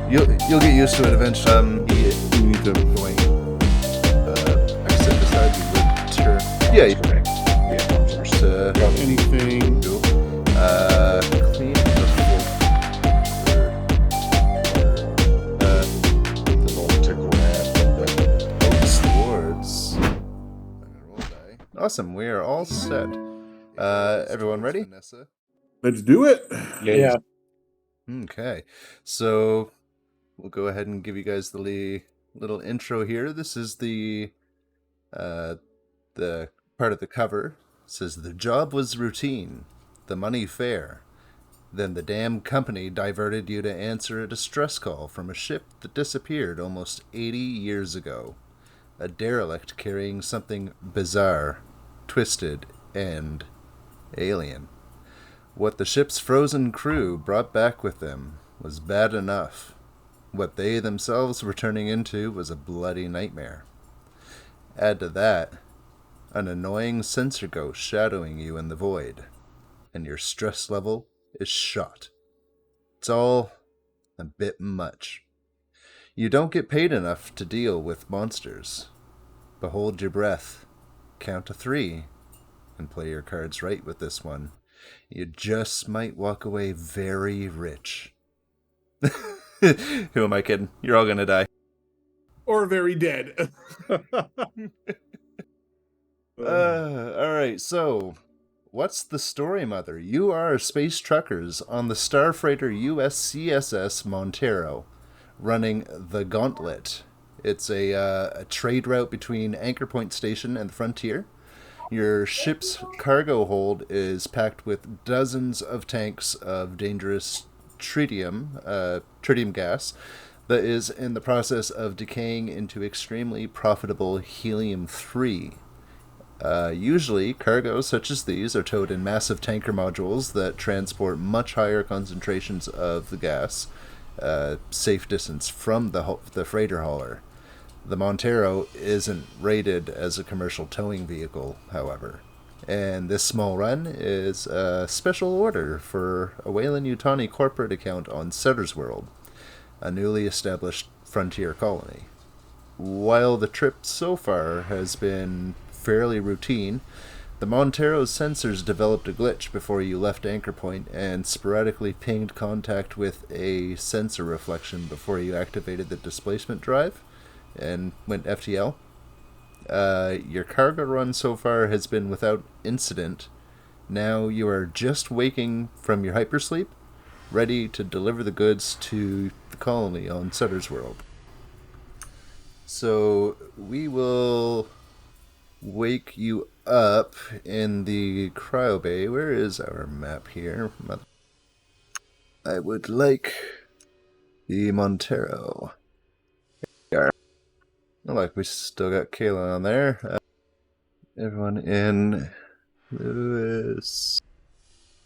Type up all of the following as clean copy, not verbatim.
You'll get used to it eventually. You need to going exit beside you would turn. Yeah, you Correct. Yeah, first. Anything? clean the The one to grab. oak swords. I'm gonna roll die. Awesome, we are all set. Everyone ready? Vanessa. Let's do it. Yeah. Okay, so we'll go ahead and give you guys the little intro here. This is the part of the cover. It says the job was routine, the money fair. Then the damn company diverted you to answer a distress call from a ship that disappeared almost 80 years ago. A derelict carrying something bizarre, twisted, and alien. What the ship's frozen crew brought back with them was bad enough. What they themselves were turning into was a bloody nightmare. Add to that, an annoying sensor ghost shadowing you in the void, and your stress level is shot. It's all a bit much. You don't get paid enough to deal with monsters. But hold your breath, count to 3, and play your cards right with this one. You just might walk away very rich. Who am I kidding? You're all gonna die. Or very dead. Alright, so what's the story, Mother? You are space truckers on the Starfreighter USCSS Montero, running the Gauntlet. It's a trade route between Anchor Point Station and the frontier. Your ship's cargo hold is packed with dozens of tanks of dangerous tritium gas that is in the process of decaying into extremely profitable helium-3. Usually, cargoes such as these are towed in massive tanker modules that transport much higher concentrations of the gas, safe distance from the freighter hauler. The Montero isn't rated as a commercial towing vehicle, however, and this small run is a special order for a Weyland-Yutani corporate account on Sutter's World, a newly established frontier colony. While the trip so far has been fairly routine, the Montero's sensors developed a glitch before you left Anchor Point and sporadically pinged contact with a sensor reflection before you activated the displacement drive and went FTL. Your cargo run so far has been without incident. Now you are just waking from your hypersleep, ready to deliver the goods to the colony on Sutter's World. So we will wake you up in the cryo bay. Where is our map here? I would like the Montero. Like we still got Kayla on there. Everyone in Lewis.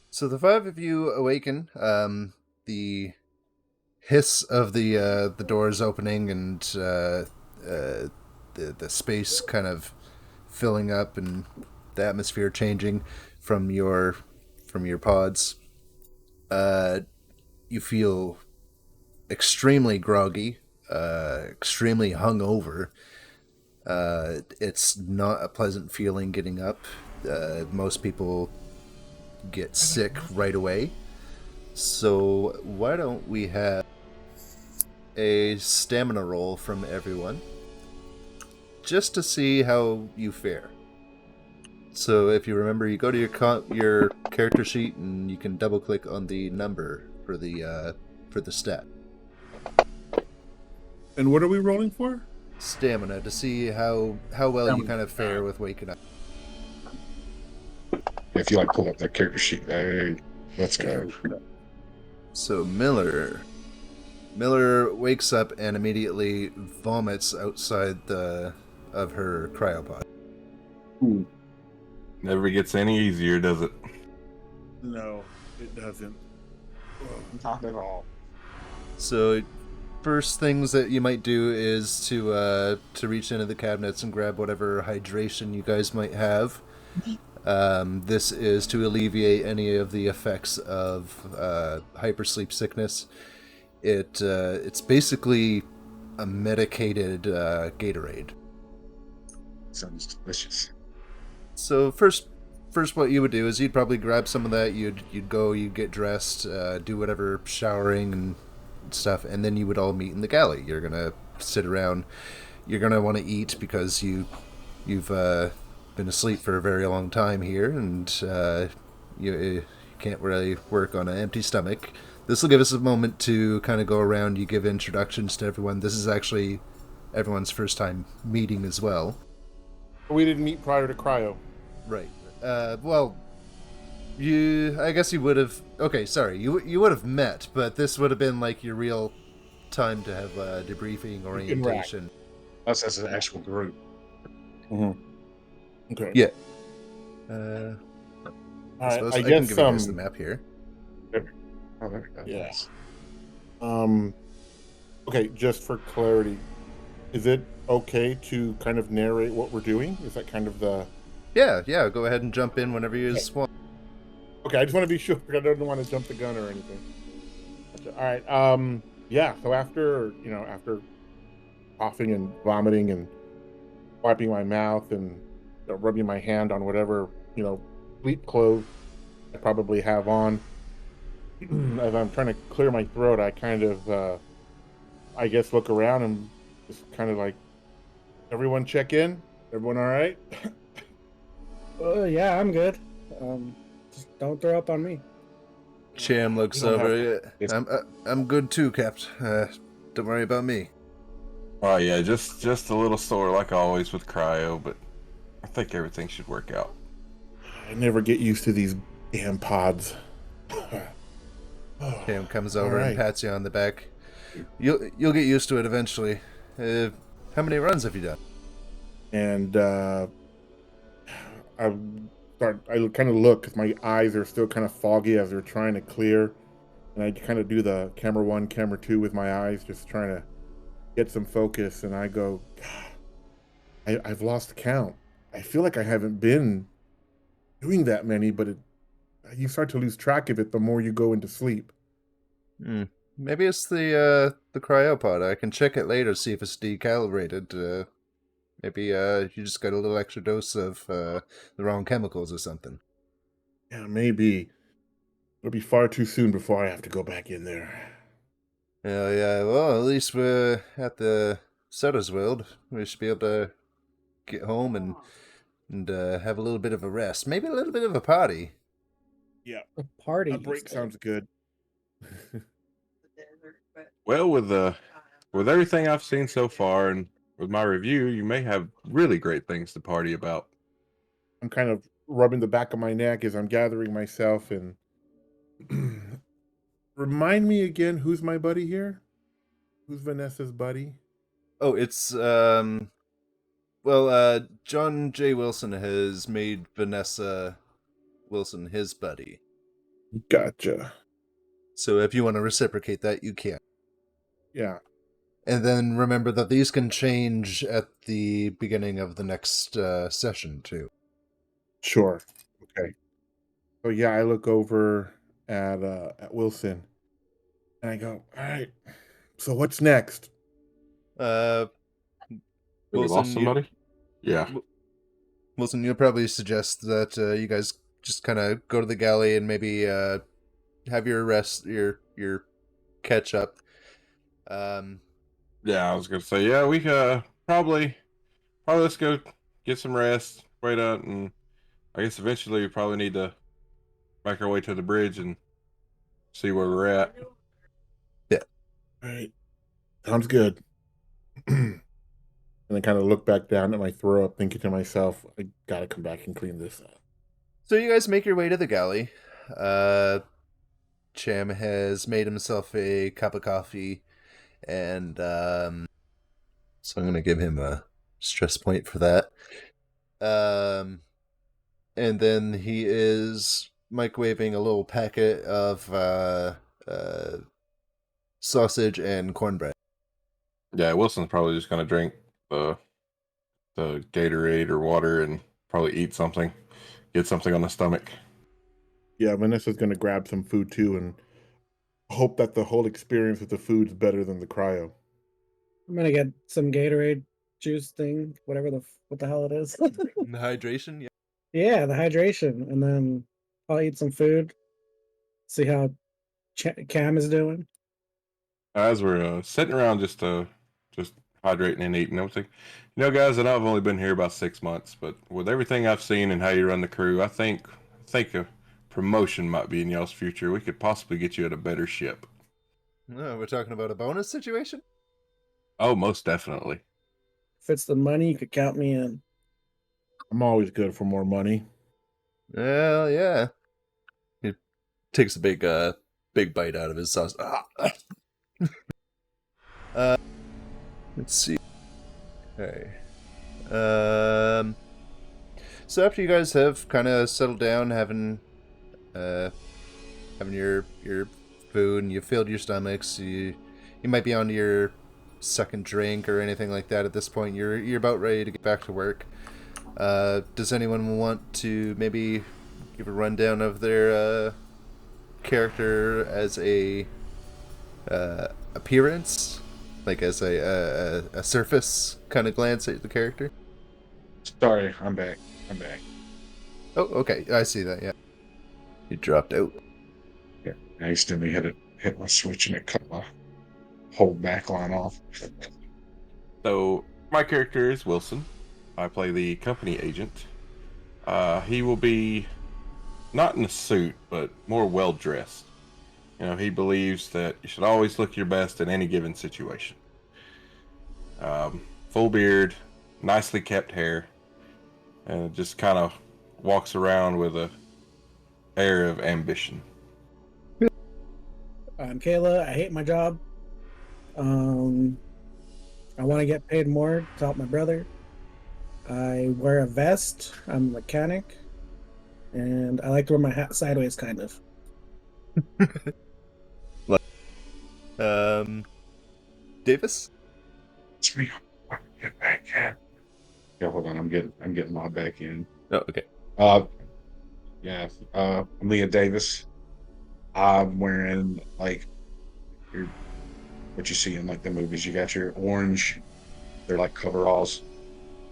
So the 5 of you awaken. The hiss of the doors opening and the space kind of filling up and the atmosphere changing from your pods. You feel extremely groggy. Extremely hungover. It's not a pleasant feeling getting up. Most people get sick right away. So why don't we have a stamina roll from everyone, just to see how you fare. So if you remember, you go to your character sheet and you can double click on the number for the stat. And what are we rolling for? Stamina, to see how well you kind of fare with waking up. If you like pull up that character sheet, hey, let's go. So Miller wakes up and immediately vomits outside of her cryopod. Ooh. Never gets any easier, does it? No, it doesn't. Not at all. So first things that you might do is to reach into the cabinets and grab whatever hydration you guys might have. This is to alleviate any of the effects of hypersleep sickness. It's basically a medicated Gatorade. Sounds delicious. So first, what you would do is you'd probably grab some of that. You'd get dressed, do whatever showering and stuff, and then you would all meet in the galley. You're gonna sit around. You're gonna want to eat because you've been asleep for a very long time here, and you can't really work on an empty stomach. This will give us a moment to kind of go around. You give introductions to everyone. This is actually everyone's first time meeting as well. We didn't meet prior to cryo. Right. Well, I guess you would have. Okay, sorry. You would have met, but this would have been like your real time to have debriefing orientation. Us as an actual group. Okay. Yeah. All I right. suppose I I guess can give you guys the map here. Oh, there we go. Yeah. Nice. Okay, just for clarity, is it okay to kind of narrate what we're doing? Is that kind of the... Yeah. Go ahead and jump in whenever you want. Okay, I just want to be sure. I don't want to jump the gun or anything. Gotcha. All right. Yeah. So after coughing and vomiting and wiping my mouth and rubbing my hand on whatever sleep clothes I probably have on, as I'm trying to clear my throat, I kind of, I guess, look around and just kind of like, everyone check in. Everyone all right? Yeah, I'm good. Just don't throw up on me. Cham looks You don't over. have I'm good too, Capt. Don't worry about me. Oh yeah, just a little sore like always with cryo, but I think everything should work out. I never get used to these damn pods. Cham comes over All and right. pats you on the back. You'll get used to it eventually. How many runs have you done? And I kind of look because my eyes are still kind of foggy as they're trying to clear, and I kind of do the camera 1, camera 2 with my eyes, just trying to get some focus. And I go, God, I've lost count. I feel like I haven't been doing that many, but you start to lose track of it the more you go into sleep. Maybe it's the cryopod. I can check it later, see if it's decalibrated. Maybe you just got a little extra dose of the wrong chemicals or something. Yeah, maybe. It'll be far too soon before I have to go back in there. Yeah. Well, at least we're at the Sutter's World. We should be able to get home and have a little bit of a rest. Maybe a little bit of a party. Yeah, A party. a you break said. sounds good. Well, with everything I've seen so far and with my review, you may have really great things to party about. I'm kind of rubbing the back of my neck as I'm gathering myself and remind me again, who's my buddy here? Who's Vanessa's buddy? Oh, it's John J. Wilson has made Vanessa Wilson his buddy. Gotcha. So if you want to reciprocate that, you can. Yeah. And then remember that these can change at the beginning of the next session, too. Sure. Okay. So yeah, I look over at Wilson and I go, all right, so what's next? Have we Wilson, lost somebody? Yeah. Wilson, you'll probably suggest that you guys just kind of go to the galley and maybe have your rest, your catch up. Yeah, I was gonna say, yeah, we probably let's go get some rest, wait up, and I guess eventually we probably need to make our way to the bridge and see where we're at. Yeah. All right. Sounds good. And I kind of look back down at my throw up, thinking to myself, I gotta come back and clean this up. So you guys make your way to the galley. Cham has made himself a cup of coffee, and so I'm gonna give him a stress point for that. And then he is microwaving a little packet of sausage and cornbread. Yeah, Wilson's probably just gonna drink the Gatorade or water and probably eat something, get something on the stomach. Yeah, Vanessa's gonna grab some food too, and hope that the whole experience with the food's better than the cryo. I'm gonna get some Gatorade juice thing, whatever what the hell it is. The hydration, yeah. Yeah, the hydration, and then I'll eat some food. See how Cam is doing. As we're sitting around just hydrating and eating, I'm thinking, guys, I know I've only been here about 6 months, but with everything I've seen and how you run the crew, I think a promotion might be in y'all's future. We could possibly get you at a better ship. No, we're talking about a bonus situation? Oh, most definitely. If it's the money, you could count me in. I'm always good for more money. Well, yeah. He takes a big bite out of his sauce. Let's see. Okay. So after you guys have kind of settled down, having your food, and you've filled your stomachs, you might be on your second drink or anything like that at this point. You're about ready to get back to work. Does anyone want to maybe give a rundown of their character as a appearance, like as a surface kind of glance at the character? Sorry, I'm back. Oh, okay, I see that. Yeah, you dropped out. Yeah, I accidentally hit my switch and it cut my whole back line off. So my character is Wilson. I play the company agent. He will be not in a suit, but more well dressed. He believes that you should always look your best in any given situation. Full beard, nicely kept hair, and just kind of walks around with a air of ambition. I'm Kayla. I hate my job. I want to get paid more to help my brother. I wear a vest. I'm a mechanic. And I like to wear my hat sideways, kind of. Davis? It's me. Get back in. Yeah, hold on. I'm getting my back in. Oh, okay. Yeah. I'm Leah Davis. I'm wearing like what you see in like the movies. You got your orange. They're like coveralls.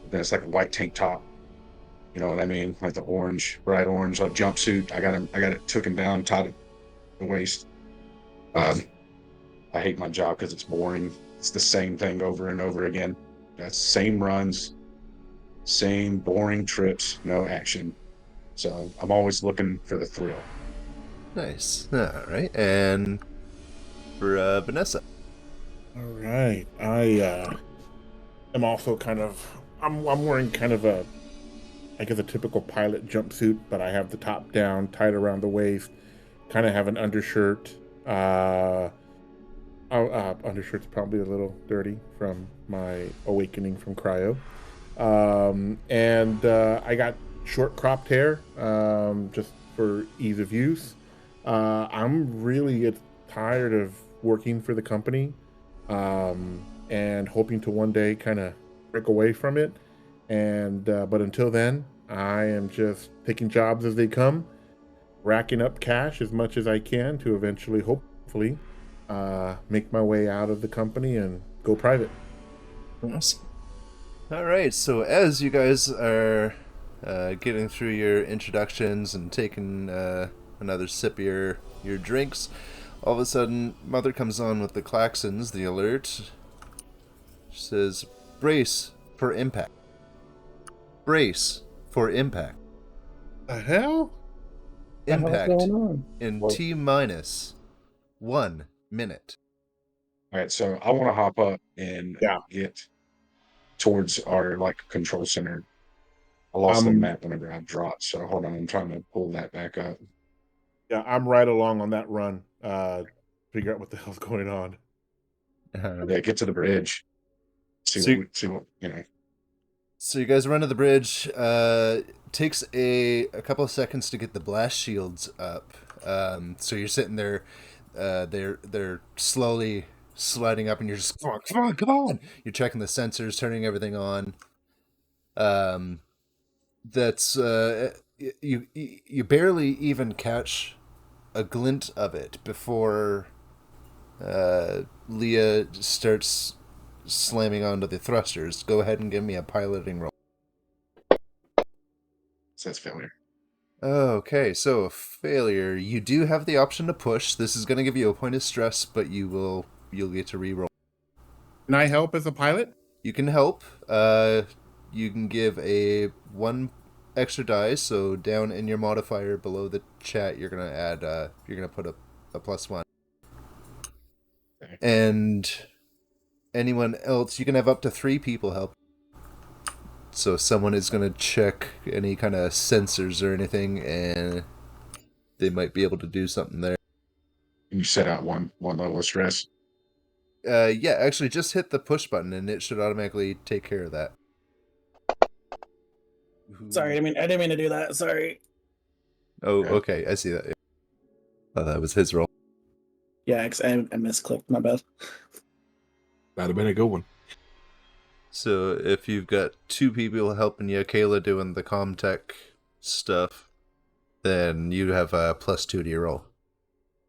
Then it's like a white tank top. You know what I mean? Like the orange, bright orange, like jumpsuit. I got it took him down, tied at the waist. I hate my job because it's boring. It's the same thing over and over again. That's same runs, same boring trips, no action. So I'm always looking for the thrill. Nice. All right. And for Vanessa. All right. I am also I'm wearing kind of a typical pilot jumpsuit, but I have the top down, tight around the waist. Kind of have an undershirt. Undershirt's probably a little dirty from my awakening from cryo. And I got short cropped hair, just for ease of use. I'm really tired of working for the company, and hoping to one day kind of break away from it. And but until then, I am just taking jobs as they come, racking up cash as much as I can to eventually, hopefully, make my way out of the company and go private. Awesome. All right. So as you guys are getting through your introductions and taking another sip of your drinks, all of a sudden, Mother comes on with the klaxons, the alert. She says, "Brace for impact. Brace for impact. The hell? What the hell's Impact going on? in Well- T-minus 1 minute." All right, so I want to hop up and Yeah. get towards our like control center. I lost the map whenever I dropped, so hold on, I'm trying to pull that back up. Yeah, I'm right along on that run. Figure out what the hell's going on. Yeah, get to the bridge. See So what you know. So you guys run to the bridge. Takes a couple of seconds to get the blast shields up. So you're sitting there. They're slowly sliding up, and you're just come on. You're checking the sensors, turning everything on. That's you barely even catch a glint of it before Leah starts slamming onto the thrusters. Go ahead and give me a piloting roll. Says failure. Okay, so a failure. You do have the option to push. This is going to give you a point of stress, but you'll get to re-roll. Can I help as a pilot? You can help. You can give a 1 extra die. So down in your modifier below the chat, you're gonna add. You're gonna put a +1. Okay. And anyone else, you can have up to 3 people help. So someone is gonna check any kind of sensors or anything, and they might be able to do something there. And you set out one level of stress. Yeah, actually, just hit the push button, and it should automatically take care of that. Sorry, I didn't mean to do that. Sorry. Oh, okay, I see that. Oh, that was his roll. Yeah, I misclicked. My bad. That'd have been a good one. So if you've got 2 people helping you, Kayla doing the Comtech stuff, then you have a +2 to your roll.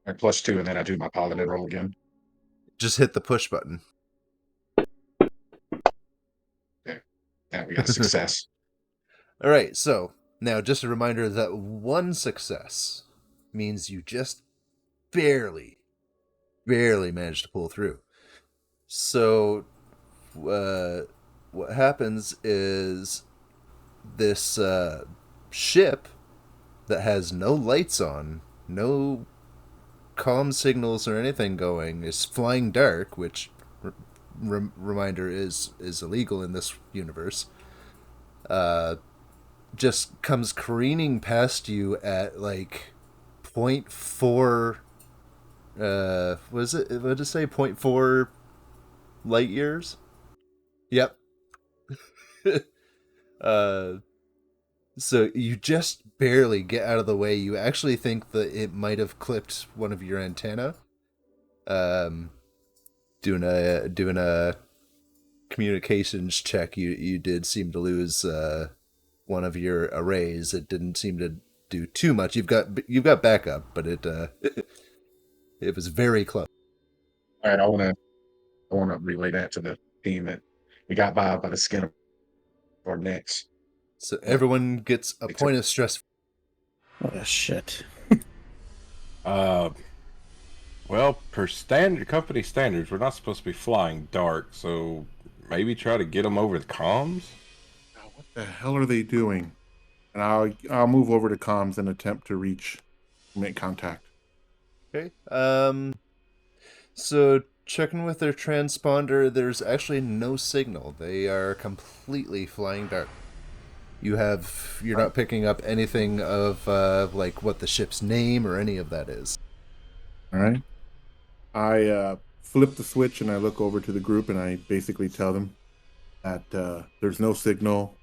I +2, and then I do my piloted roll again. Just hit the push button. Yeah, we got a success. All right, so now just a reminder that 1 success means you just barely managed to pull through. So what happens is this ship that has no lights on, no comm signals or anything going, is flying dark, which reminder is illegal in this universe. Just comes careening past you at like 0.4 what did it say, 0.4 light years? Yep. So you just barely get out of the way. You actually think that it might have clipped one of your antenna. Doing a communications check, you did seem to lose one of your arrays. It didn't seem to do too much. You've got backup, but it it was very close. All right, I want to relay that to the team that we got by the skin of our necks. So everyone gets a point of stress. Oh shit. Well, per company standards, we're not supposed to be flying dark, so maybe try to get them over the comms. What the hell are they doing? And I'll move over to comms and attempt to make contact. Okay. So checking with their transponder, there's actually no signal. They are completely flying dark. You're not picking up anything of like what the ship's name or any of that is. All right. I flip the switch and I look over to the group and I basically tell them that there's no signal.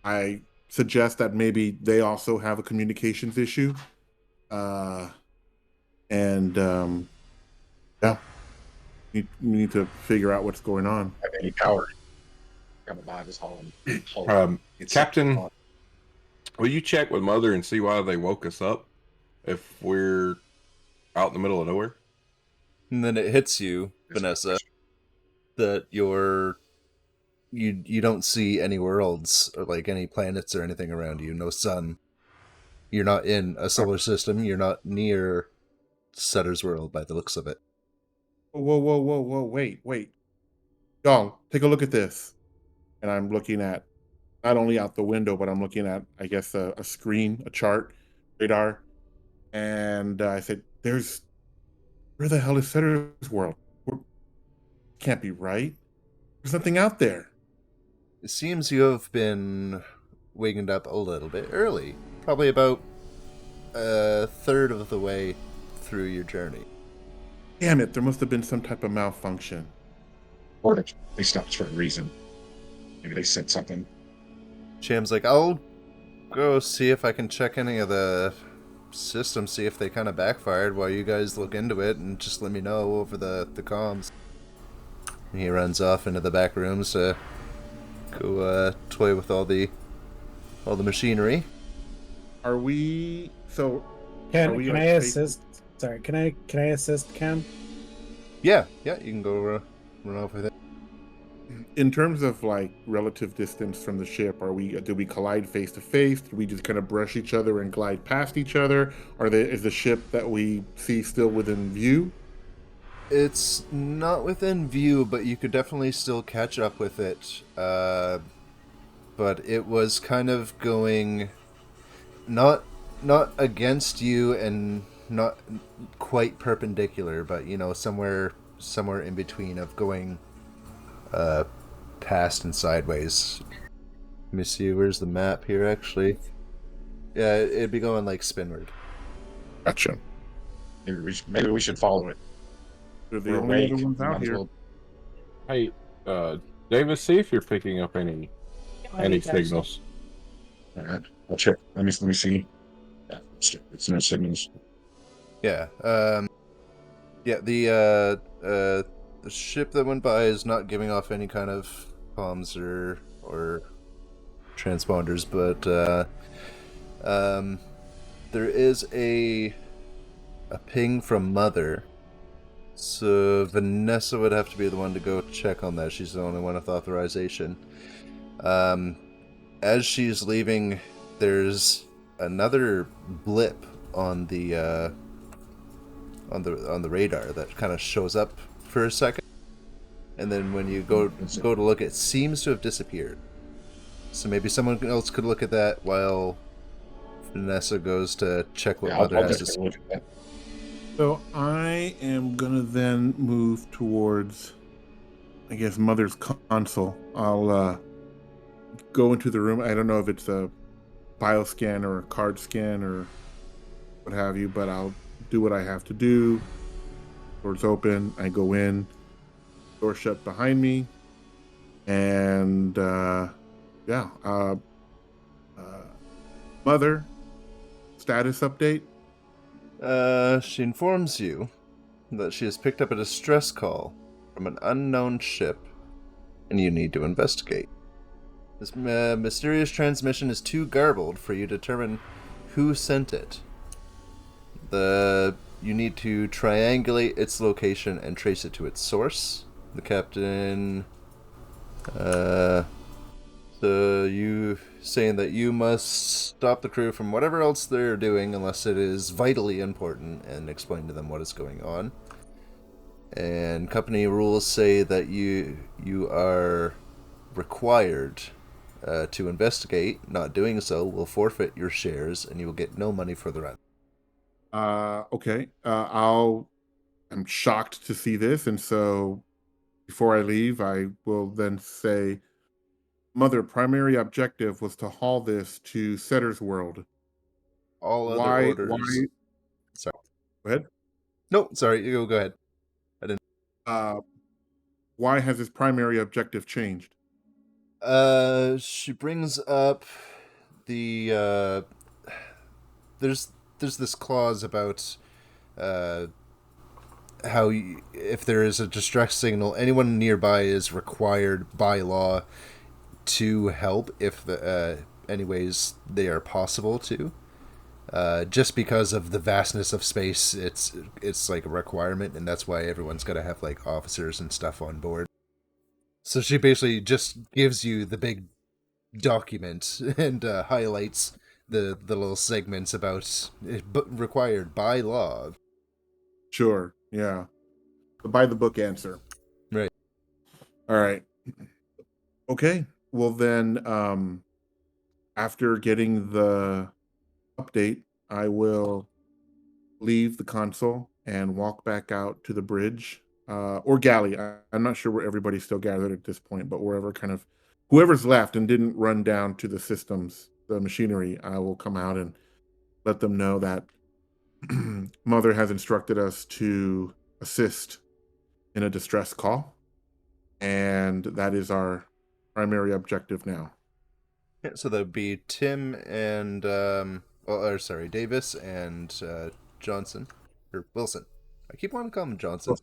I suggest that maybe they also have a communications issue. Yeah, we need to figure out what's going on. Have any power? Coming by this hall. Captain, will you check with Mother and see why they woke us up if we're out in the middle of nowhere? And then it hits you, Vanessa, that you don't see any worlds or like any planets or anything around you. No sun. You're not in a solar system. You're not near Sutter's world by the looks of it. Whoa, wait. Y'all, take a look at this. And I'm looking at not only out the window, but I'm looking at, I guess, a screen, a chart, radar. And I said, where the hell is Sutter's world? Can't be right. There's nothing out there. It seems you have been wakened up a little bit early. Probably about a third of the way through your journey. Damn it, there must have been some type of malfunction. Or they stopped for a reason. Maybe they said something. Cham's like, I'll go see if I can check any of the systems, see if they kind of backfired while you guys look into it, and just let me know over the comms. And he runs off into the back rooms to go toy with all the machinery. Are we... So... Can are we I like assist? Sorry, can I assist Cam? Yeah, you can go run off with it. In terms of like relative distance from the ship, do we collide face to face? Do we just kind of brush each other and glide past each other? Is the ship that we see still within view? It's not within view, but you could definitely still catch up with it. But it was kind of going not against you and not quite perpendicular, but somewhere in between of going past and sideways. Let me see, where's the map here actually? Yeah, it'd be going like spinward. Gotcha. Maybe we should follow it. They're the We're only awake. other ones We out might as here. well- Hey, Davis, see if you're picking up any signals. All right, I'll check. Let me see. Yeah, it's no signals. Yeah. Yeah. The ship that went by is not giving off any kind of comms or transponders, but there is a ping from Mother. So Vanessa would have to be the one to go check on that. She's the only one with authorization. As she's leaving, there's another blip on the radar that kind of shows up for a second, and then when you go to look, it seems to have disappeared. So maybe someone else could look at that while Vanessa goes to check what Mother I'll has to take say. a look at that. So I am gonna then move towards, I guess, Mother's console. I'll go into the room. I don't know if it's a bioscan or a card scan or what have you, but I'll do what I have to do. Door's open. I go in. Door shut behind me, and Mother, status update. She informs you that she has picked up a distress call from an unknown ship, and you need to investigate. This mysterious transmission is too garbled for you to determine who sent it. You need to triangulate its location and trace it to its source. The captain, so you saying that you must stop the crew from whatever else they're doing unless it is vitally important and explain to them what is going on. And company rules say that you are required to investigate. Not doing so will forfeit your shares and you will get no money for the run. Okay. I'm shocked to see this, and so before I leave, I will then say, Mother, primary objective was to haul this to Setter's World. All other Why? orders. Sorry. Go ahead. No, sorry. You go ahead. I didn't. Why has his primary objective changed? She brings up the there's this clause about how if there is a distress signal, anyone nearby is required by law to help if any ways they are possible to. Just because of the vastness of space, it's like a requirement, and that's why everyone's got to have like officers and stuff on board. So she basically just gives you the big document and highlights the little segments about required by law. Sure. Yeah. The by the book answer. Right. All right. Okay. Well then, after getting the update, I will leave the console and walk back out to the bridge or galley. I'm not sure where everybody's still gathered at this point, but whoever's left and didn't run down to the systems, the machinery, I will come out and let them know that Mother has instructed us to assist in a distress call, and that is our primary objective now. Yeah, so that would be Tim and Davis and Johnson or Wilson. I keep wanting to call him Johnson.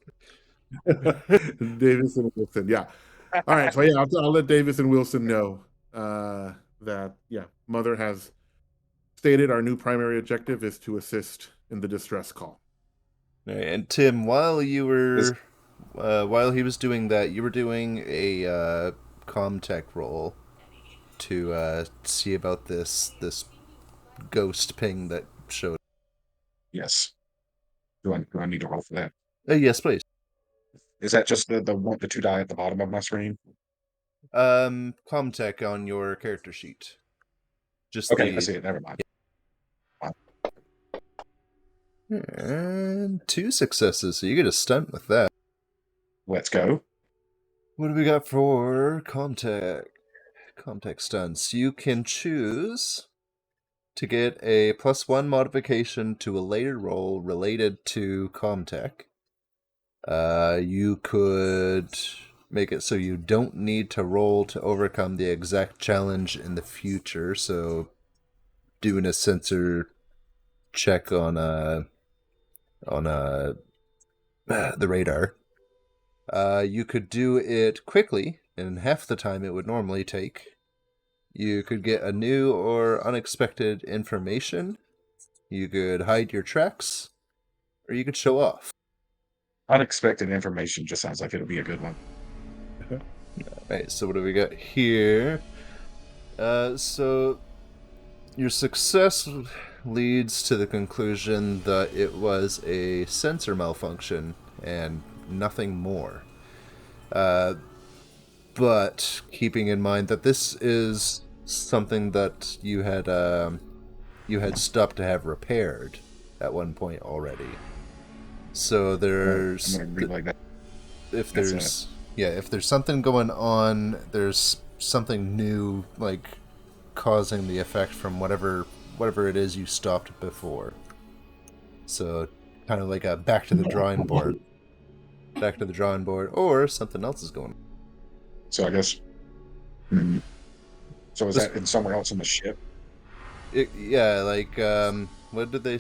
Davis and Wilson, yeah. All right, so yeah, I'll let Davis and Wilson know that Mother has stated our new primary objective is to assist in the distress call. And Tim, while you were while he was doing that, you were doing a comtech roll to see about this ghost ping that showed. Yes. Do I need to roll for that? Yes, please. Is that just the 2 die at the bottom of my screen? Comtech on your character sheet. Just Okay, I the see it. Never mind. and 2 successes, so you get a stunt with that. Let's go. What do we got for Comtech? Comtech stunts. You can choose to get a +1 modification to a later roll related to Comtech. You could make it so you don't need to roll to overcome the exact challenge in the future. So, doing a sensor check on the radar. You could do it quickly in half the time it would normally take. You could get a new or unexpected information. You could hide your tracks, or you could show off. Unexpected information just sounds like it'll be a good one. Alright, so what do we got here? So your success leads to the conclusion that it was a sensor malfunction and nothing more. But keeping in mind that this is something that you had stopped to have repaired at one point already. So there's I'm gonna read like that. if That's there's if there's something going on, there's something new like causing the effect from whatever it is you stopped before. So kind of like a back to the drawing board. Back to the drawing board, or something else is going on. So I guess. So is that in somewhere else in the ship? What did they?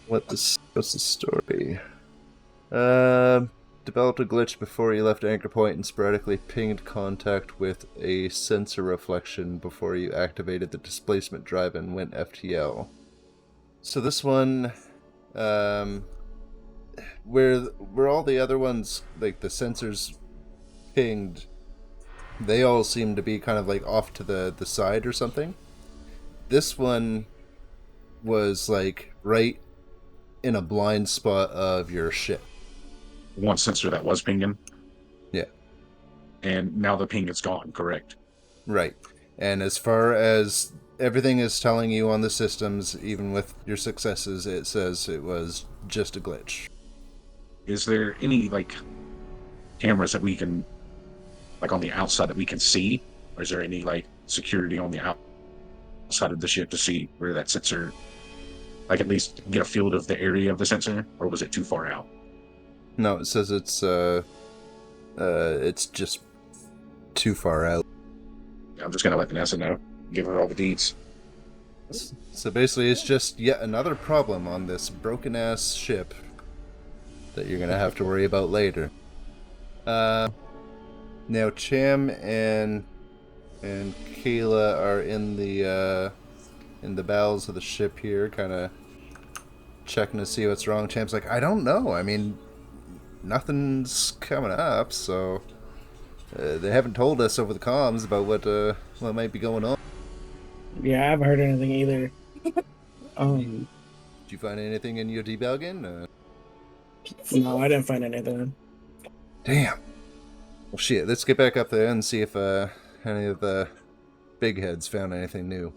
What's the story? Developed a glitch before you left anchor point and sporadically pinged contact with a sensor reflection before you activated the displacement drive and went FTL. So this one, where all the other ones, like the sensors pinged, they all seem to be kind of like off to the side or something. This one was like right in a blind spot of your ship. One sensor that was pinging. Yeah. And now the ping is gone, correct? Right. And as far as everything is telling you on the systems, even with your successes, it says it was just a glitch. Is there any like cameras that we can, like on the outside that we can see? Or is there any like security on the outside of the ship to see where that sensor, like at least get a field of the area of the sensor? Or was it too far out? No, it says it's just too far out. I'm just gonna let Vanessa know. Give her all the deeds. So basically, it's just yet another problem on this broken-ass ship that you're gonna have to worry about later. Now Cham and Kayla are in the bowels of the ship here, kind of checking to see what's wrong. Cham's like, I don't know. I mean, nothing's coming up, so they haven't told us over the comms about what might be going on. Yeah, I haven't heard anything either. Did you find anything in your debugging? No, I didn't find anything. Damn. Well, shit. Let's get back up there and see if any of the big heads found anything new.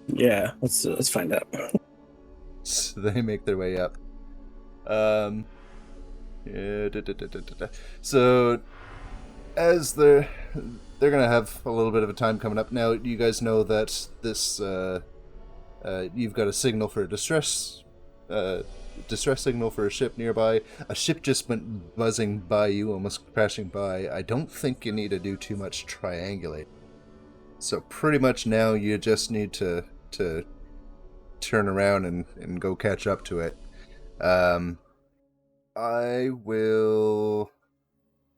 Yeah, let's find out. So they make their way up. So as they're gonna have a little bit of a time coming up. Now you guys know that this you've got a signal for a distress signal for a ship nearby. A ship just went buzzing by you, almost crashing by. I don't think you need to do too much triangulate. So pretty much now you just need to turn around and go catch up to it. I will...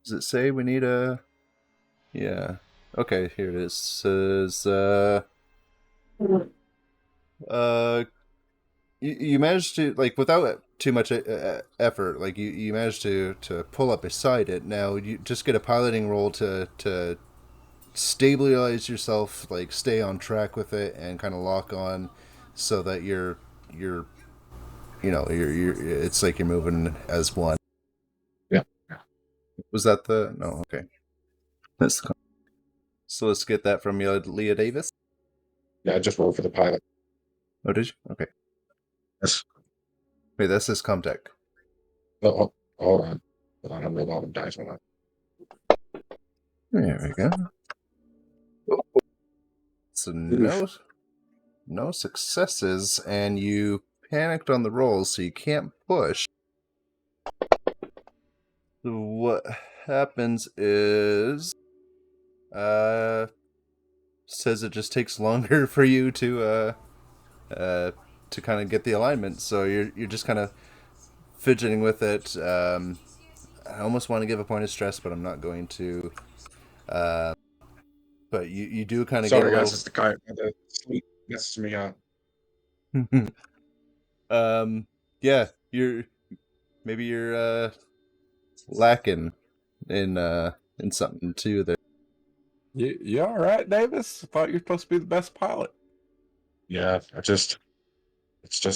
Does it say we need a... Yeah. Okay, here it is. It says, you managed to, like, without too much effort. Like you managed to pull up beside it. Now you just get a piloting roll to stabilize yourself, like stay on track with it, and kind of lock on, so that you're it's like you're moving as one. Yeah. Was that the no? Okay, that's the, so let's get that from you, Leah Davis. Yeah, I just rolled for the pilot. Oh, did you? Okay. Yes. Wait, that's this Comtech. Oh, hold on. Hold on, I rolled all the dice. Hold on. There we go. So no successes, and you panicked on the rolls, so you can't push. So what happens is, says it just takes longer for you to kind of get the alignment. So you're just kind of fidgeting with it. I almost want to give a point of stress, but I'm not going to. But you do kind of get a Sorry, guys, little. it's the guy. The sleep messes me up. Yeah, maybe you're lacking in something too there. You all right, Davis? I thought you were supposed to be the best pilot. Yeah, it's just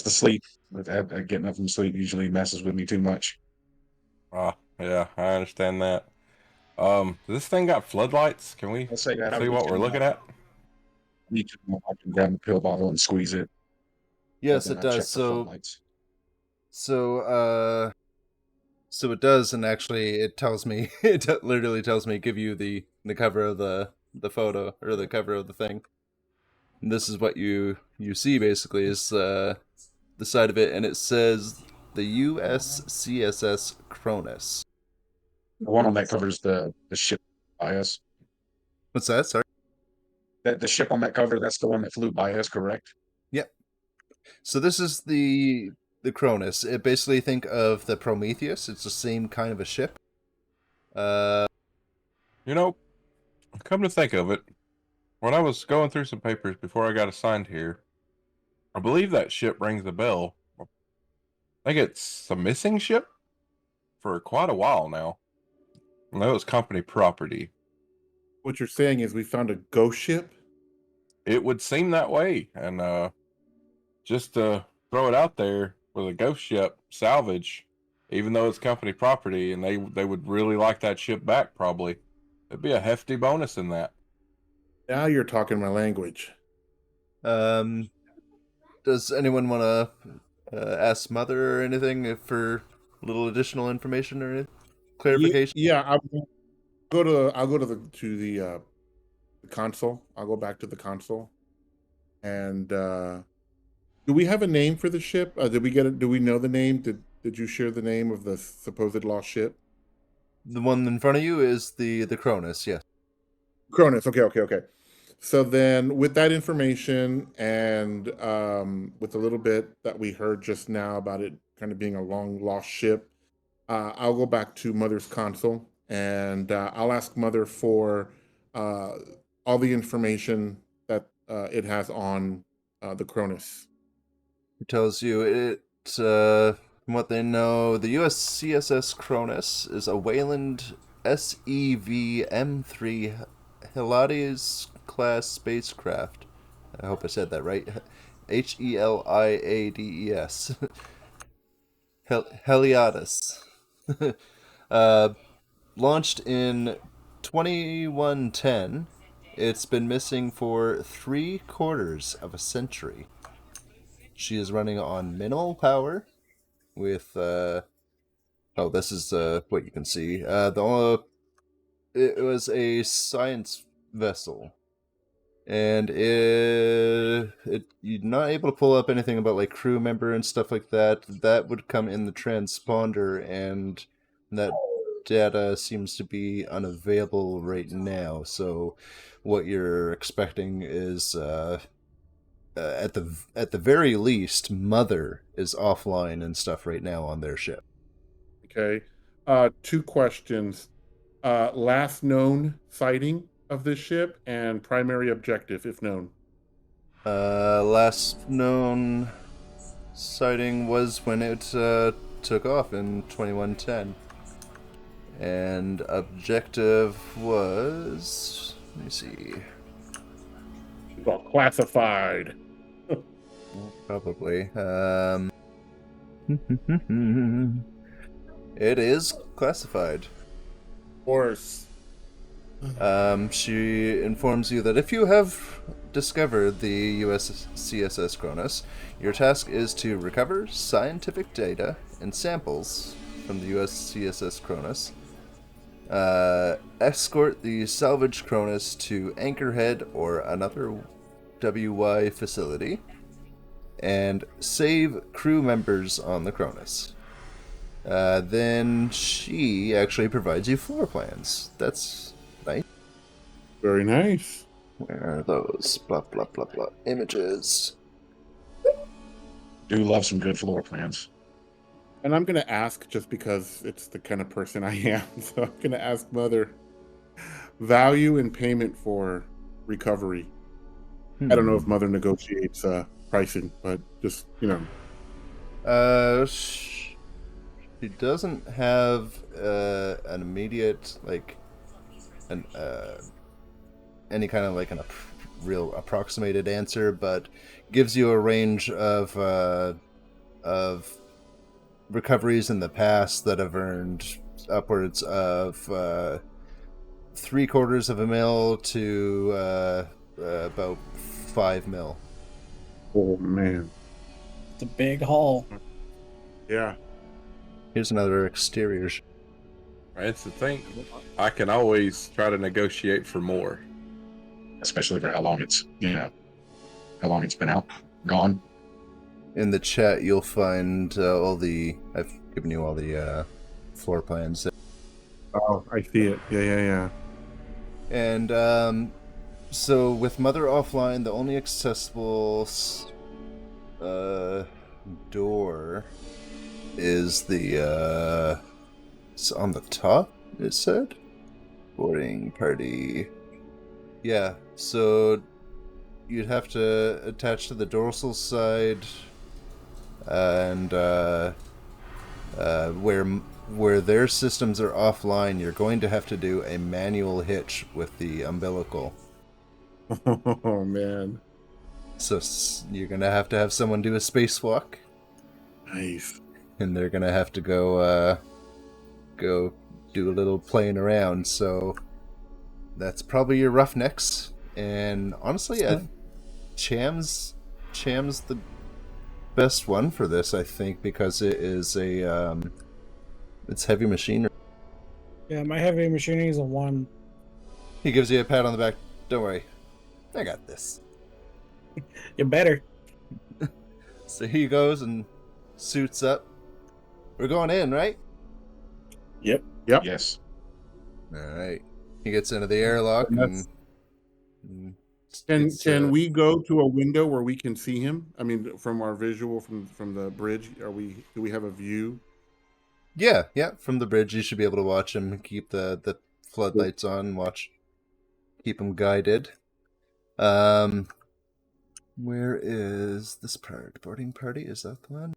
the sleep. Getting up from sleep usually messes with me too much. Yeah, I understand that. This thing got floodlights. Can we I'll say that. see what we're looking at? I need to know if I can grab a pill bottle and squeeze it. Yes, Then it I does. check the floodlights. So it does, and actually, it tells me literally tells me give you the cover of the photo, or the cover of the thing. And this is what you see basically is the side of it, and it says the USCSS Cronus. The one on that covers the ship by us. What's that? Sorry. That the ship on that cover, that's the one that flew by us, correct? Yep. So this is the Cronus. It basically, think of the Prometheus. It's the same kind of a ship. You know, come to think of it, when I was going through some papers before I got assigned here, I believe that ship rings a bell. I think it's a missing ship for quite a while now. And that was company property. What you're saying is we found a ghost ship? It would seem that way. And just to throw it out there, with a ghost ship salvage, even though it's company property, and they would really like that ship back, probably. It'd be a hefty bonus in that. Now you're talking my language. Does anyone want to ask Mother or anything for a little additional information or anything? Clarification? Yeah, I'll go to the console. I'll go back to the console. And do we have a name for the ship? Did we get it? Do we know the name? Did you share the name of the supposed lost ship? The one in front of you is the Cronus, yes. Cronus. Okay. So then, with that information and with a little bit that we heard just now about it kind of being a long lost ship, I'll go back to Mother's console and I'll ask Mother for all the information that it has on the Cronus. It tells you it, from what they know, the USCSS Cronus is a Wayland SEV M3 Heliades class spacecraft. I hope I said that right. Heliades. Heliades. Launched in 2110. It's been missing for 3/4 of a century. She is running on minimal power with this is what you can see. It was a science vessel, and you're not able to pull up anything about like crew member and stuff like that. That would come in the transponder, and that data seems to be unavailable right now. So what you're expecting is at the very least, Mother is offline and stuff right now on their ship. Okay. Two questions. Last known sighting of this ship and primary objective, if known. Last known sighting was when it took off in 2110. And objective was... Let me see. Well, classified. Probably. It is classified. Of course. She informs you that if you have discovered the USCSS Cronus, your task is to recover scientific data and samples from the USCSS Cronus, escort the salvaged Cronus to Anchorhead or another WY facility, and save crew members on the Cronus. Then she actually provides you floor plans. That's nice. Very nice. Where are those? Blah, blah, blah, blah. Images. Do love some good floor plans. And I'm going to ask, just because it's the kind of person I am, so I'm going to ask Mother, value and payment for recovery. I don't know if Mother negotiates pricing, but just, She doesn't have an immediate, like, any kind of, like, real approximated answer, but gives you a range of recoveries in the past that have earned upwards of 3/4 of a mil to about 5 mil. Oh, man. It's a big haul. Yeah. Here's another exterior. That's the thing. I can always try to negotiate for more. Especially for how long it's been out, gone. In the chat, you'll find all the... I've given you all the floor plans. Oh, I see it. Yeah. And so with Mother offline, the only accessible door is the it's on the top, it said. Boarding party. Yeah, so you'd have to attach to the dorsal side, and where their systems are offline, you're going to have to do a manual hitch with the umbilical. Oh, man. So you're going to have someone do a spacewalk, Nice. and they're going to have to go do a little playing around. So that's probably your roughnecks. And honestly, Cham's the best one for this, I think, because it is it's heavy machinery. Yeah, my heavy machinery is a 1. He gives you a pat on the back. Don't worry, I got this. You better. So he goes and suits up. We're going in, right? Yep. Yes. All right. He gets into the airlock and Can we go to a window where we can see him? I mean, from our visual from the bridge, do we have a view? Yeah. From the bridge, you should be able to watch him. Keep the floodlights on. Keep him guided. Where is this part? Boarding party? Is that the one?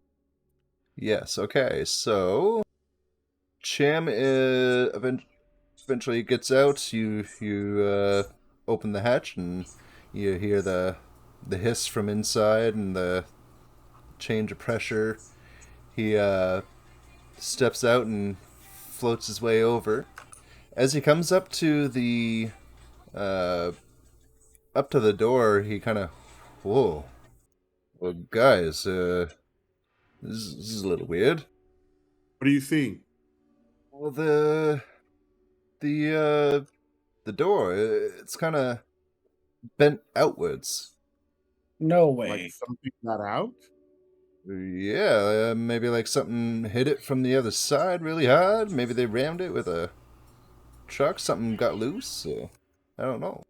Yes. Okay. So Cham eventually gets out. You open the hatch and you hear the hiss from inside and the change of pressure. He steps out and floats his way over. As he comes up to the door, he kind of, whoa, well, guys, this is a little weird. What do you see? Well, the door, it's kind of bent outwards. No way. Like something got out? Yeah, maybe like something hit it from the other side really hard. Maybe they rammed it with a truck. Something got loose. I don't know.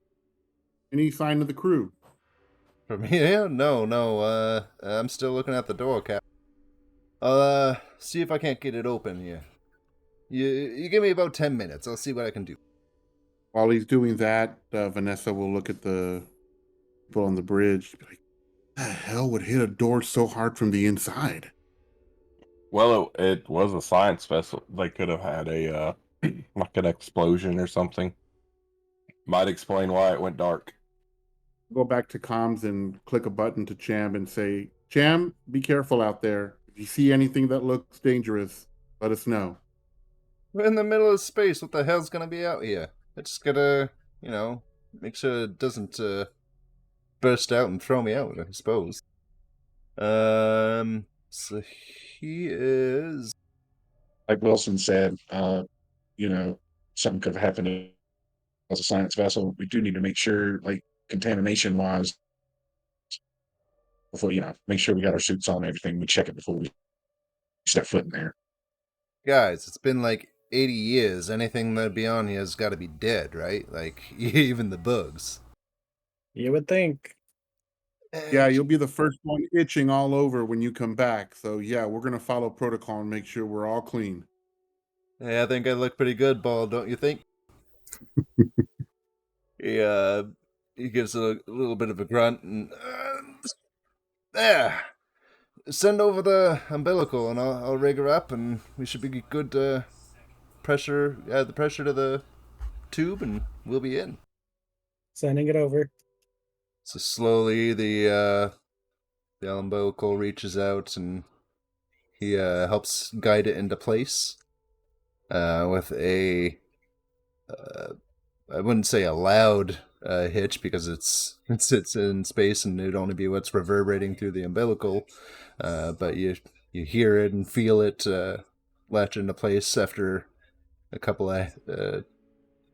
Any sign of the crew? From here? No. I'm still looking at the door, Cap. I'll see if I can't get it open here. You give me about 10 minutes. I'll see what I can do. While he's doing that, Vanessa will look at the people on the bridge. Be like, The hell would hit a door so hard from the inside? Well, it was a science vessel. They could have had a like an explosion or something. Might explain why it went dark. Go back to comms and click a button to Cham and say, Cham, be careful out there. If you see anything that looks dangerous, let us know. We're in the middle of space. What the hell's gonna be out here? I just gotta, make sure it doesn't burst out and throw me out, I suppose. So he is. Like Wilson said, something could have happened as a science vessel. We do need to make sure, like contamination wise, before make sure we got our suits on and everything. We check it before we step foot in there. Guys, it's been like 80 years. Anything that be on here has got to be dead, right? Like, even the bugs. You would think. Yeah, you'll be the first one itching all over when you come back. So yeah, we're gonna follow protocol and make sure we're all clean. Yeah, I think I look pretty good, Ball, don't you think? He gives a little bit of a grunt and there. Send over the umbilical and I'll rig her up and we should be good to add the pressure to the tube and we'll be in. Sending it over. So slowly the umbilical reaches out and he helps guide it into place with a I wouldn't say a loud hitch because it's in space and it'd only be what's reverberating through the umbilical, but you hear it and feel it latch into place after a couple of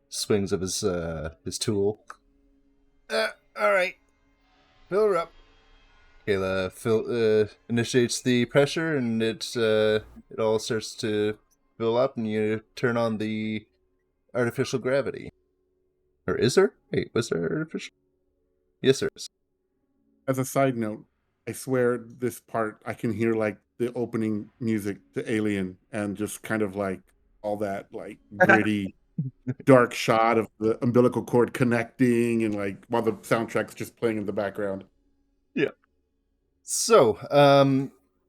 swings of his tool. All right, fill her up. Kayla initiates the pressure and it all starts to fill up and you turn on the artificial gravity. Or is there? Wait, was there artificial? Yes, there is. As a side note, I swear this part I can hear like the opening music to Alien and just kind of like all that like gritty dark shot of the umbilical cord connecting and like while the soundtrack's just playing in the background. Yeah. So,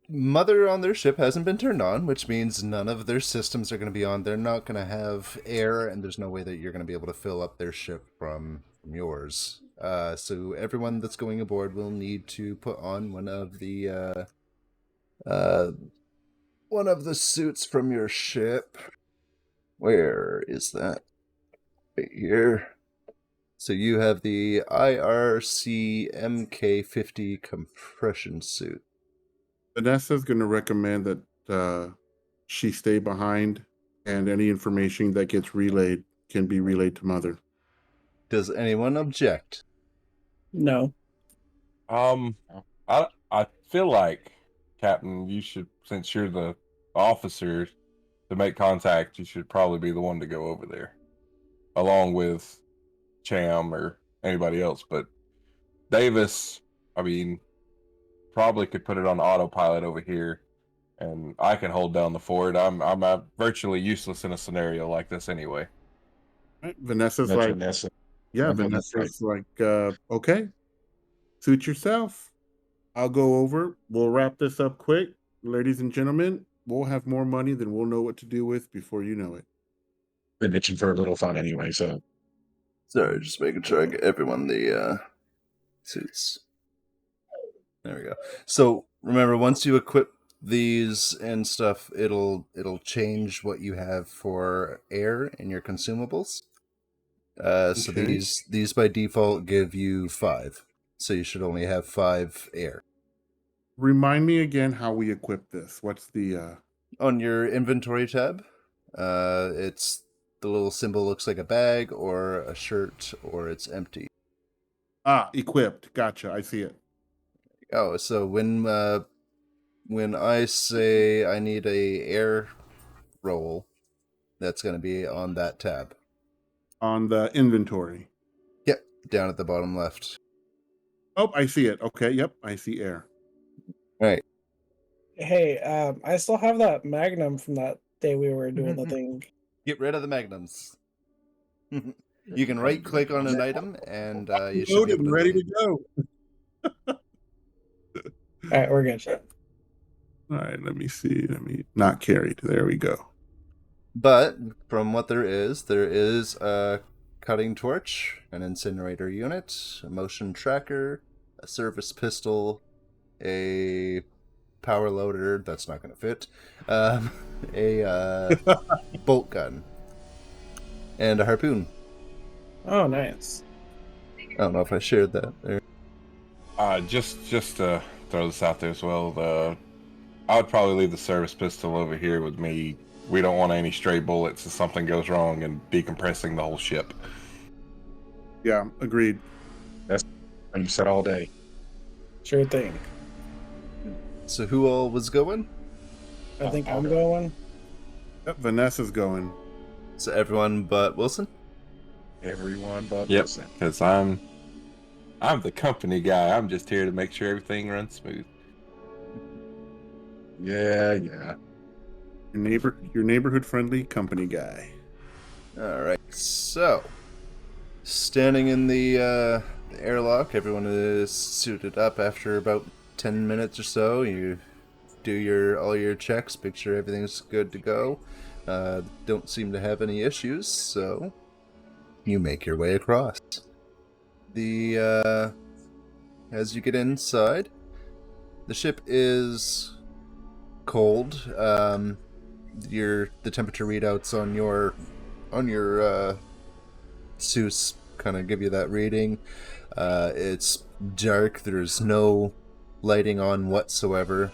Mother on their ship hasn't been turned on, which means none of their systems are going to be on. They're not going to have air, and there's no way that you're going to be able to fill up their ship from yours. So everyone that's going aboard will need to put on one of the suits from your ship. Where is that? Right here. So you have the IRC MK50 compression suit. Vanessa's going to recommend that she stay behind and any information that gets relayed can be relayed to Mother. Does anyone object? No. I feel like, Captain, you should, since you're the officer to make contact, you should probably be the one to go over there, along with Cham or anybody else. But Davis, I mean, probably could put it on autopilot over here, and I can hold down the fort. I'm virtually useless in a scenario like this anyway. Right? Vanessa's That's like, Vanessa. yeah, I know that's Vanessa's like, okay, suit yourself. I'll go over. We'll wrap this up quick. Ladies and gentlemen, we'll have more money than we'll know what to do with before you know it. Been itching for a little fun anyway, so. Sorry, just making sure I get everyone the suits. There we go. So remember, once you equip these and stuff, it'll change what you have for air in your consumables. So Okay. these by default give you 5. So you should only have 5 air. Remind me again how we equip this. What's the On your inventory tab, it's the little symbol looks like a bag or a shirt or it's empty. equipped. Gotcha. I see it. Oh, so when I say I need a air roll, that's going to be on that tab. On the inventory. Yep, down at the bottom left. Oh, I see it. Okay, yep, I see air. Right. Hey, I still have that Magnum from that day we were doing the thing. Get rid of the magnums. You can right click on an item and you should be Loaded able and to ready to go. All right, we're good. All right, let me see. Let me not carried. There we go. But from what there is a cutting torch, an incinerator unit, a motion tracker, a service pistol, a power loader that's not going to fit, a bolt gun, and a harpoon. Oh, nice. I don't know if I shared that there. Just to throw this out there as well, I would probably leave the service pistol over here with me. We don't want any stray bullets if something goes wrong and decompressing the whole ship. Yeah, agreed. That's what you said all day. Sure thing. So who all was going? I think I'll I'm go. going. Yep, Vanessa's going. So everyone but Wilson? Everyone but Yep, Wilson. because I'm the company guy. I'm just here to make sure everything runs smooth. Yeah. Your neighborhood friendly company guy. Alright, so standing in the airlock, everyone is suited up after about 10 minutes or so. You do all your checks, make sure everything's good to go. Don't seem to have any issues, so you make your way across. As you get inside, the ship is cold. The temperature readouts on your suits kind of give you that reading. It's dark. There's no lighting on whatsoever.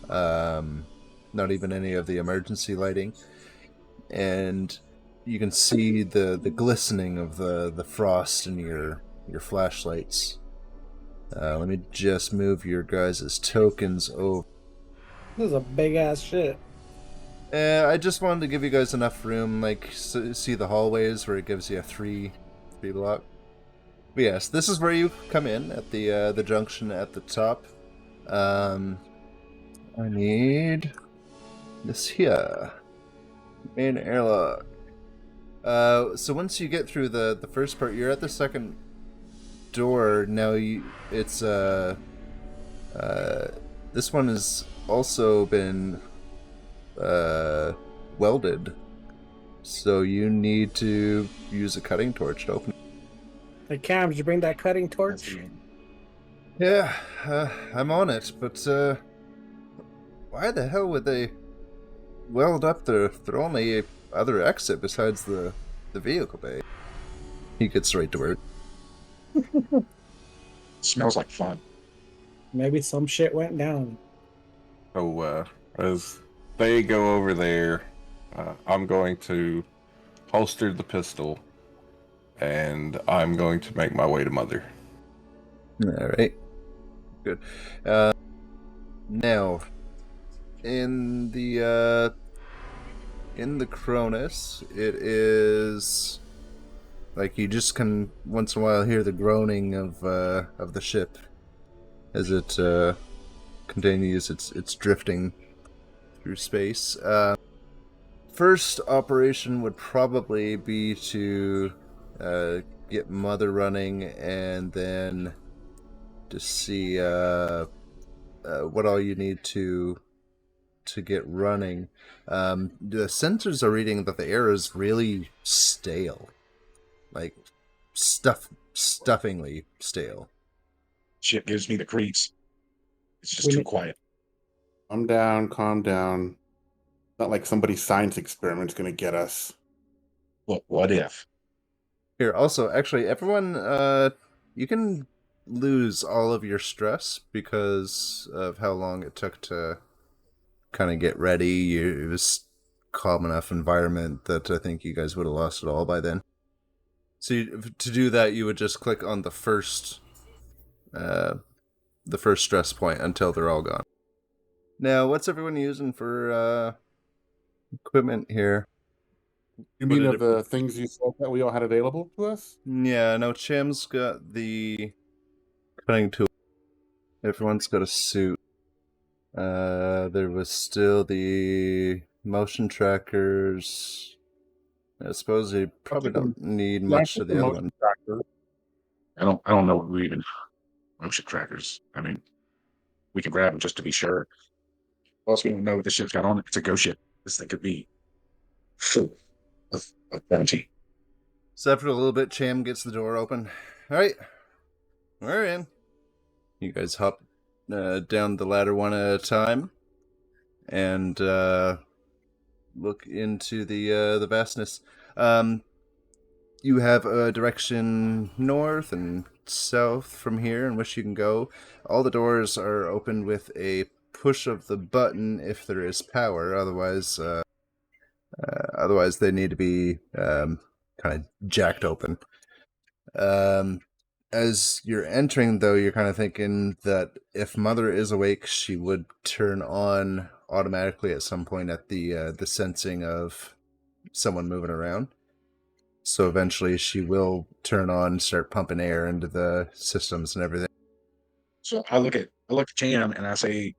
Not even any of the emergency lighting. And you can see the glistening of the frost in your flashlights. Let me just move your guys' tokens over. This is a big ass shit. I just wanted to give you guys enough room, like, see the hallways where it gives you a three block. But yes, this is where you come in at the junction at the top. I need this here. Main airlock. So once you get through the first part, you're at the second door. Now this one has also been welded, so you need to use a cutting torch to open it. Hey, Cam, did you bring that cutting torch? Yeah, I'm on it, but why the hell would they weld up their only other exit besides the vehicle bay? He gets right to work. Smells like fun. Maybe some shit went down. So as they go over there, I'm going to holster the pistol, and I'm going to make my way to Mother. All right, good. Now, in the Cronus, it is like you just can once in a while hear the groaning of the ship as it continues its drifting through space. First operation would probably be to get Mother running, and then to see what all you need to get running. The sensors are reading that the air is really stale, like stuffingly stale. Shit gives me the creeps. It's just We too need- quiet. Calm down. Not like somebody's science experiment's gonna get us. Look, what if? Here, also, actually, everyone, you can lose all of your stress because of how long it took to kind of get ready. It was calm enough environment that I think you guys would have lost it all by then. So to do that, you would just click on the first stress point until they're all gone. Now, what's everyone using for equipment here? You mean of the things you said that we all had available to us? Yeah, no, Cham's got the cutting tool. Everyone's got a suit. There was still the motion trackers. I suppose you probably don't need much of the other one. I don't know what we even motion trackers. I mean, we can grab them just to be sure. Also, we don't know what the ship's got on it. It's a ghost ship. This thing could be full of bounty. So after a little bit, Cham gets the door open. All right, we're in. You guys hop down the ladder one at a time, and look into the vastness. You have a direction north and south from here in which you can go. All the doors are opened with a push of the button if there is power. Otherwise, they need to be kind of jacked open. As you're entering, though, you're kind of thinking that if Mother is awake, she would turn on automatically at some point at the sensing of someone moving around. So eventually she will turn on, start pumping air into the systems and everything. So I look at Cham and I say,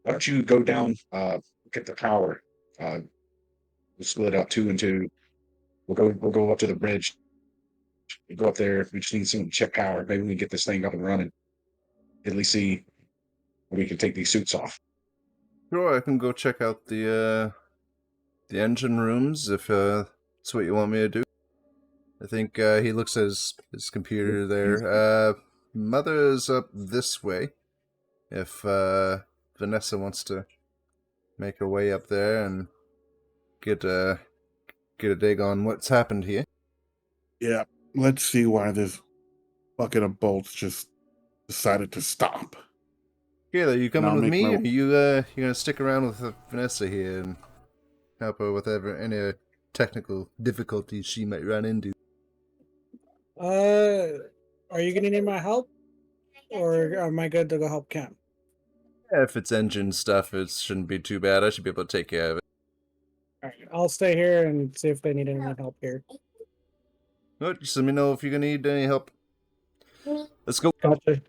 why don't you go down, look at the power. We'll split up 2 and 2. We'll go up to the bridge. We go up there. We just need someone to check power. Maybe we can get this thing up and running. At least see when we can take these suits off. Sure, I can go check out the engine rooms if that's what you want me to do. I think he looks at his computer there. Mother is up this way. If Vanessa wants to make her way up there and get a dig on what's happened here. Yeah, let's see why this bucket of bolts just decided to stop. Kayla, you coming I'll with make me? my- Or you gonna stick around with Vanessa here and help her with any technical difficulties she might run into? Are you gonna need my help, or am I good to go help Cam? Yeah, if it's engine stuff, it shouldn't be too bad. I should be able to take care of it. All right, I'll stay here and see if they need any help here. Good, just let me know if you're gonna need any help. Let's go. Gotcha.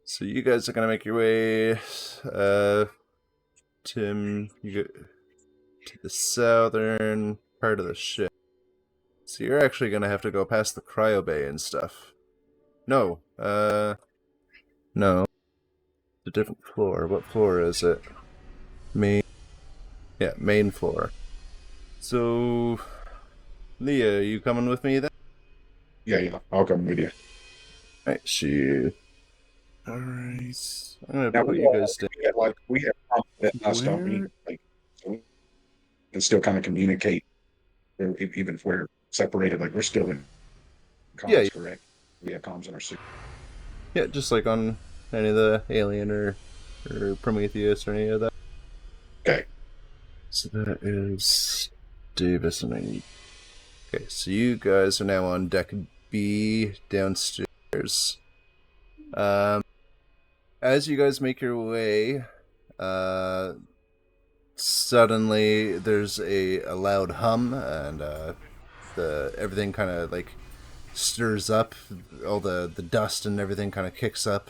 So you guys are gonna make your way, Tim, you go to the southern part of the ship. So you're actually gonna have to go past the cryo bay and stuff. No, no. A different floor. What floor is it? Main floor. So, Leah, you coming with me then? Yeah, I'll come with you. Alright, she. Alright. I'm gonna Now put we you guys down. we have that us, don't we? Where- Like, so we can still kind of communicate, even if we're separated. Like we're still in comms, Yeah. correct? We have comms in our suit. Yeah, just like on any of the Alien or Prometheus or any of that. Okay. So that is Davis and I. Okay, so you guys are now on deck B downstairs. As you guys make your way, suddenly there's a loud hum and everything kind of like stirs up. All the dust and everything kind of kicks up.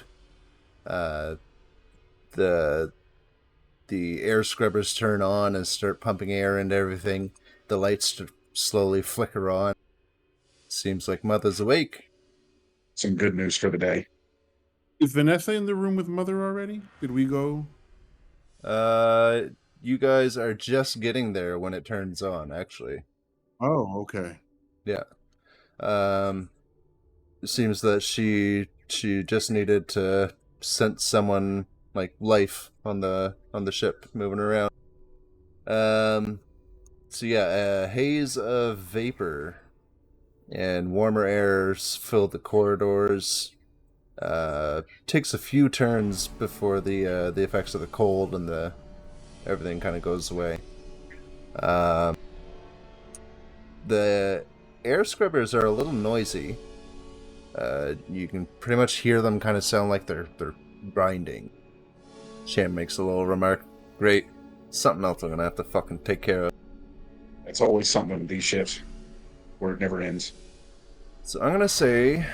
The air scrubbers turn on and start pumping air into everything. The lights slowly flicker on. Seems like Mother's awake. Some good news for the day. Is Vanessa in the room with Mother already? Did we go? You guys are just getting there when it turns on, actually. Oh, okay. Yeah. It seems that she just needed to sense someone like life on the ship moving around. So yeah, a haze of vapor and warmer airs fill the corridors. Takes a few turns before the effects of the cold and the everything kind of goes away. The air scrubbers are a little noisy. You can pretty much hear them kind of sound like they're grinding. Cham makes a little remark. Great. Something else I'm gonna have to fucking take care of. It's always something with these ships where it never ends. So I'm gonna say,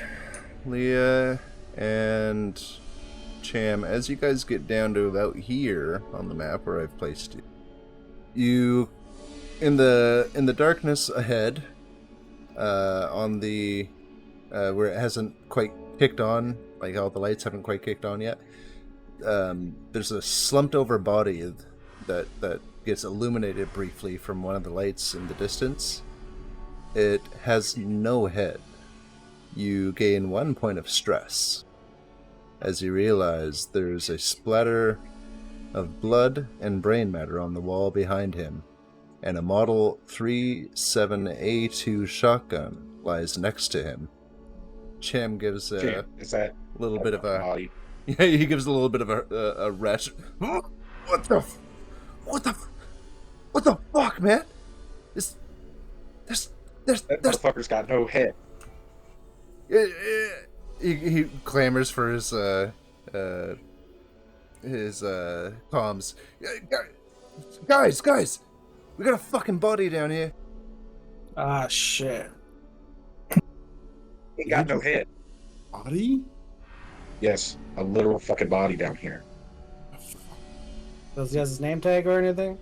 Leah and Cham, as you guys get down to about here on the map where I've placed you, in the darkness ahead, on the where it hasn't quite kicked on, like all the lights haven't quite kicked on yet, there's a slumped over body that gets illuminated briefly from one of the lights in the distance. It has no head. You gain 1 point of stress as you realize there's a splatter of blood and brain matter on the wall behind him, and a Model 37A2 shotgun lies next to him. Cham gives a Is that little bit of a body? yeah, he gives a little bit of a retch. What the fuck, man? This That motherfucker's got no head. he clamors for his comms. Guys, we got a fucking body down here. Ah, shit. He got no head. Body? Yes, a literal fucking body down here. Does he have his name tag or anything?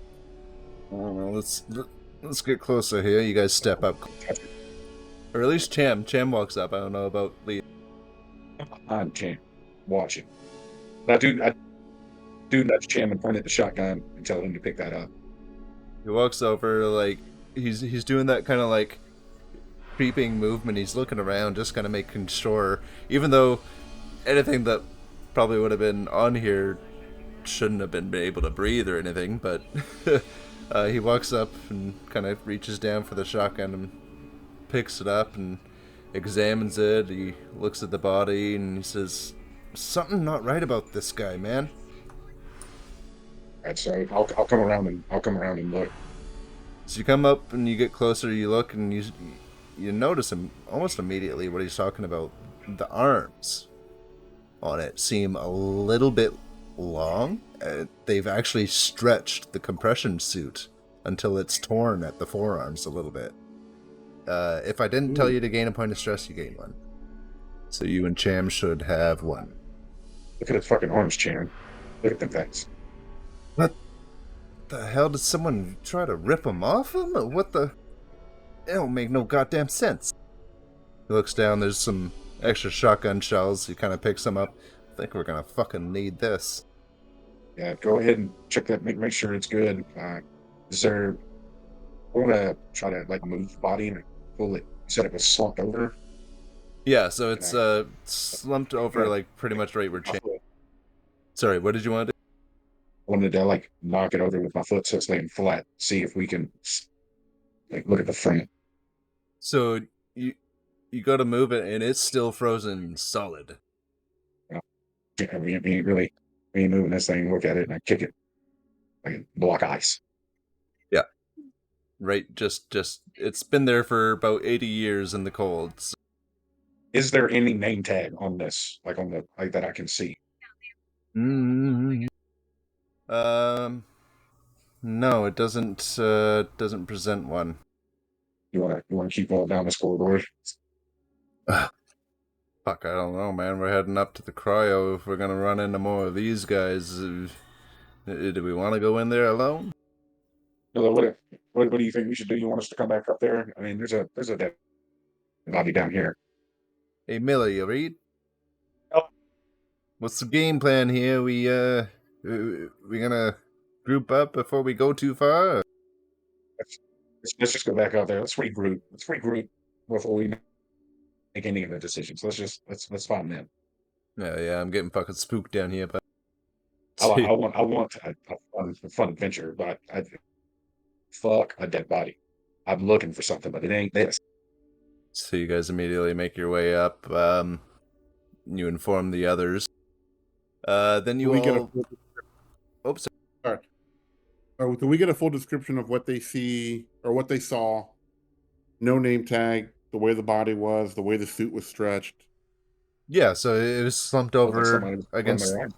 I don't know, let's get closer here. You guys step up, or at least Cham walks up. I don't know about Lee. I'm Cham, watching. Now, dude, nudge Cham and point at the shotgun and tell him to pick that up. He walks over, like he's doing that kind of like creeping movement. He's looking around, just kind of making sure, even though anything that probably would have been on here shouldn't have been able to breathe or anything, but he walks up and kind of reaches down for the shotgun and picks it up and examines it. He looks at the body and he says, "Something not right about this guy, man." Right, so I'll come around and look. So you come up and you get closer, you look, and you notice him almost immediately what he's talking about. The arms on it seem a little bit long. They've actually stretched the compression suit until it's torn at the forearms a little bit. If I didn't tell you to gain a point of stress, you gain 1. So you and Cham should have 1. Look at his fucking arms, Cham. Look at them things. What the hell? Did someone try to rip them off him? Or what the? It don't make no goddamn sense. He looks down, there's some extra shotgun shells. He kind of picks them up. I think we're gonna fucking need this. Yeah, go ahead and check that. Make sure it's good. Is there? I want to try to like move the body and pull it. You said it was slumped over. Yeah, so it's slumped over like pretty much right where Cham. Sorry, what did you want to do? I wanted to like knock it over with my foot so it's laying flat. See if we can like look at the front. So you got to move it, and it's still frozen solid. Yeah, we ain't moving this thing. Look at it and I kick it like a block of ice. Yeah, right. Just it's been there for about 80 years in the cold. So. Is there any name tag on this, like on the like that I can see? Mm-hmm. No, it doesn't present one. You wanna keep going down this corridor? Fuck, I don't know, man. We're heading up to the cryo. If we're gonna run into more of these guys, do we want to go in there alone? What do you think we should do? You want us to come back up there? I mean, there's a dead body down here. Hey, Miller, you read? Oh. What's the game plan here? We gonna group up before we go too far? Let's just go back out there. Let's regroup. Before we make any of the decisions. Let's find them. Yeah, I'm getting fucking spooked down here, but I want a fun adventure, but fuck a dead body. I'm looking for something, but it ain't this. So you guys immediately make your way up. You inform the others. Then you Do we all. get Oops. All right. Or do we get a full description of what they see or what they saw? No name tag, the way the body was, the way the suit was stretched. Yeah, so it was slumped over against. Right.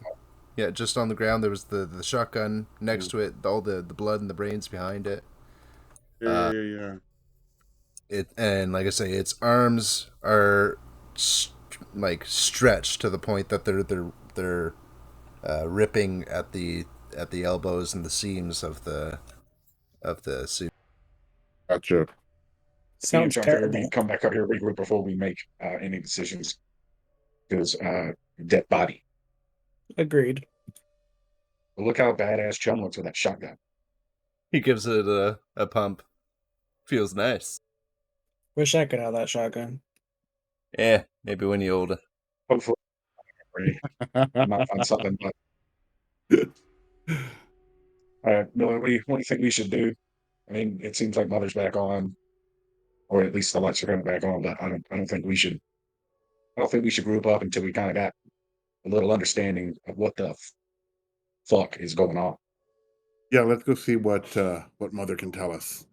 Yeah, just on the ground. There was the shotgun next to it, all the blood and the brains behind it. Yeah. It and like I say, its arms are like stretched to the point that they're ripping at the elbows and the seams of the suit. Gotcha. Sounds terrible. We come back up here, regroup before we make any decisions. Because dead body. Agreed. But look how badass Chum looks with that shotgun. He gives it a pump. Feels nice. Wish I could have that shotgun. Yeah, maybe when you're older. Hopefully, I might find something. But all right, Miller, what do you think we should do? I mean, it seems like Mother's back on, or at least the lights are coming back on. But I don't think we should. I don't think we should group up until we kind of got a little understanding of what the fuck is going on. Yeah, let's go see what Mother can tell us.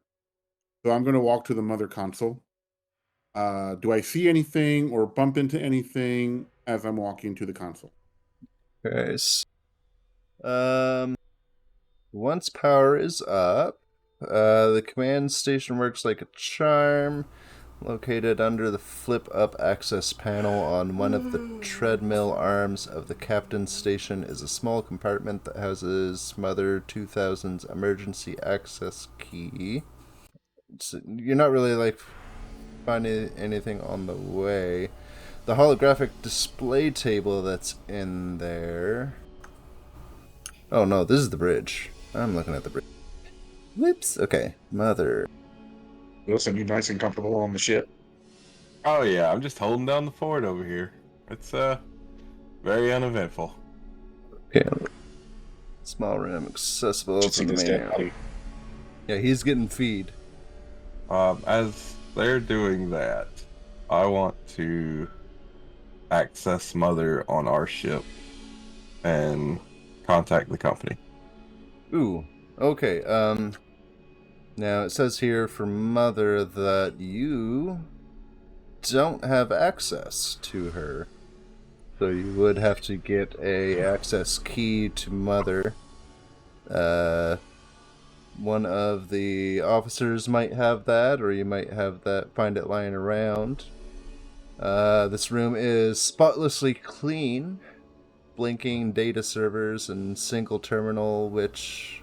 So I'm going to walk to the Mother console. Do I see anything or bump into anything as I'm walking to the console? Okay. Once power is up, the command station works like a charm. Located under the flip-up access panel on one of the treadmill arms of the captain's station is a small compartment that houses Mother 2000's emergency access key. You're not really like finding anything on the way. The holographic display table that's in there. Oh no, this is the bridge. I'm looking at the bridge. Whoops. Okay, Mother. Wilson, you nice and comfortable on the ship? Oh yeah, I'm just holding down the fort over here. It's very uneventful. Okay. Small room accessible Should see from the this main dead area. body. Yeah, he's getting feed. As they're doing that, I want to access Mother on our ship and contact the company. Ooh. Okay. Now it says here for Mother that you don't have access to her. So you would have to get a access key to Mother. One of the officers might have that, or you might find it lying around. This room is spotlessly clean, blinking data servers and single terminal, which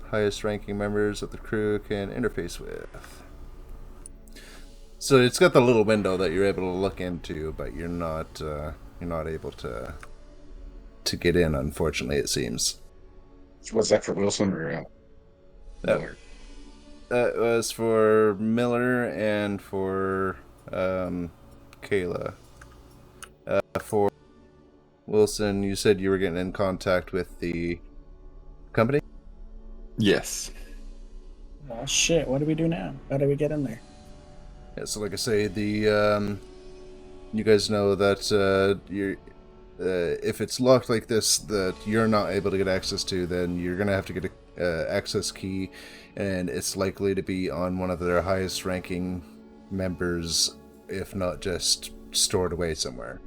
highest ranking members of the crew can interface with. So it's got the little window that you're able to look into, but you're not able to get in, unfortunately, it seems. Was that for Wilson or Miller? That was for Miller and for Kayla. For Wilson, you said you were getting in contact with the company? Yes. Oh shit! What do we do now? How do we get in there? Yeah, so like I say, you guys know that you're if it's locked like this that you're not able to get access to, then you're gonna have to get a access key, and it's likely to be on one of their highest ranking members, if not just stored away somewhere.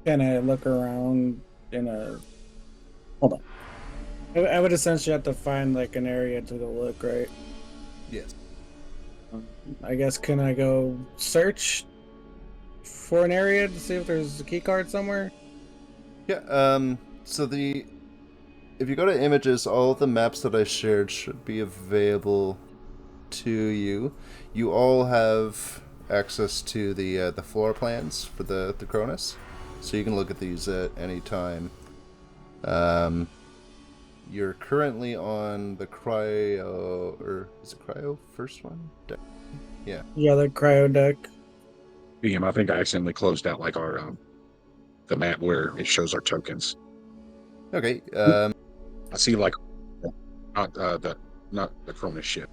Can I look around in a? Hold on. I would essentially have to find like an area to go look, right? Yes. I guess can I go search for an area to see if there's a key card somewhere? Yeah. So if you go to images, all the maps that I shared should be available to you. You all have access to the floor plans for the Cronus, so you can look at these at any time. You're currently on the cryo, or is it cryo first one? Yeah. Yeah, the cryo deck. BM, I think I accidentally closed out like our the map where it shows our tokens. Okay. I see like not the Cronus ship.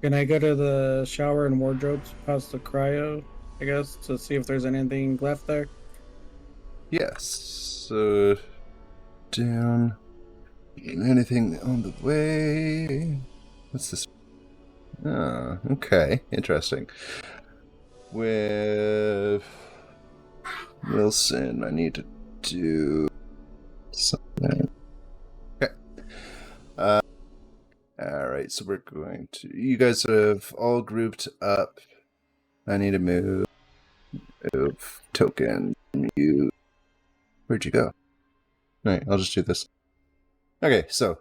Can I go to the shower and wardrobes past the cryo, I guess, to see if there's anything left there? Yes. So down. Anything on the way? What's this? Oh, okay. Interesting. With Wilson, I need to do something. Okay. Alright, so we're going to... You guys have all grouped up. I need to move token. Where'd you go? Alright, I'll just do this. Okay, so,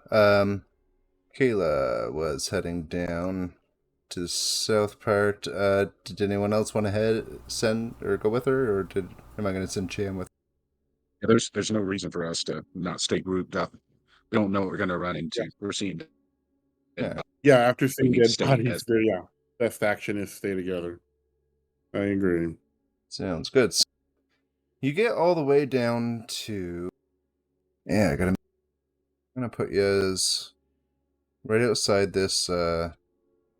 Kayla was heading down to the south part. Did anyone else want to send or go with her, or am I going to send Cham with? Yeah, there's no reason for us to not stay grouped up. We don't know what we're going to run into. We're seeing dead Yeah. bodies. Yeah, after We seeing need to dead stay bodies, as yeah, best action is stay together. I agree. Sounds good. So you get all the way down to. Yeah, I'm gonna put you as right outside this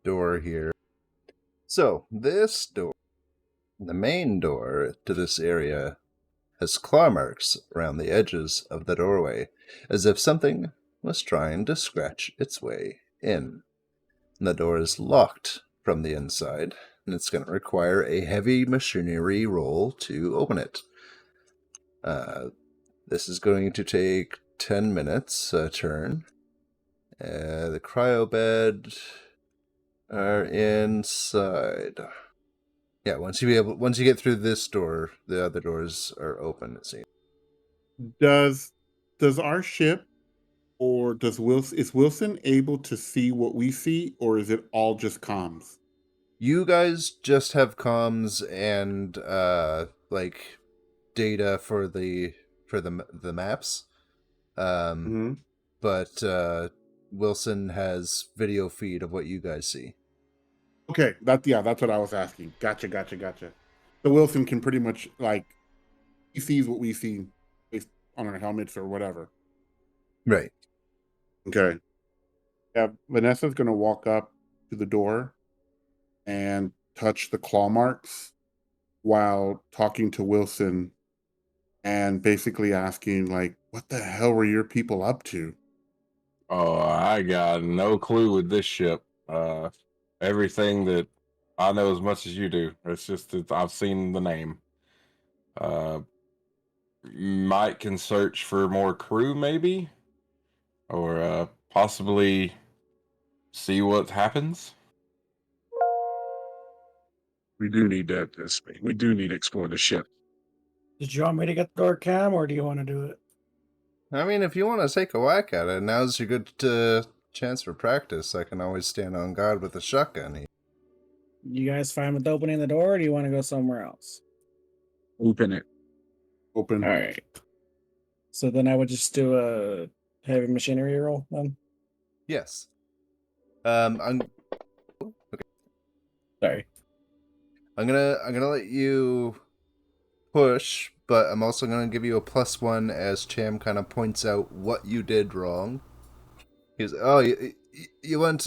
door here. So this door, the main door to this area, has claw marks around the edges of the doorway, as if something was trying to scratch its way in. And the door is locked from the inside, and it's going to require a heavy machinery roll to open it. This is going to take 10 minutes a turn. The cryo bed are inside. Yeah, once you get through this door, the other doors are open, it seems. Does our ship or is Wilson able to see what we see, or is it all just comms? You guys just have comms and like data for the maps. Mm-hmm. But Wilson has video feed of what you guys see. Okay, that's what I was asking. Gotcha. So Wilson can pretty much he sees what we see based on our helmets or whatever. Right. Okay. Yeah, Vanessa's gonna walk up to the door and touch the claw marks while talking to Wilson and basically asking, what the hell were your people up to? Oh, I got no clue with this ship. Everything that I know as much as you do. It's just that I've seen the name. Mike can search for more crew, maybe, or possibly see what happens. we do need that. We do need to explore the ship. Did you want me to get the door cam, or do you want to do it? I mean, if you want to take a whack at it, now's your good chance for practice. I can always stand on guard with a shotgun. You guys fine with opening the door, or do you want to go somewhere else? Open it. Open. All right. So then I would just do a heavy machinery roll then. Yes. Sorry. I'm gonna let you push, but I'm also gonna give you a +1 as Cham kind of points out what you did wrong. He's you weren't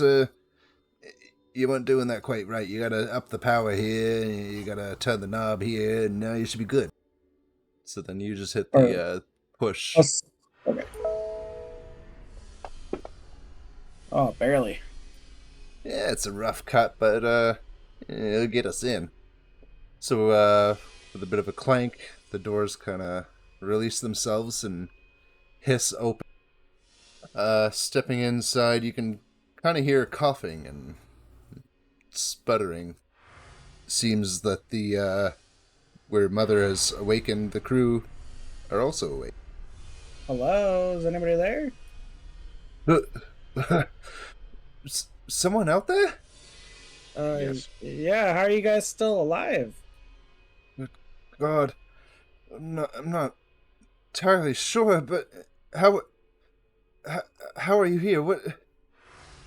doing that quite right. You gotta up the power here. You gotta turn the knob here, and now you should be good. So then you just hit the push. Okay. Oh, barely. Yeah, it's a rough cut, but it'll get us in. So with a bit of a clank, the doors kind of release themselves and hiss open. Stepping inside, you can kind of hear coughing and sputtering. Seems that the where Mother has awakened, the crew are also awake. Hello? Is anybody there? Someone out there? Yes. Yeah, how are you guys still alive? God, I'm not entirely sure, but how are you here?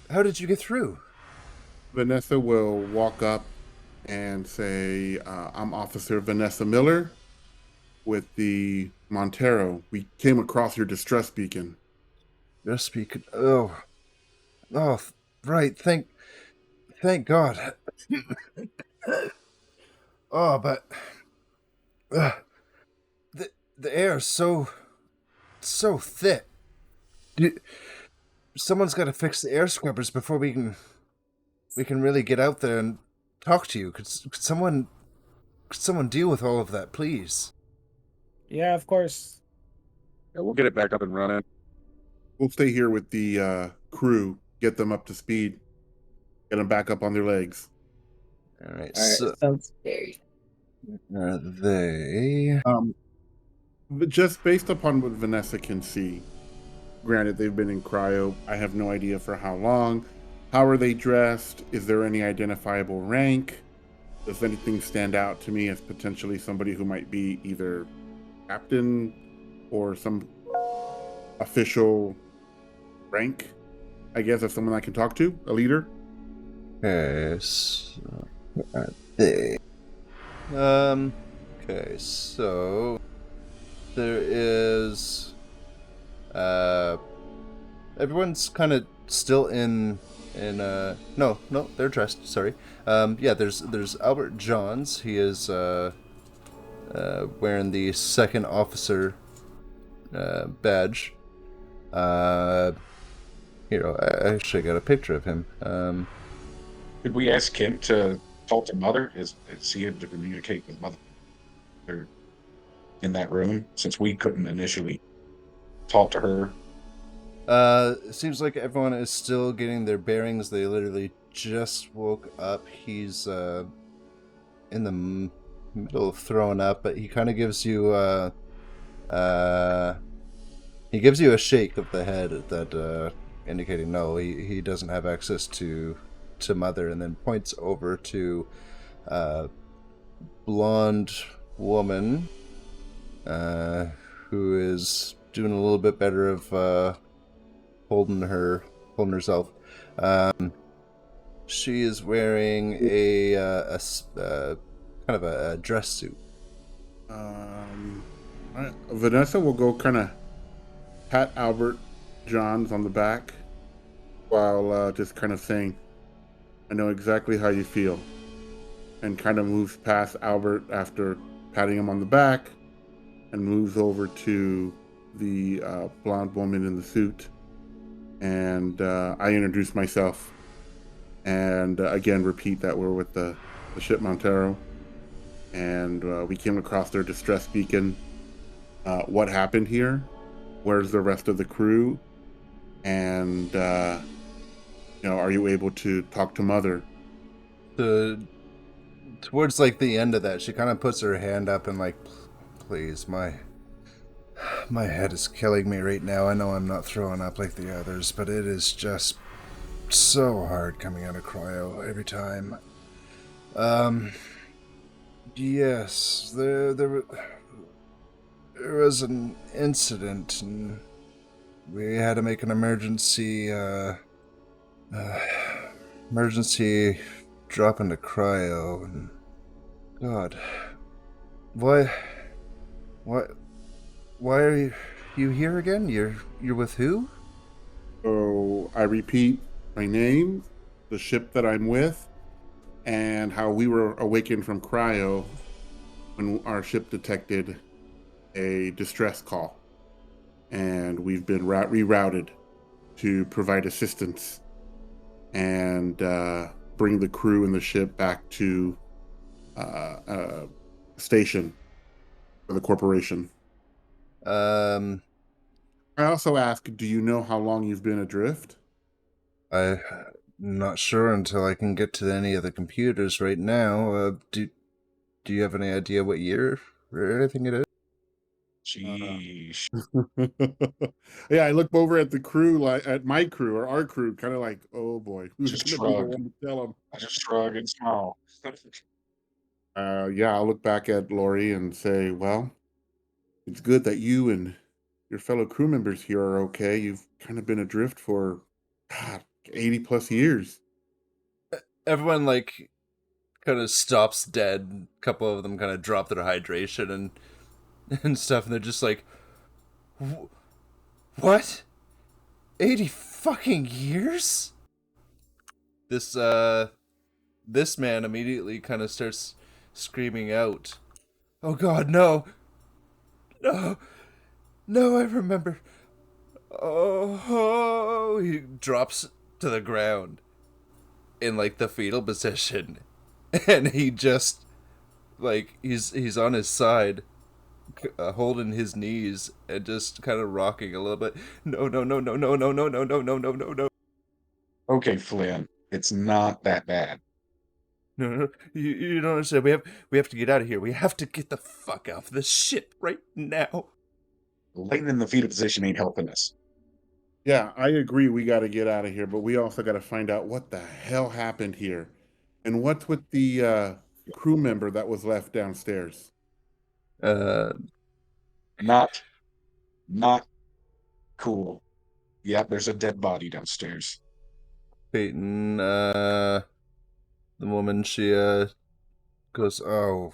How did you get through? Vanessa will walk up and say, I'm Officer Vanessa Miller with the Montero. We came across your distress beacon. Distress beacon. Oh, right. Thank God. Oh, but the air is so thick. Someone's got to fix the air scrubbers before we can really get out there and talk to you. Could someone deal with all of that, please? Yeah, of course. Yeah, we'll get it back up and running. We'll stay here with the crew, get them up to speed, get them back up on their legs. All right. So, sounds scary. Are they? But just based upon what Vanessa can see, granted they've been in cryo, I have no idea for how long. How are they dressed? Is there any identifiable rank? Does anything stand out to me as potentially somebody who might be either captain, or some official rank, I guess, of someone I can talk to, a leader. Okay, so okay, so there is everyone's kind of still in no, they're dressed, sorry. Yeah, there's Albert Johns. He is wearing the second officer badge. Here, I actually got a picture of him. Could we ask him to talk to Mother? Is he able to communicate with Mother in that room? Since we couldn't initially talk to her. It seems like everyone is still getting their bearings. They literally just woke up. He's in the middle of throwing up, but he kind of gives you he gives you a shake of the head that indicating no, he doesn't have access to Mother, and then points over to blonde woman who is doing a little bit better of holding herself. She is wearing a kind of a dress suit. Vanessa will go kind of pat Albert Johns on the back while just kind of saying, I know exactly how you feel, and kind of moves past Albert after patting him on the back and moves over to the blonde woman in the suit. And I introduce myself and again repeat that we're with the ship Montero, and we came across their distress beacon. What happened here? Where's the rest of the crew? And are you able to talk to Mother? Towards like the end of that, she kind of puts her hand up and like, please, my head is killing me right now. I know I'm not throwing up like the others, but it is just so hard coming out of cryo every time. Yes, there was an incident, and we had to make an emergency drop into cryo. And God, why are you here again? You're with who? So I repeat my name, the ship that I'm with, and how we were awakened from cryo when our ship detected a distress call, and we've been rerouted to provide assistance and bring the crew and the ship back to station for the corporation. I also ask, do you know how long you've been adrift? I'm not sure until I can get to any of the computers right now. Do you have any idea what year or anything it is? Sheesh. Yeah, I look over at the crew, like at my crew or our crew, kind of like, oh boy, who's Just gonna be the shrug. one to tell them? I just shrug and smile. Yeah, I'll look back at Lori and say, well, it's good that you and your fellow crew members here are okay. You've kind of been adrift for 80 plus years. Everyone like kind of stops dead. A couple of them kind of drop their hydration and stuff, and they're just like, what? 80 fucking years? This man immediately kind of starts screaming out, oh God, no, I remember. Oh, he drops to the ground in like the fetal position, and he just like he's on his side, holding his knees and just kind of rocking a little bit. No. Okay, Flynn, it's not that bad. No. You don't understand. We have to get out of here. We have to get the fuck off this ship right now. Laying in the fetal position ain't helping us. Yeah, I agree. We got to get out of here, but we also got to find out what the hell happened here, and what's with the crew member that was left downstairs. Not Not cool. Yep, there's a dead body downstairs. Peyton, the woman, she goes, oh,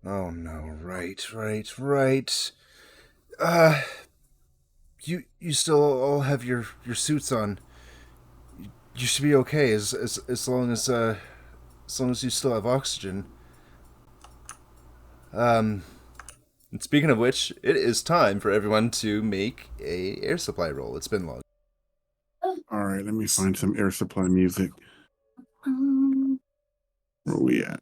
oh no, right. Uh, you still all have your suits on. You should be okay as long as you still have oxygen. And speaking of which, it is time for everyone to make a air supply roll. It's been long. All right, let me find some air supply music. Where are we at?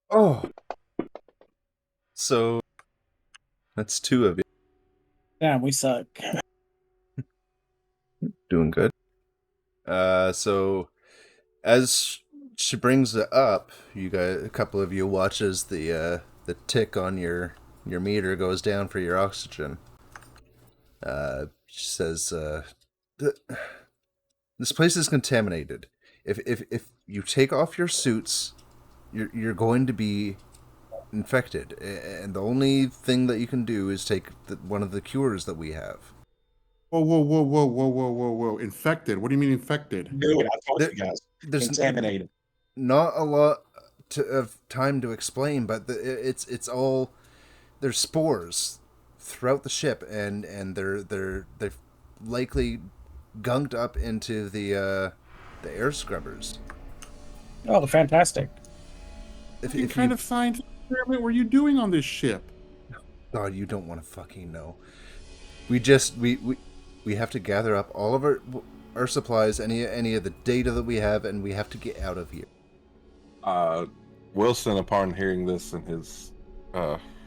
Oh, so that's 2 of you. Damn, we suck. Doing good. So as she brings it up, you guys, a couple of you watch as the tick on your meter goes down for your oxygen. She says, "This place is contaminated. If you take off your suits, you're going to be infected, and the only thing that you can do is take one of the cures that we have." Whoa. Infected? What do you mean infected? Dude, I told There- you guys. There's Contaminated. not a lot of time to explain, but it's all, there's spores throughout the ship, and they've likely gunked up into the air scrubbers. Oh, fantastic. What kind of science experiment were you doing on this ship? God, you don't want to fucking know. We have to gather up all of our supplies, any of the data that we have, and we have to get out of here. Wilson, upon hearing this in his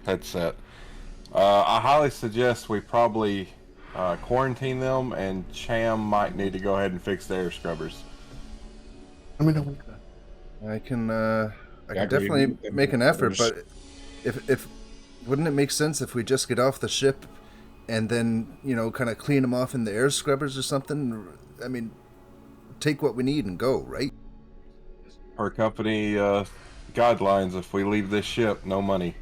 headset, I highly suggest we probably quarantine them, and Cham might need to go ahead and fix the air scrubbers. I mean, I can agree. definitely make an effort, but if wouldn't it make sense if we just get off the ship and then, kind of clean them off in the air scrubbers or something? I mean, take what we need and go, right? Per company guidelines, if we leave this ship, no money.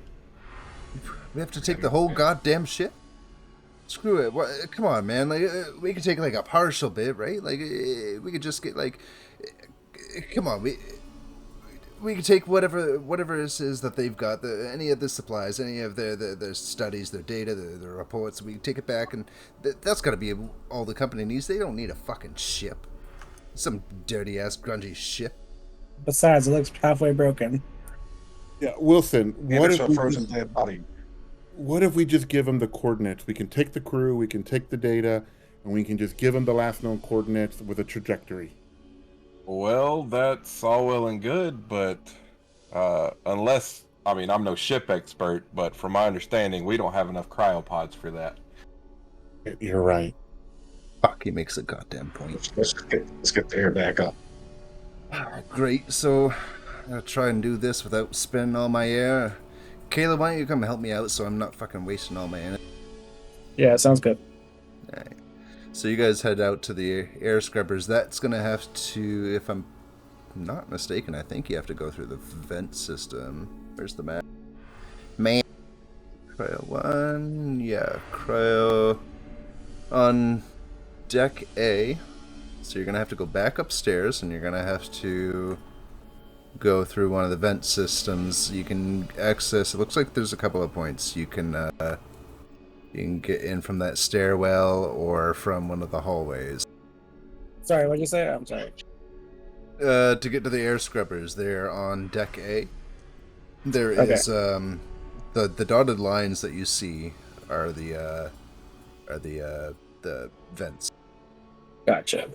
We have to take the whole goddamn ship? Screw it. Come on, man. Like, we could take like a partial bit, right? Like, we could just get like, come on, we could take whatever this is that they've got, any of the supplies, any of their studies, their data, their reports. We can take it back, and that's got to be all the company needs. They don't need a fucking ship, some dirty ass grungy ship. Besides, it looks halfway broken. yeah, Wilson. What if a frozen dead body? What if we just give them the coordinates? We can take the crew, we can take the data, and we can just give them the last known coordinates with a trajectory. Well, that's all well and good, but unless, I mean, I'm no ship expert, but from my understanding, we don't have enough cryopods for that. You're right. Fuck, he makes a goddamn point. Let's get the air back up. Great, so I'll try and do this without spending all my air. Kayla, why don't you come help me out so I'm not fucking wasting all my energy? Yeah, sounds good. Alright. So you guys head out to the air scrubbers. That's going to have to, if I'm not mistaken, I think you have to go through the vent system. Where's the map? Man. Cryo 1. Yeah, cryo on deck A. So you're going to have to go back upstairs, and you're going to have to go through one of the vent systems. You can access, it looks like there's a couple of points. You can get in from that stairwell or from one of the hallways. Sorry, what'd you say? I'm sorry. To get to the air scrubbers, they're on deck A. There is the dotted lines that you see are the vents. Gotcha.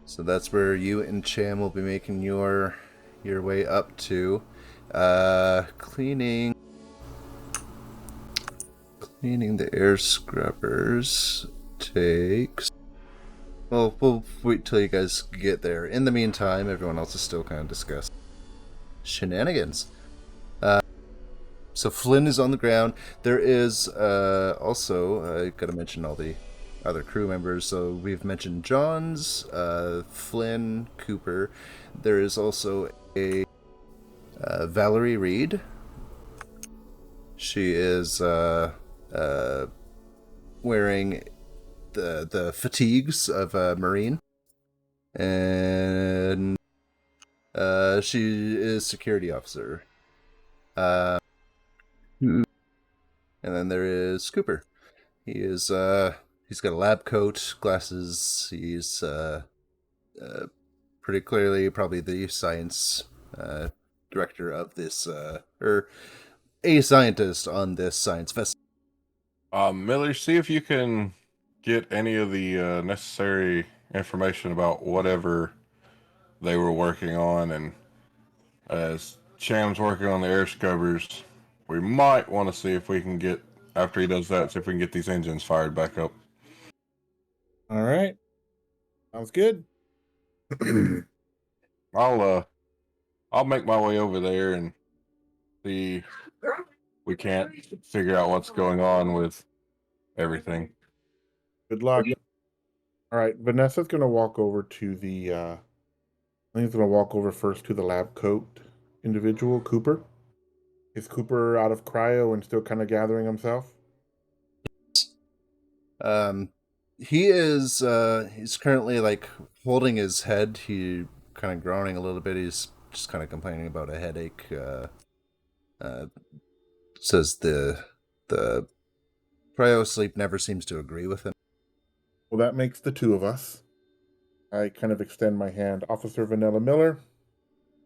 So that's where you and Cham will be making your way up to. Cleaning the air scrubbers takes... Well, we'll wait till you guys get there. In the meantime, everyone else is still kind of discussing shenanigans. So Flynn is on the ground. There is also, I gotta mention all the other crew members. So we've mentioned Johns, Flynn, Cooper. There is also a Valerie Reed. She is wearing the fatigues of a Marine, and she is security officer. And then there is Cooper. He is he's got a lab coat, glasses. He's pretty clearly probably the science director of this, or a scientist on this science festival. Miller, see if you can get any of the necessary information about whatever they were working on, and as Cham's working on the air scrubbers, we might want to see if we can get, after he does that, see if we can get these engines fired back up. All right. Sounds good. I'll make my way over there and see if we can't figure out what's going on with everything. Good luck. All right. Vanessa's going to walk over to the, I think he's going to walk over first to the lab coat individual, Cooper. Is Cooper out of cryo and still kind of gathering himself? He is he's currently like holding his head. He kind of groaning a little bit. He's just kind of complaining about a headache. Says the cryo sleep never seems to agree with him. Well, that makes the two of us. I kind of extend my hand. Officer Vanilla Miller,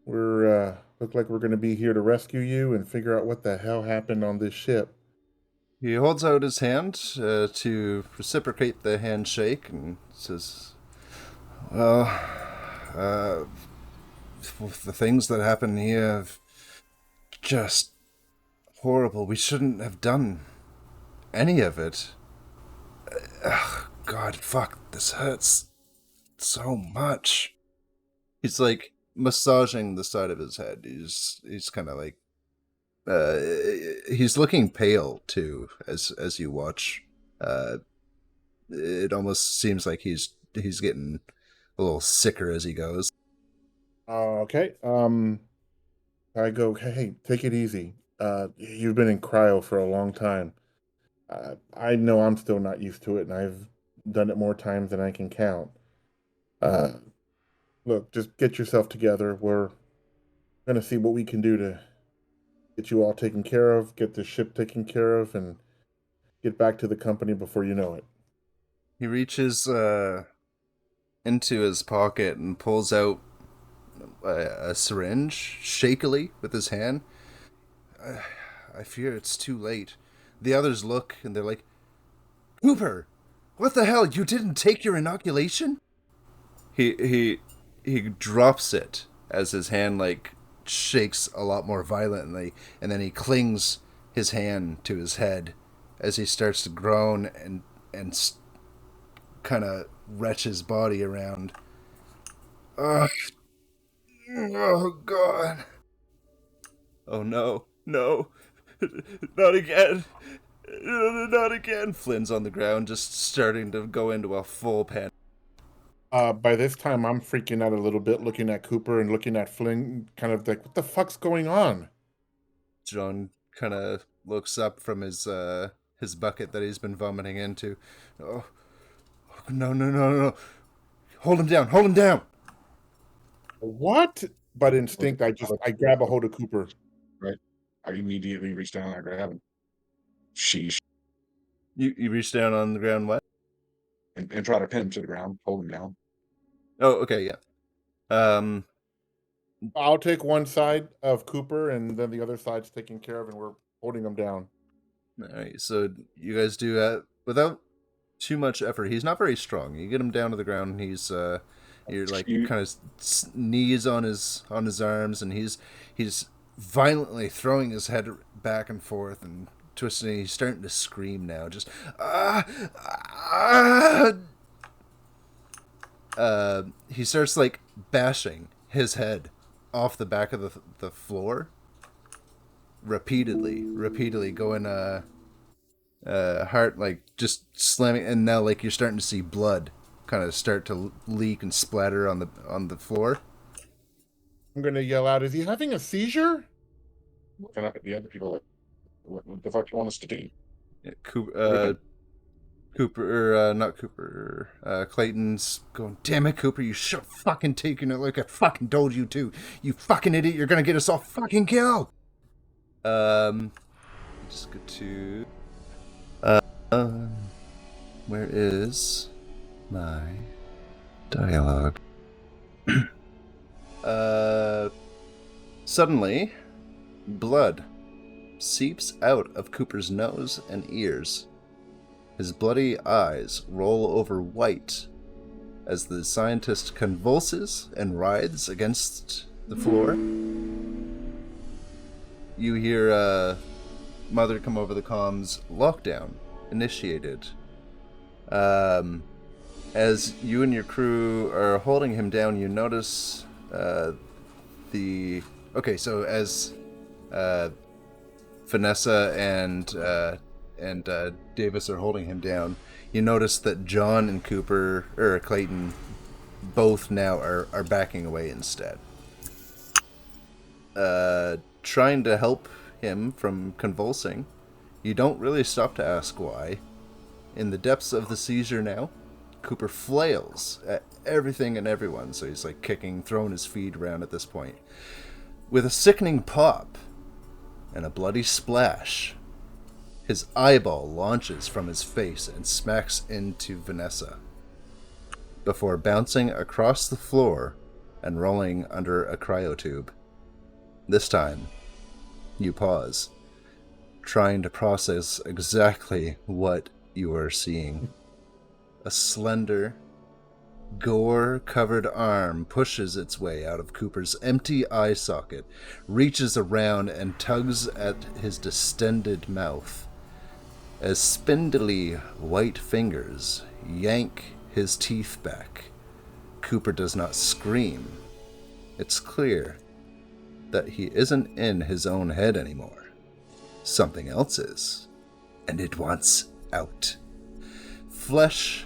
we're look like we're going to be here to rescue you and figure out what the hell happened on this ship. He holds out his hand to reciprocate the handshake and says, "Well, the things that happen here have just horrible. We shouldn't have done any of it. God, fuck, this hurts so much." He's like massaging the side of his head. He's kind of like he's looking pale too as you watch. It almost seems like he's getting a little sicker as he goes. Okay. I go, hey, take it easy. You've been in cryo for a long time. I know I'm still not used to it, and I've done it more times than I can count. Look, just get yourself together. We're gonna see what we can do to get you all taken care of, get the ship taken care of, and get back to the company before you know it. He reaches into his pocket and pulls out a syringe shakily with his hand. I fear it's too late. The others look and they're like, "Cooper, what the hell? You didn't take your inoculation?" He drops it as his hand like shakes a lot more violently, and then he clings his hand to his head as he starts to groan and kind of retch his body around. Oh God! Oh no! Not again! Not again! Flynn's on the ground, just starting to go into a full panic. By this time, I'm freaking out a little bit, looking at Cooper and looking at Flynn, kind of like, what the fuck's going on? John kind of looks up from his bucket that he's been vomiting into. Oh, no. Hold him down. What? But instinct, I grab a hold of Cooper. Right. I immediately reach down and I grab him. Sheesh. You reach down on the ground, what? And try to pin him to the ground, hold him down. Oh, okay, yeah. I'll take one side of Cooper, and then the other side's taken care of, and we're holding him down. All right, so you guys do that without too much effort. He's not very strong. You get him down to the ground. He's you're like kind of knees on his arms, and he's violently throwing his head back and forth and twisting. He's starting to scream now. Just he starts like bashing his head off the back of the floor repeatedly going heart like just slamming, and now like you're starting to see blood kind of start to leak and splatter on the floor. I'm gonna yell out, "Is he having a seizure?" Looking up at the other people like, What the fuck you want us to do? Yeah, Cooper, not Cooper, Clayton's going, damn it, Cooper, you should have fucking taken it like I fucking told you to. You fucking idiot, you're gonna get us all fucking killed. Just go to, where is my dialogue? Suddenly, blood seeps out of Cooper's nose and ears. His bloody eyes roll over white as the scientist convulses and writhes against the floor. You hear Mother come over the comms, lockdown initiated. As you and your crew are holding him down, you notice Okay, so as Vanessa and Davis are holding him down, you notice that John and Clayton, both now are backing away instead. Trying to help him from convulsing, you don't really stop to ask why. In the depths of the seizure now, Cooper flails at everything and everyone, so he's like kicking, throwing his feet around at this point. With a sickening pop and a bloody splash, his eyeball launches from his face and smacks into Vanessa, before bouncing across the floor and rolling under a cryotube. This time, you pause, trying to process exactly what you are seeing. A slender, gore-covered arm pushes its way out of Cooper's empty eye socket, reaches around and tugs at his distended mouth. As spindly white fingers yank his teeth back, Cooper does not scream. It's clear that he isn't in his own head anymore. Something else is, and it wants out. Flesh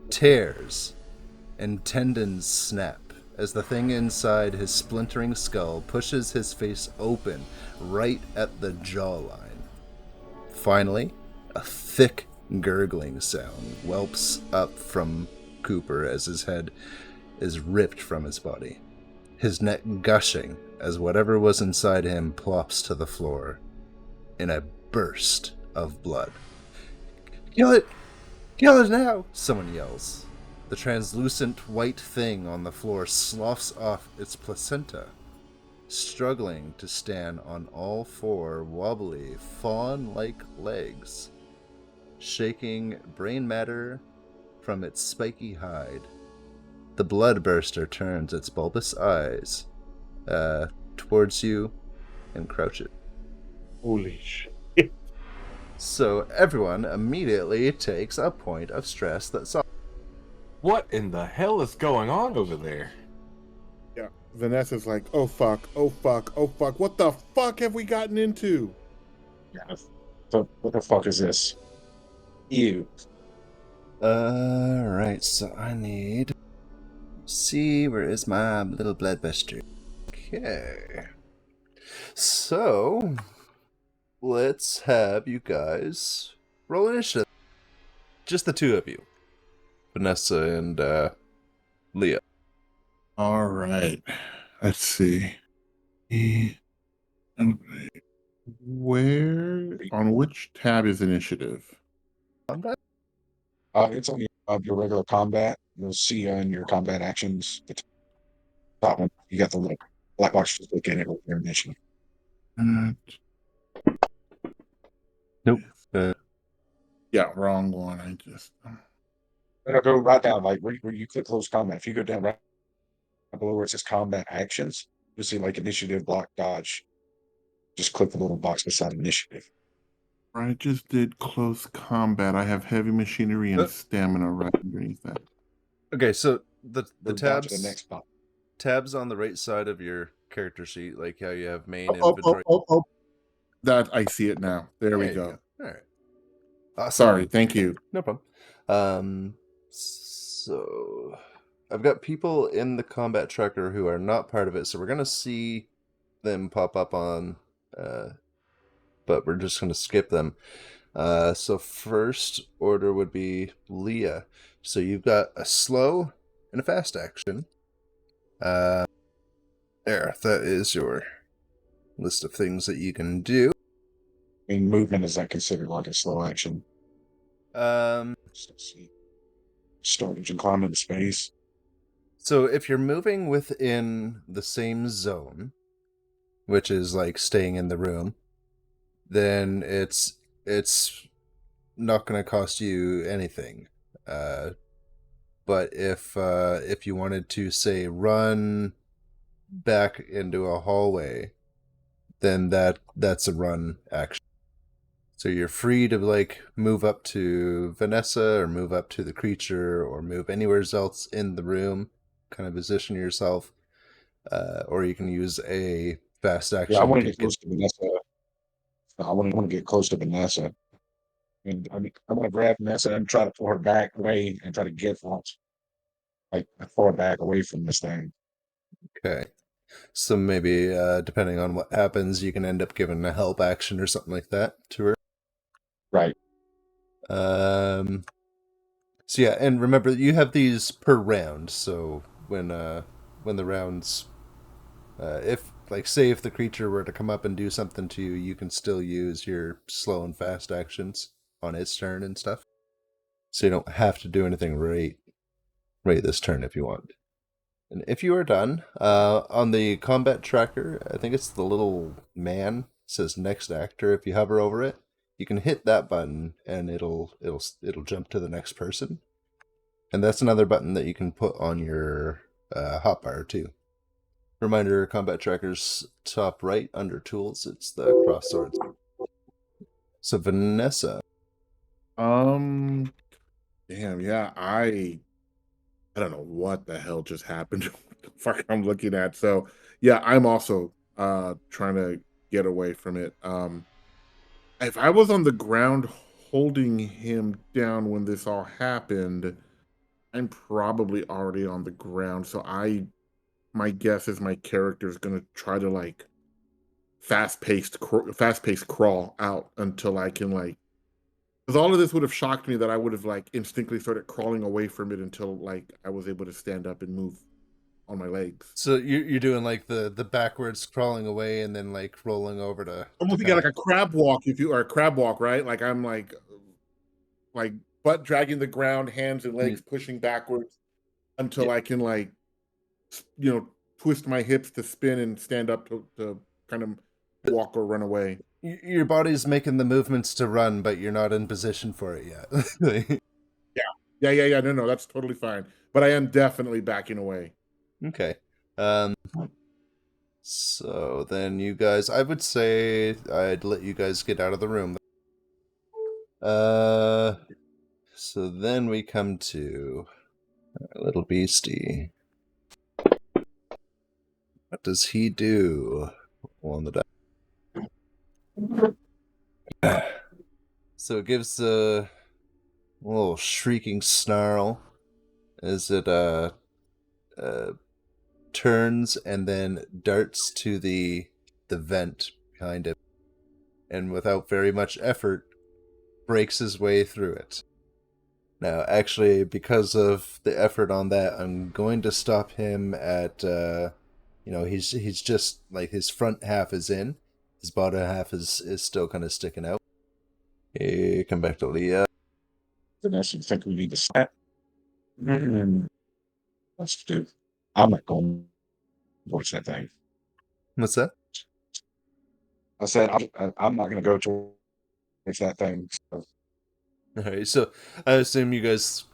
tears and tendons snap as the thing inside his splintering skull pushes his face open right at the jawline. Finally, a thick gurgling sound whelps up from Cooper as his head is ripped from his body, his neck gushing as whatever was inside him plops to the floor in a burst of blood. Kill it! Kill it now! Someone yells. The translucent white thing on the floor sloughs off its placenta, struggling to stand on all four wobbly, fawn-like legs, shaking brain matter from its spiky hide. The bloodburster turns its bulbous eyes towards you and crouches. Holy shit. So everyone immediately takes a point of stress that's all. What in the hell is going on over there? Yeah. Vanessa's like, oh fuck, oh fuck, oh fuck. What the fuck have we gotten into? Yeah. So what the fuck is this? Ew. Alright, so I need... See, where is my little bloodbuster? Okay. So, let's have you guys roll initiative. Just the two of you. Vanessa and Leah. All right. Let's see. Where, on which tab is initiative? It's on your regular combat. You'll see on your combat actions, the top one. You got the little black box. Just look at it with your initiative. Nope. Yeah, wrong one. I just. Go right down, like where you click close combat. If you go down right below where it says combat actions, you'll see like initiative, block, dodge. Just click the little box beside initiative. I just did close combat. I have heavy machinery and stamina right underneath that. Okay, so the Go down to tabs the next box. tabs on the right side of your character sheet, like how you have main Oh, inventory. That I see it now. There we you go. All right. Sorry, thank you. No problem. So I've got people in the combat tracker who are not part of it, so we're gonna see them pop up on but we're just going to skip them. So first order would be Leah. So you've got a slow and a fast action. There, that is your list of things that you can do. I mean, movement is that considered like a slow action? Let's see. Storage and climb into space. So if you're moving within the same zone, which is like staying in the room, then it's not going to cost you anything. But if you wanted to say run back into a hallway, then that's a run action. So you're free to like move up to Vanessa or move up to the creature or move anywhere else in the room, kind of position yourself, or you can use a fast action. Yeah, I want to get close to Vanessa. I want to get close to Vanessa. And I want to grab Vanessa and try to pull her back away and try to get like far back away from this thing. Okay. So maybe depending on what happens, you can end up giving a help action or something like that to her. Right. So yeah, and remember you have these per round. So when the rounds, if like say if the creature were to come up and do something to you, you can still use your slow and fast actions on its turn and stuff. So you don't have to do anything right this turn if you want. And if you are done, on the combat tracker, I think it's the little man, says next actor. If you hover over it, you can hit that button and it'll jump to the next person. And that's another button that you can put on your hotbar too. Reminder, combat tracker's top right under tools, it's the cross swords. So Vanessa. Damn, yeah, I don't know what the hell just happened. What the fuck I'm looking at. So yeah, I'm also trying to get away from it. If I was on the ground holding him down when this all happened, I'm probably already on the ground. So my guess is my character is gonna try to like fast-paced crawl out until I can like, because all of this would have shocked me that I would have like instinctively started crawling away from it until like I was able to stand up and move on my legs. So you're doing like the backwards crawling away and then like rolling over to Almost like a crab walk, or a crab walk, right? Like I'm like butt dragging the ground, hands and legs pushing backwards until I can like twist my hips to spin and stand up to kind of walk or run away. Your body's making the movements to run, but you're not in position for it yet. Yeah. No, that's totally fine. But I am definitely backing away. Okay. So then you guys, I would say I'd let you guys get out of the room. So then we come to our little beastie. What does he do on the die? So it gives a little shrieking snarl as it turns and then darts to the vent behind it, and without very much effort breaks his way through it. Now, actually, because of the effort on that, I'm going to stop him at he's just like his front half is in, his bottom half is still kind of sticking out. Okay, come back to Leah. Vanessa, you think we need to snap? Let's do. I'm not going to watch that thing. What's that? I said I'm not going to go towards that thing. So. Alright, so I assume you guys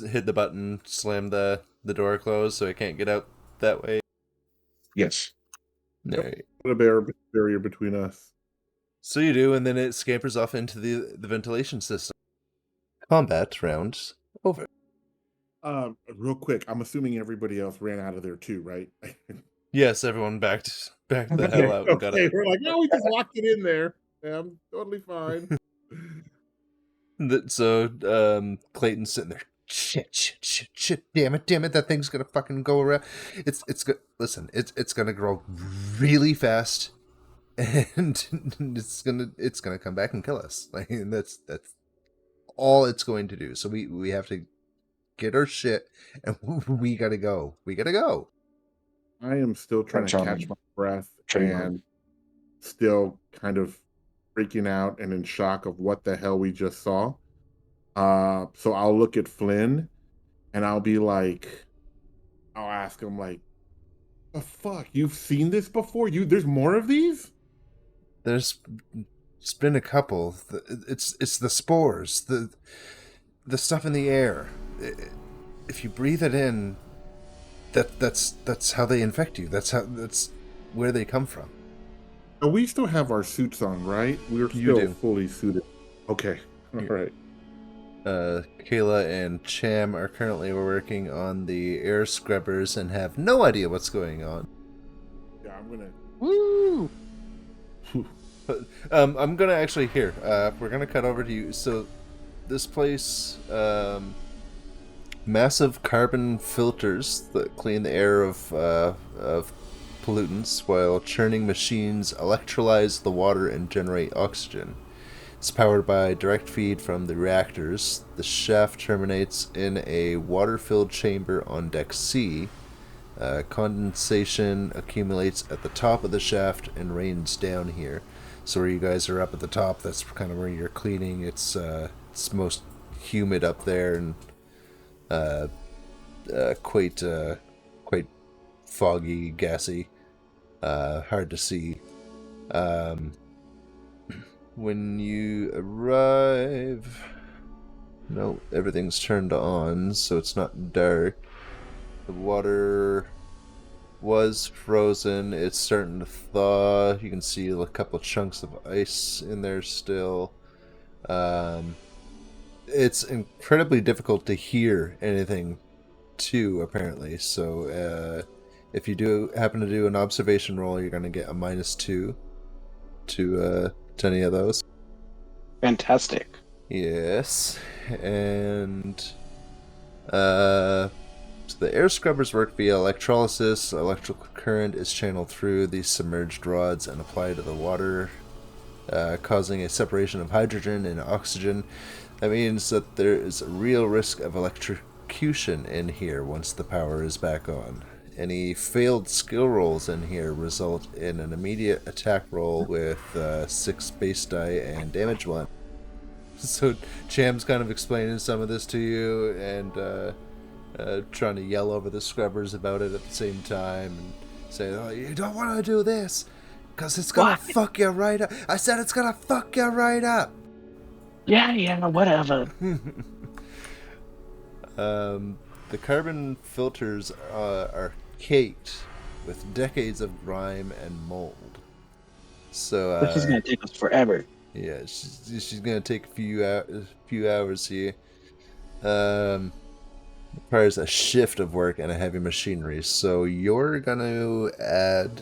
hit the button, slam the door closed so I can't get out that way? Yes. Alright. Put a barrier between us. So you do, and then it scampers off into the ventilation system. Combat round over. Real quick, I'm assuming everybody else ran out of there too, right? Yes, everyone backed the hell out and got it. We're like, no, we just locked it in there. Yeah, I'm totally fine. So Clayton's sitting there. Shit! Damn it! That thing's gonna fucking go around. It's gonna grow really fast, and it's gonna come back and kill us. Like, and that's all it's going to do. So we have to get our shit, and we gotta go. We gotta go. I am still trying to Charming. catch my breath Trademark. and still kind of freaking out and in shock of what the hell we just saw. So I'll look at Flynn and I'll be like, I'll ask him like, the fuck, you've seen this before? There's more of these? There's been a couple. It's the spores, the stuff in the air. If you breathe it in, that's how they infect you. That's where they come from. But we still have our suits on, right? We're You still do. fully suited. Okay. All right. Kayla and Cham are currently working on the air scrubbers and have no idea what's going on. Yeah, I'm gonna. Woo! I'm gonna actually here. We're gonna cut over to you. So, this place, massive carbon filters that clean the air of pollutants, while churning machines electrolyze the water and generate oxygen. It's powered by direct feed from the reactors. The shaft terminates in a water-filled chamber on deck C. Condensation accumulates at the top of the shaft and rains down here. So where you guys are up at the top, that's kind of where you're cleaning. It's most humid up there and quite foggy, gassy, hard to see. When you arrive, no, everything's turned on, so it's not dark. The water was frozen. It's starting to thaw. You can see a couple chunks of ice in there still. It's incredibly difficult to hear anything, too, apparently. So, if you do happen to do an observation roll, you're going to get a -2 to any of those. Fantastic. Yes, and so the air scrubbers work via electrolysis. Electrical current is channeled through these submerged rods and applied to the water, causing a separation of hydrogen and oxygen. That means that there is a real risk of electrocution in here once the power is back on. Any failed skill rolls in here result in an immediate attack roll with 6 base die and damage 1. So Cham's kind of explaining some of this to you and trying to yell over the scrubbers about it at the same time and say, "Oh, you don't want to do this because it's gonna fuck you right up." I said it's gonna fuck you right up. Yeah, whatever. The carbon filters are caked with decades of grime and mold. So This is gonna take us forever. yeah, she's gonna take a few hours here. Requires a shift of work and a heavy machinery. So you're gonna add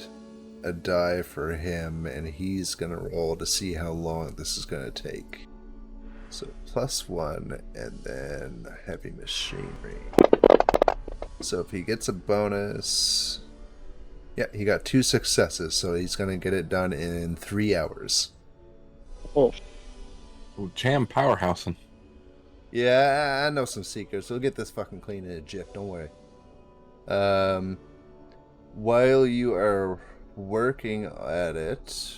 a die for him, and he's gonna roll to see how long this is gonna take. So +1, and then heavy machinery. So if he gets a bonus, yeah, he got 2 successes. So he's gonna get it done in 3 hours. Oh, Ooh, Cham powerhousing. Yeah, I know some secrets. We'll get this fucking clean in a jiff. Don't worry. While you are working at it,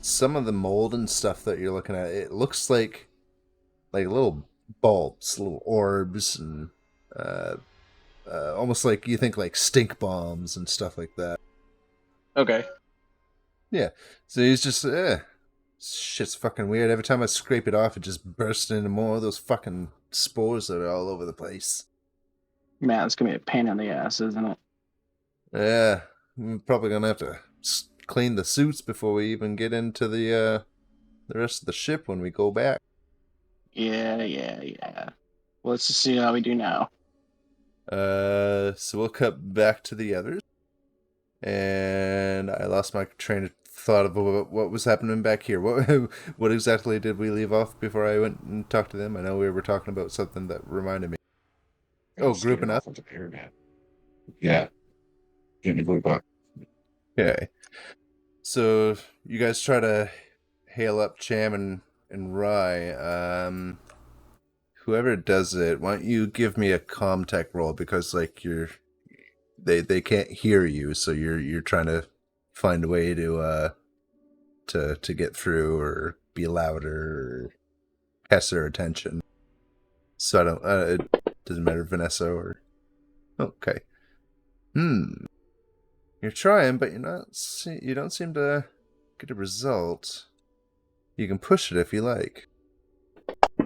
some of the mold and stuff that you're looking at, it looks like little bulbs, little orbs, and almost like you think like stink bombs and stuff like that. okay. Yeah. So he's just, shit's fucking weird. Every time I scrape it off, it just bursts into more of those fucking spores that are all over the place. Man, it's gonna be a pain in the ass, isn't it? Yeah, we're probably gonna have to clean the suits before we even get into the rest of the ship when we go back. Yeah. Well, let's just see how we do now. So we'll cut back to the others, and I lost my train of thought of what was happening back here. What exactly did we leave off before I went and talked to them? I know we were talking about something that reminded me. Oh, grouping up. Yeah. Getting a group up. Okay. So you guys try to hail up Cham and Rye. Whoever does it, why don't you give me a comm roll, because like they can't hear you, so you're trying to find a way to get through or be louder or catch their attention. So I don't. It doesn't matter, Vanessa or. Okay. You're trying, but you don't seem to get a result. You can push it if you like. A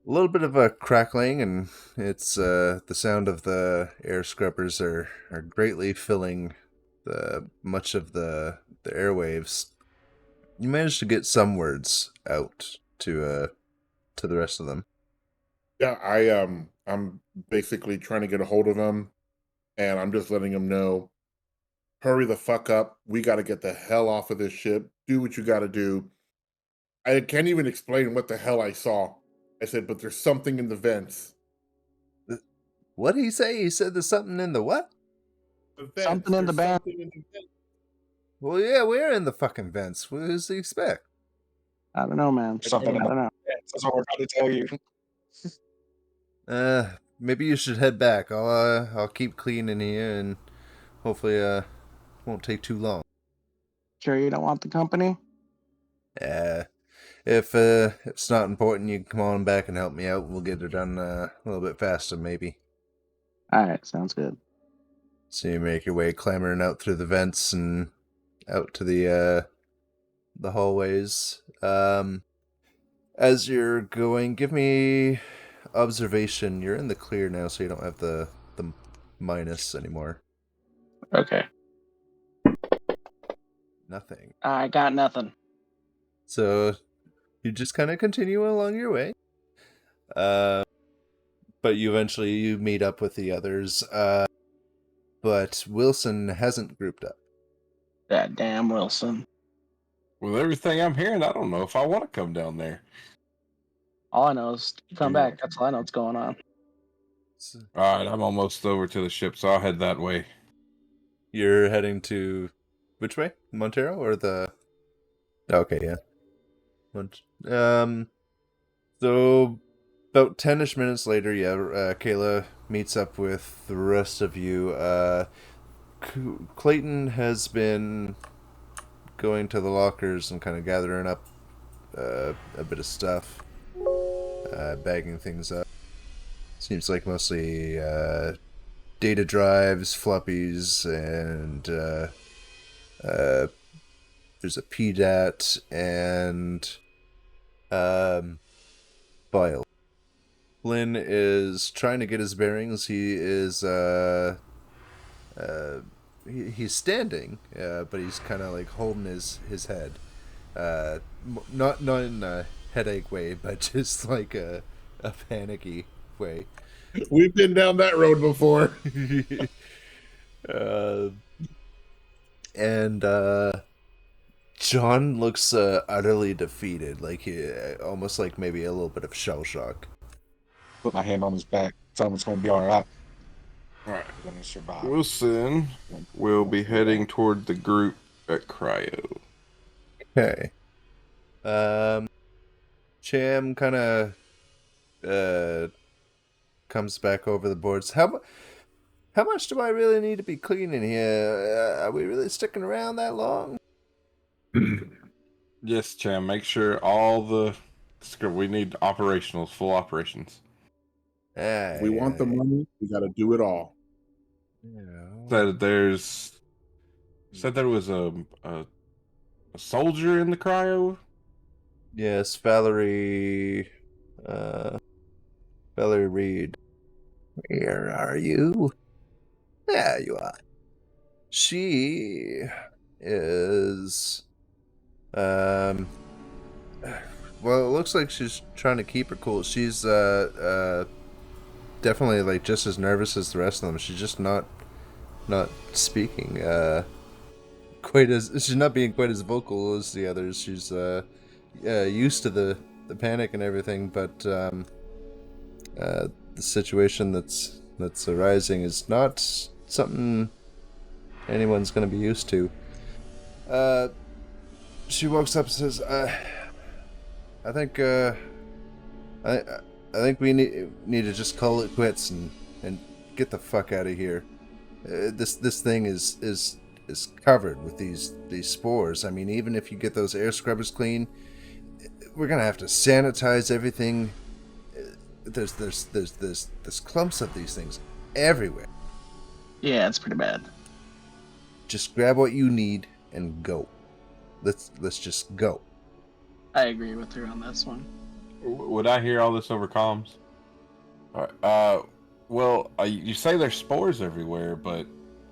little bit of a crackling, and it's the sound of the air scrubbers are greatly filling much of the airwaves. You managed to get some words out to the rest of them. Yeah, I'm basically trying to get a hold of them, and I'm just letting them know, hurry the fuck up. We got to get the hell off of this ship. Do what you got to do. I can't even explain what the hell I saw. I said, but there's something in the vents. What did he say? He said there's something in the what? The vents. Something in the There's van. something in the vents. Well, yeah, we're in the fucking vents. What does he expect? I don't know, man. Something I in don't know. That's what we're trying to tell you. Maybe you should head back. I'll keep cleaning here, and hopefully won't take too long. Sure you don't want the company? If it's not important, you can come on back and help me out. We'll get it done a little bit faster, maybe. Alright, sounds good. So you make your way clambering out through the vents and out to the hallways. As you're going, give me observation. You're in the clear now, so you don't have the minus anymore. Okay. Nothing. I got nothing. So you just kind of continue along your way. But you eventually meet up with the others. But Wilson hasn't grouped up. That damn Wilson. With everything I'm hearing, I don't know if I want to come down there. All I know is come back. That's all I know what's going on. All right, I'm almost over to the ship, so I'll head that way. You're heading to which way? Montero or the? Okay, yeah. So about 10-ish minutes later, Kayla meets up with the rest of you. Clayton has been going to the lockers and kind of gathering up a bit of stuff, bagging things up. Seems like mostly data drives, floppies, and there's a PDAT and file. Flynn is trying to get his bearings. He is he's standing, but he's kind of like holding his head, not in a headache way, but just like a panicky way. We've been down that road before. And John looks utterly defeated, like he almost like maybe a little bit of shell shock. Put my hand on his back. Tell him it's going to be all right. All right. We're going to survive. Wilson will be heading toward the group at Cryo. Okay. Cham kind of comes back over the boards. How much do I really need to be cleaning here? Are we really sticking around that long? Yes, Cham. Make sure we need operationals, full operations. If we want the money, we got to do it all. Said there was a soldier in the cryo. Yes, Valerie Reed. Where are you? There you are. She is well, it looks like she's trying to keep her cool. She's definitely like just as nervous as the rest of them. She's just not speaking she's not being quite as vocal as the others. She's used to the panic and everything, but the situation that's arising is not something anyone's going to be used to. She walks up and says, I think, I, I think we need to just call it quits and get the fuck out of here. This thing is covered with these spores. I mean, even if you get those air scrubbers clean, we're gonna have to sanitize everything. There's clumps of these things everywhere. Yeah, it's pretty bad. Just grab what you need and go. Let's just go. I agree with her on this one. Would I hear all this over comms? All right. Well, you say there's spores everywhere,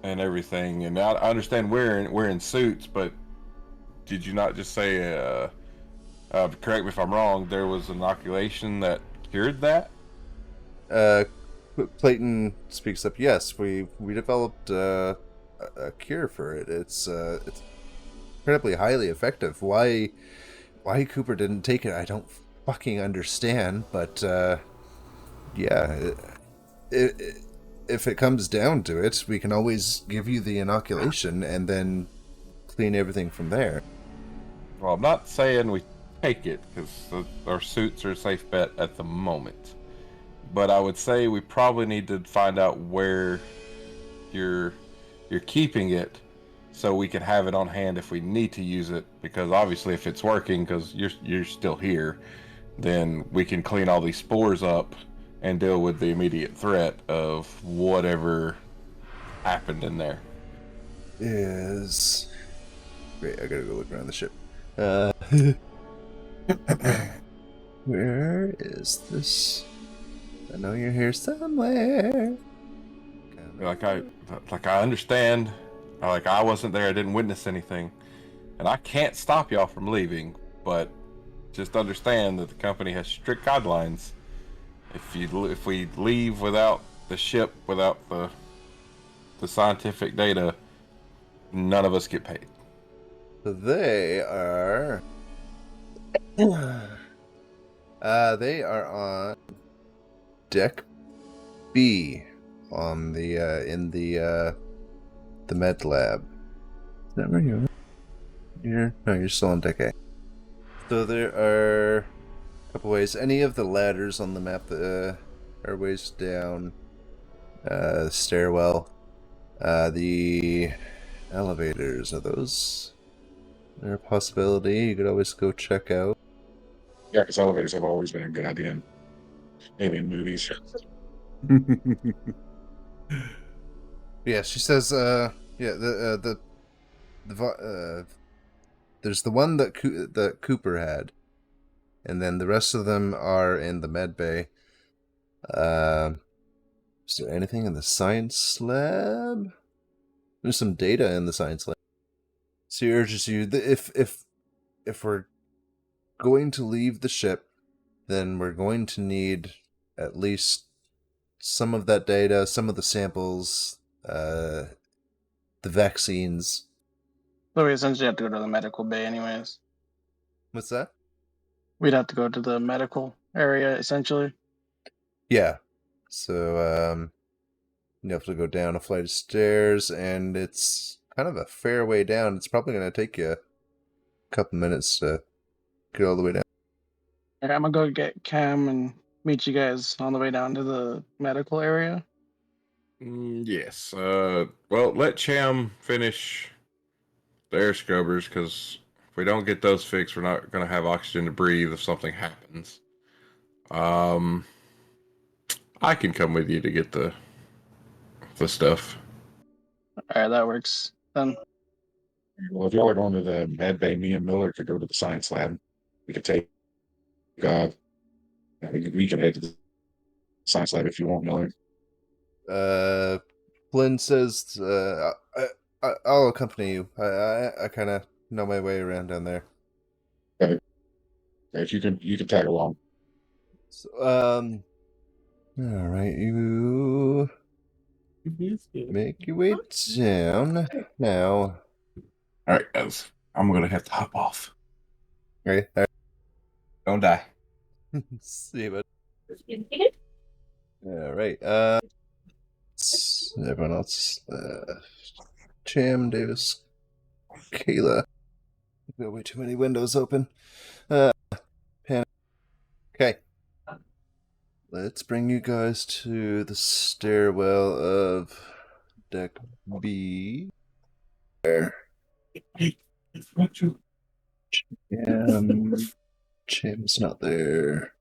and everything, and I understand we're in suits, but did you not just say? Correct me if I'm wrong. There was inoculation that cured that. Clayton speaks up. Yes, we developed a cure for it. It's incredibly highly effective. Why Cooper didn't take it, I don't fucking understand. But yeah, if it comes down to it, we can always give you the inoculation and then clean everything from there. Well, I'm not saying we take it because our suits are a safe bet at the moment, but I would say we probably need to find out where you're keeping it, so we can have it on hand if we need to use it. Because obviously, if it's working, because you're still here, then we can clean all these spores up and deal with the immediate threat of whatever happened in there. Is great. I gotta go look around the ship. Where is this? I know you're here somewhere. Like I understand. Like I wasn't there. I didn't witness anything, and I can't stop y'all from leaving. But just understand that the company has strict guidelines. If we leave without the ship, without the scientific data, none of us get paid. They are. They are on deck B on the in the med lab. Is that where you are? No, you're still on deck A. So there are a couple ways. Any of the ladders on the map that are ways down. Stairwell. The elevators, are those? They're a possibility. You could always go check out. Yeah, because elevators have always been a good idea in alien movies. Yeah, she says. Yeah, there's the one that Cooper had, and then the rest of them are in the med bay. Is there anything in the science lab? There's some data in the science lab. She urges you that if we're going to leave the ship, then we're going to need at least some of that data, some of the samples, the vaccines. So we essentially have to go to the medical bay anyways. What's that? We'd have to go to the medical area essentially. Yeah. So you have to go down a flight of stairs, and it's kind of a fair way down. It's probably going to take you a couple minutes to get all the way down. Okay, I'm gonna go get Cam and meet you guys on the way down to the medical area. Yes. Well, let Cham finish the air scrubbers, because if we don't get those fixed, we're not going to have oxygen to breathe if something happens. I can come with you to get the stuff. All right, that works then. Well, if y'all are going to the med bay, me and Miller could go to the science lab. We could take. We can head to the science lab if you want, Miller. Flynn says, I'll accompany you. I kind of know my way around down there. Okay. If you can tag along. So, all right, you make your way down now. All right, guys. I'm going to have to hop off. All right. Don't die. See you, bud. All right. Everyone else. Cham, Davis, Kayla. I've got way too many windows open. Panic. Okay. Let's bring you guys to the stairwell of deck B. There. Jim's not there.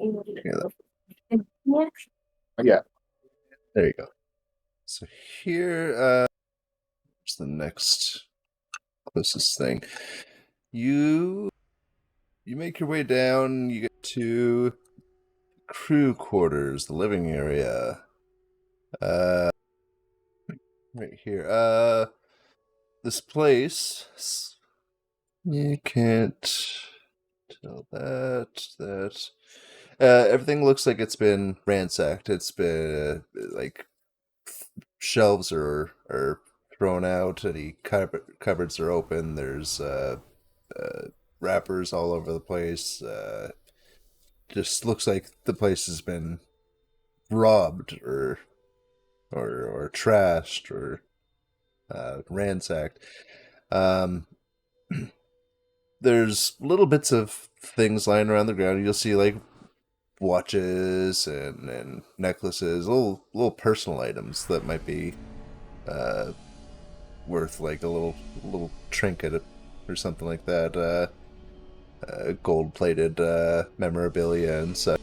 Kayla. Yeah. There you go. So here, where's the next closest thing? You make your way down. You get to crew quarters, the living area. Right here. This place. You can't tell that. Everything looks like it's been ransacked. It's been like shelves are thrown out. Any cupboards are open. There's wrappers all over the place. Just looks like the place has been robbed or trashed or ransacked. There's little bits of things lying around the ground. You'll see like watches and necklaces, little personal items that might be worth like a little trinket or something like that. Gold-plated memorabilia and such.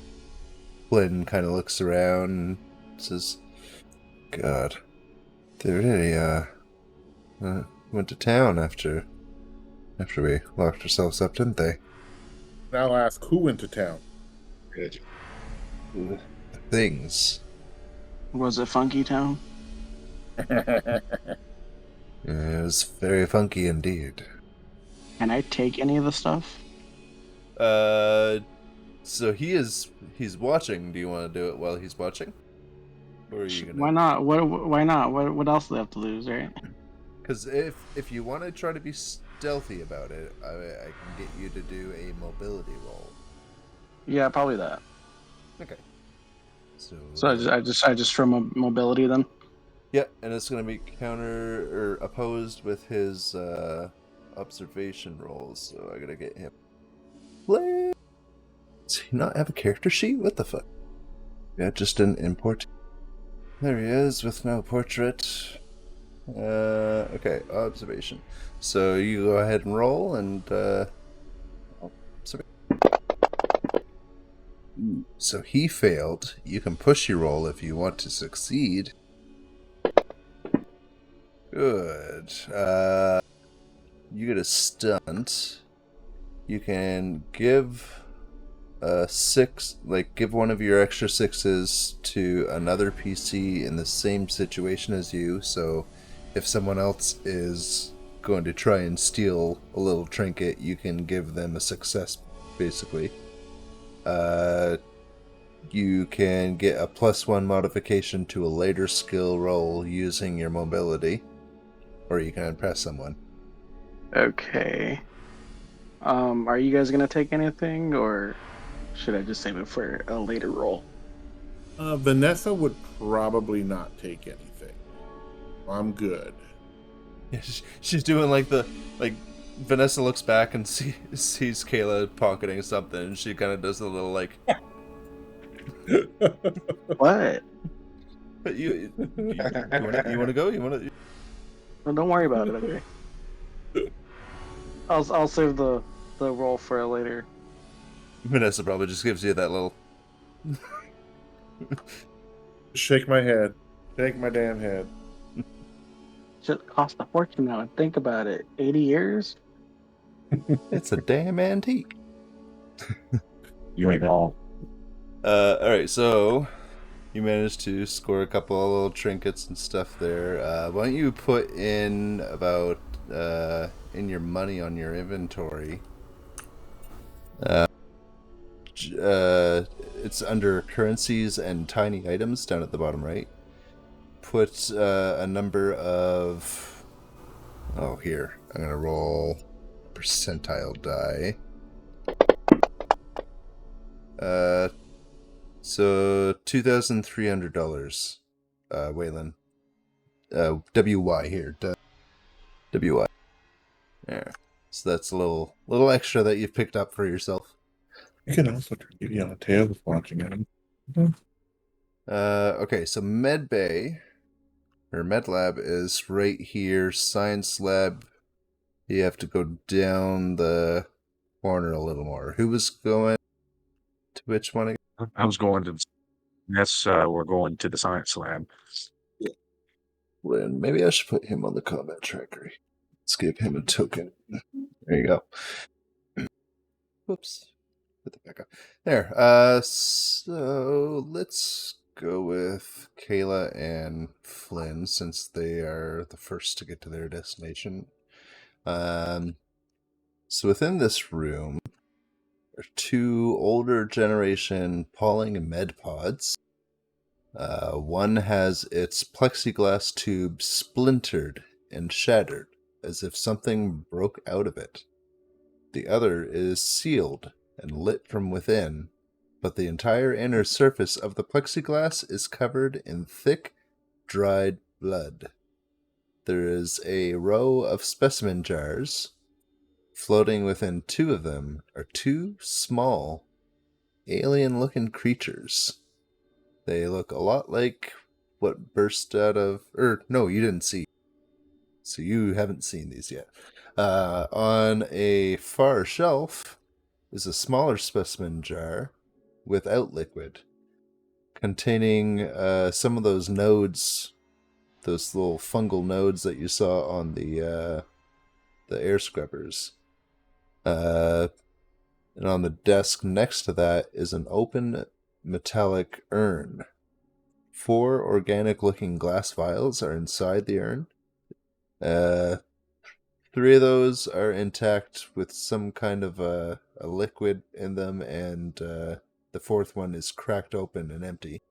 Flynn kind of looks around and says, "God, they really went to town after we locked ourselves up, didn't they?" Now I'll ask who went to town. Good. The things. Was it Funky Town? It was very funky indeed. Can I take any of the stuff? So he's watching. Do you want to do it while he's watching? Or are you gonna... Why not? Why not? What else do they have to lose, right? Because if you want to try to be stealthy about it, I can get you to do a mobility roll. Yeah, probably that. Okay. So I just throw mobility then. Yeah, and it's going to be counter or opposed with his observation rolls. So I got to get him. Does he not have a character sheet? What the fuck? Yeah, just an import. There he is with no portrait. Okay, observation. So you go ahead and roll and so he failed. You can push your roll if you want to succeed. Good. You get a stunt. You can give give one of your extra 6s to another PC in the same situation as you. So if someone else is going to try and steal a little trinket, you can give them a success, basically. You can get a +1 modification to a later skill roll using your mobility, or you can impress someone. Okay. Are you guys gonna take anything, or should I just save it for a later roll? Vanessa would probably not take anything. I'm good. Yeah, she's doing Vanessa looks back and sees Kayla pocketing something, and she kind of does a little like. What? But you want to go? You want to? Well, don't worry about it. Okay. I'll save the roll for later. Vanessa probably just gives you that little. Shake my head. Shake my damn head. Should cost a fortune now. And think about it. 80 years. It's a damn antique. You ain't wrong. All right, so you managed to score a couple of little trinkets and stuff there. Why don't you put in about in your money on your inventory? It's under currencies and tiny items down at the bottom right. Put a number of. Oh, here. I'm gonna roll percentile die. So $2,300. Waylon. WY here. WY. There. So that's a little extra that you've picked up for yourself. You can also give you on a tail of launching at him. Okay, so Med Bay or Med Lab is right here. Science Lab, you have to go down the corner a little more. Who was going to which one again? I was going to. That's we're going to the science lab. Then maybe I should put him on the combat tracker. Let's give him a token. There you go. Whoops. Put that back up. There. So let's go with Kayla and Flynn since they are the first to get to their destination. So within this room are two older generation Pauling med pods. One has its plexiglass tube splintered and shattered, as if something broke out of it. The other is sealed and lit from within, but the entire inner surface of the plexiglass is covered in thick, dried blood. There is a row of specimen jars. Floating within two of them are two small, alien-looking creatures. They look a lot like what burst out of... no, you didn't see. So you haven't seen these yet. On a far shelf is a smaller specimen jar without liquid, containing some of those nodes, those little fungal nodes that you saw on the air scrubbers. And on the desk next to that is an open metallic urn. 4 organic-looking glass vials are inside the urn. 3 of those are intact with some kind of a liquid in them, and the 4th one is cracked open and empty.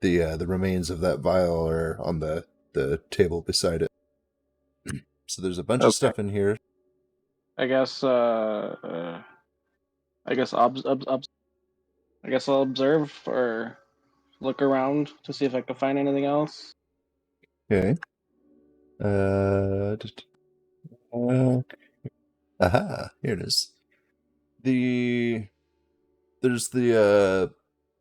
The remains of that vial are on the table beside it. So there's a bunch of stuff in here. I guess I guess I guess I'll observe or look around to see if I can find anything else. Okay. Aha, here it is. There's the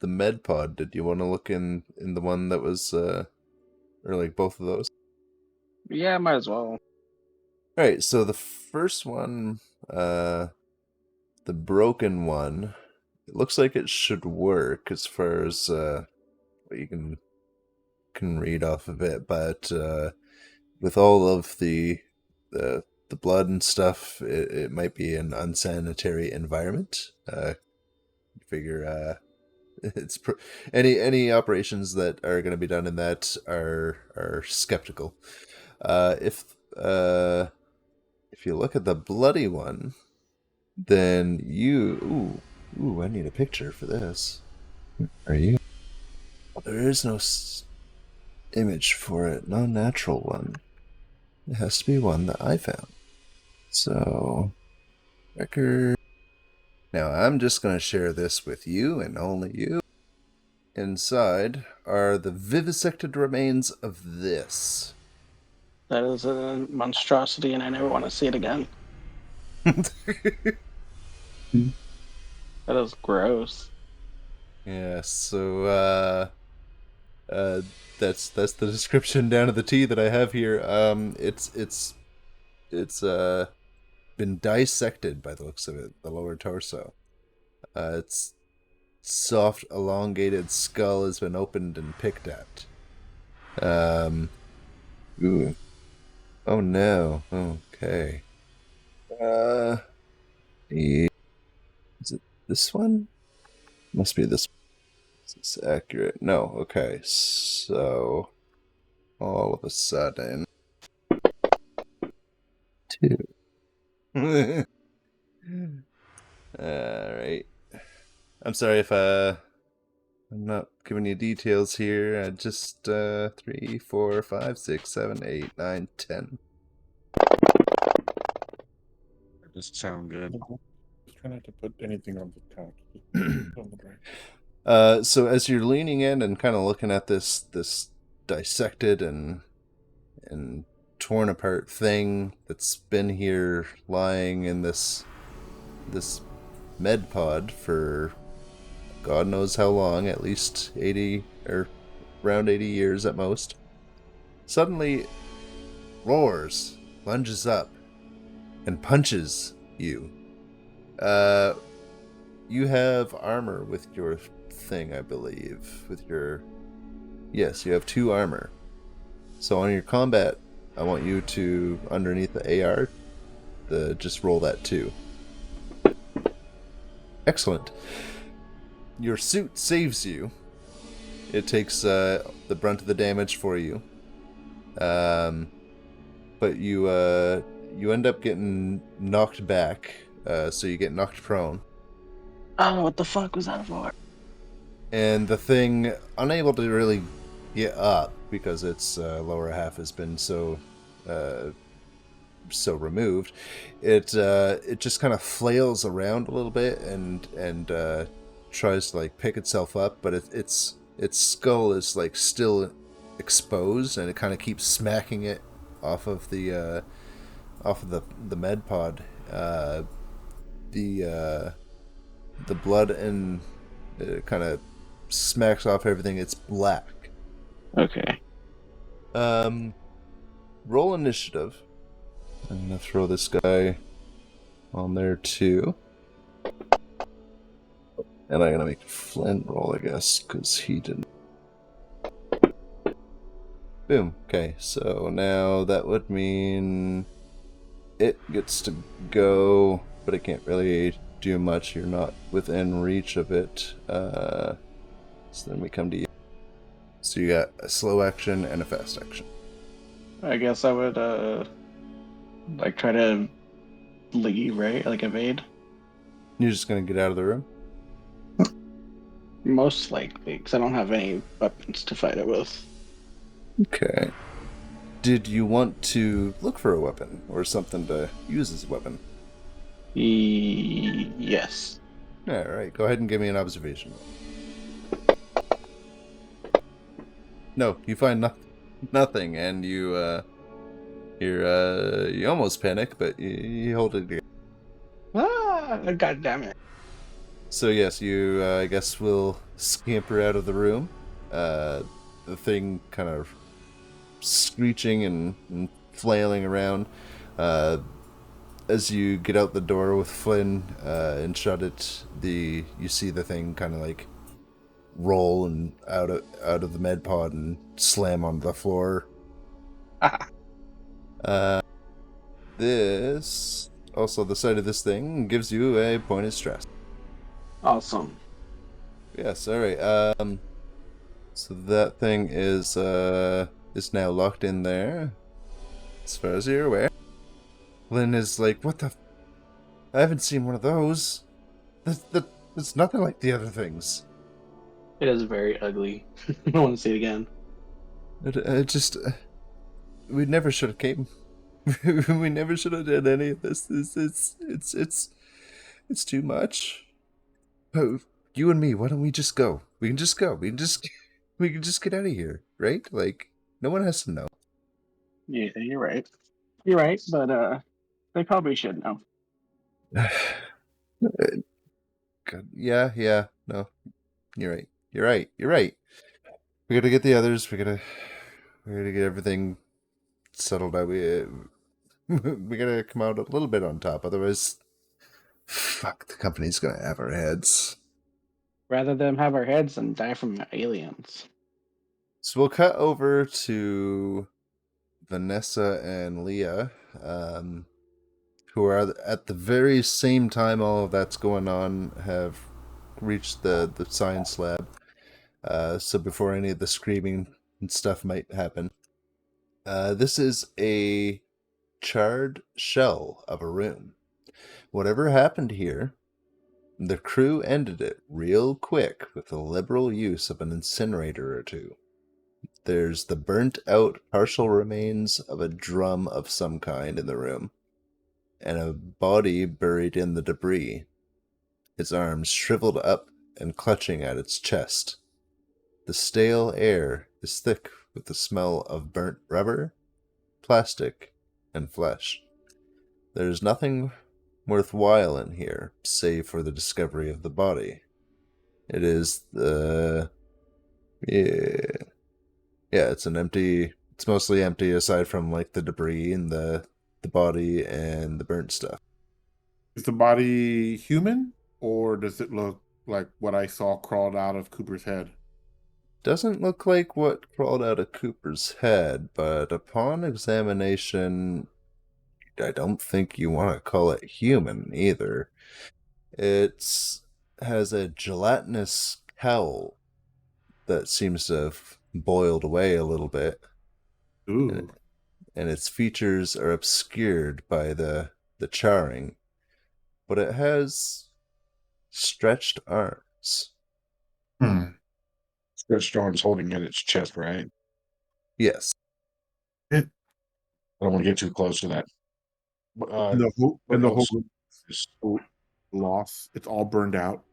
med pod. Did you want to look in the one that was or like both of those? Yeah, might as well. Alright, so the first one, the broken one, it looks like it should work as far as what you can read off of it, but with all of the blood and stuff, it might be an unsanitary environment. Figure it's any operations that are going to be done in that are skeptical. If you look at the bloody one, then you ooh I need a picture for this. Are you? There is no image for it, no natural one. It has to be one that I found. So, record. Now I'm just going to share this with you and only you. Inside are the vivisected remains of this. That is a monstrosity, and I never want to see it again. That is gross. Yeah, so that's the description down to the T that I have here. It's been dissected by the looks of it, the lower torso. Its soft, elongated skull has been opened and picked at. Ooh. Oh no. Okay. Is it this one? Must be this one. Is this accurate? No, okay. So all of a sudden 2. Alright. I'm sorry if I'm not giving you details here. Just 3, 4, 5, 6, 7, 8, 9, 10. That doesn't sound good. Just try not to put anything on the couch. Just put it on the ground. So as you're leaning in and kind of looking at this dissected and torn apart thing that's been here lying in this med pod for God knows how long, at least 80 or around 80 years at most, suddenly roars, lunges up, and punches you. You have armor with your thing, I believe. Yes, you have 2 armor. So on your combat, I want you to, underneath the AR, just roll that 2. Excellent. Your suit saves you. It takes the brunt of the damage for you. But you end up getting knocked back, so you get knocked prone. Oh, what the fuck was that for? And the thing, unable to really get up because its lower half has been so removed, it just kind of flails around a little bit and tries to like pick itself up, but its skull is like still exposed, and it kind of keeps smacking it off of the med pod. The blood and it kind of smacks off everything. It's black. Okay. Roll initiative. I'm gonna throw this guy on there too, and I'm gonna make Flint roll, I guess, because he didn't. Boom. Okay, so now that would mean it gets to go, but it can't really do much. You're not within reach of it. So then we come to you. So you got a slow action and a fast action. I guess I would like try to leave, right? Like evade. You're just gonna get out of the room? Most likely, because I don't have any weapons to fight it with. Okay. Did you want to look for a weapon or something to use as a weapon? Yes. Alright, go ahead and give me an observation. No, you find nothing, and you almost panic, but you hold it together. Ah, god damn it. So yes, you I guess will scamper out of the room. The thing kind of screeching and flailing around. As you get out the door with Flynn and shut it, you see the thing kind of like roll and out of the med pod and slam onto the floor. This also, the sight of this thing gives you a point of stress. Awesome. Yes, all right. So that thing is now locked in there, as far as you're aware. Lynn is like, "What the? I haven't seen one of those. It's nothing like the other things." It is very ugly. I don't want to see it again. It just, we never should have came. We never should have done any of this. It's too much. But you and me, why don't we just go? We can just go. We can just get out of here, right? Like, no one has to know. Yeah, you're right. You're right, but they probably should know. God, yeah, no, you're right. We gotta get the others. We gotta get everything settled out. We gotta come out a little bit on top. Otherwise, fuck, the company's gonna have our heads. Rather than have our heads and die from aliens. So we'll cut over to Vanessa and Leah, who are at the very same time all of that's going on, have reached the science lab. So before any of the screaming and stuff might happen. This is a charred shell of a room. Whatever happened here, the crew ended it real quick with the liberal use of an incinerator or 2. There's the burnt out partial remains of a drum of some kind in the room, and a body buried in the debris, its arms shriveled up and clutching at its chest. The stale air is thick with the smell of burnt rubber, plastic and flesh. There's nothing worthwhile in here, save for the discovery of the body. It is the... Yeah, it's mostly empty aside from, like, the debris and the body and the burnt stuff. Is the body human, or does it look like what I saw crawled out of Cooper's head? Doesn't look like what crawled out of Cooper's head, but upon examination, I don't think you want to call it human either. It has a gelatinous cowl that seems to have boiled away a little bit. Ooh. And its features are obscured by the charring. But it has stretched arms. Stretched arms holding in its chest, right? Yes. I don't want to get too close to that. And the whole is loss, it's all burned out.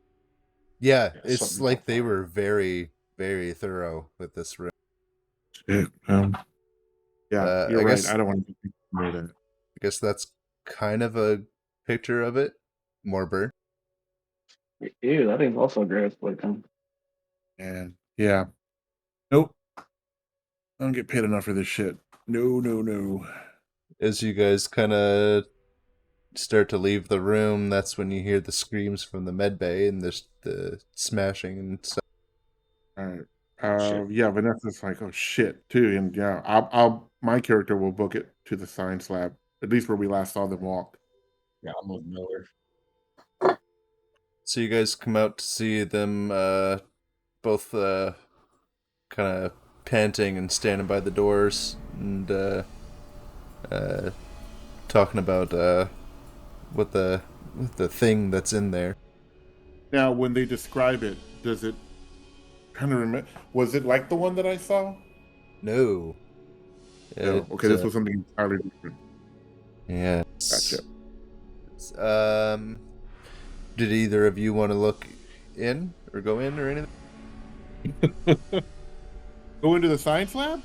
Yeah, Yeah, it's something like like they that. were very, very thorough with this room. Yeah, you're I right. guess- I don't want to know that. I guess that's kind of a picture of it. More burnt. Ew, that thing's also gross looking. And yeah. Nope. I don't get paid enough for this shit. No. As you guys kind of start to leave the room, that's when you hear the screams from the med bay and the smashing and stuff. All right. Shit. Yeah, Vanessa's like, oh shit, too. And yeah, my character will book it to the science lab, at least where we last saw them walk. Yeah, I'm with Miller. So you guys come out to see them both kind of panting and standing by the doors and talking about what the thing that's in there. Now, when they describe it, does it kind of remember? Was it like the one that I saw? No. No. Okay, this was something entirely different. Yeah. Gotcha. Did either of you want to look in or go in or anything? Go into the science lab?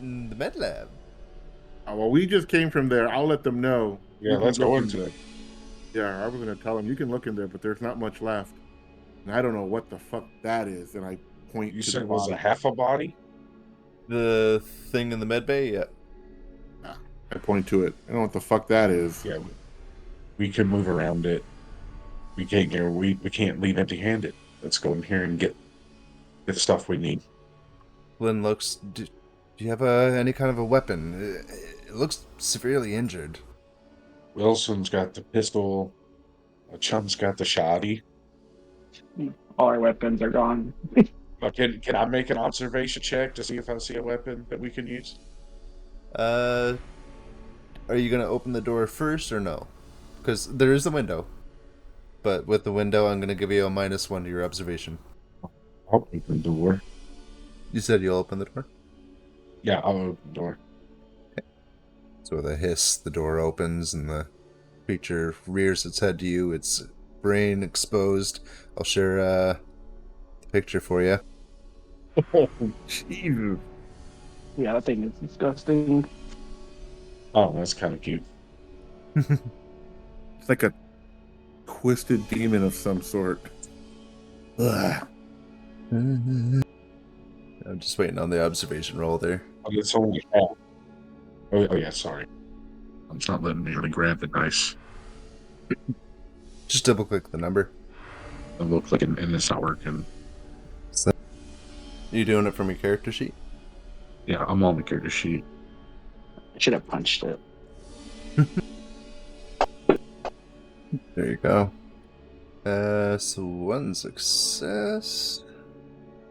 The med lab. Oh, well, we just came from there. I'll let them know. Yeah, You can let's look go in into there. it. Yeah, I was going to tell them, you can look in there, but there's not much left. And I don't know what the fuck that is. And I point You to said the it was body. a half a body? The thing in the med bay? Yeah. I point to it. I don't know what the fuck that is. Yeah, we can move around it. We can't leave empty-handed. Let's go in here and get the stuff we need. Lynn looks. Do you have any kind of a weapon? It looks severely injured. Wilson's got the pistol. Chum's got the shoddy. All our weapons are gone. Can I make an observation check to see if I see a weapon that we can use? Are you gonna open the door first or no? Because there is a window. But with the window, I'm gonna give you a -1 to your observation. I'll open the door. You said you'll open the door? Yeah, I'll open the door. So with a hiss, the door opens and the creature rears its head to you, its brain exposed. I'll share the picture for you. Oh, Jesus. Yeah, that thing is disgusting. Oh, that's kind of cute. It's like a twisted demon of some sort. Ugh. I'm just waiting on the observation roll there. Oh, it's only half. Oh, yeah, sorry. It's not letting me really grab the dice. Just double click the number. It looks like and it's not working. You doing it from your character sheet? Yeah, I'm on the character sheet. I should have punched it. There you go. So 1 success.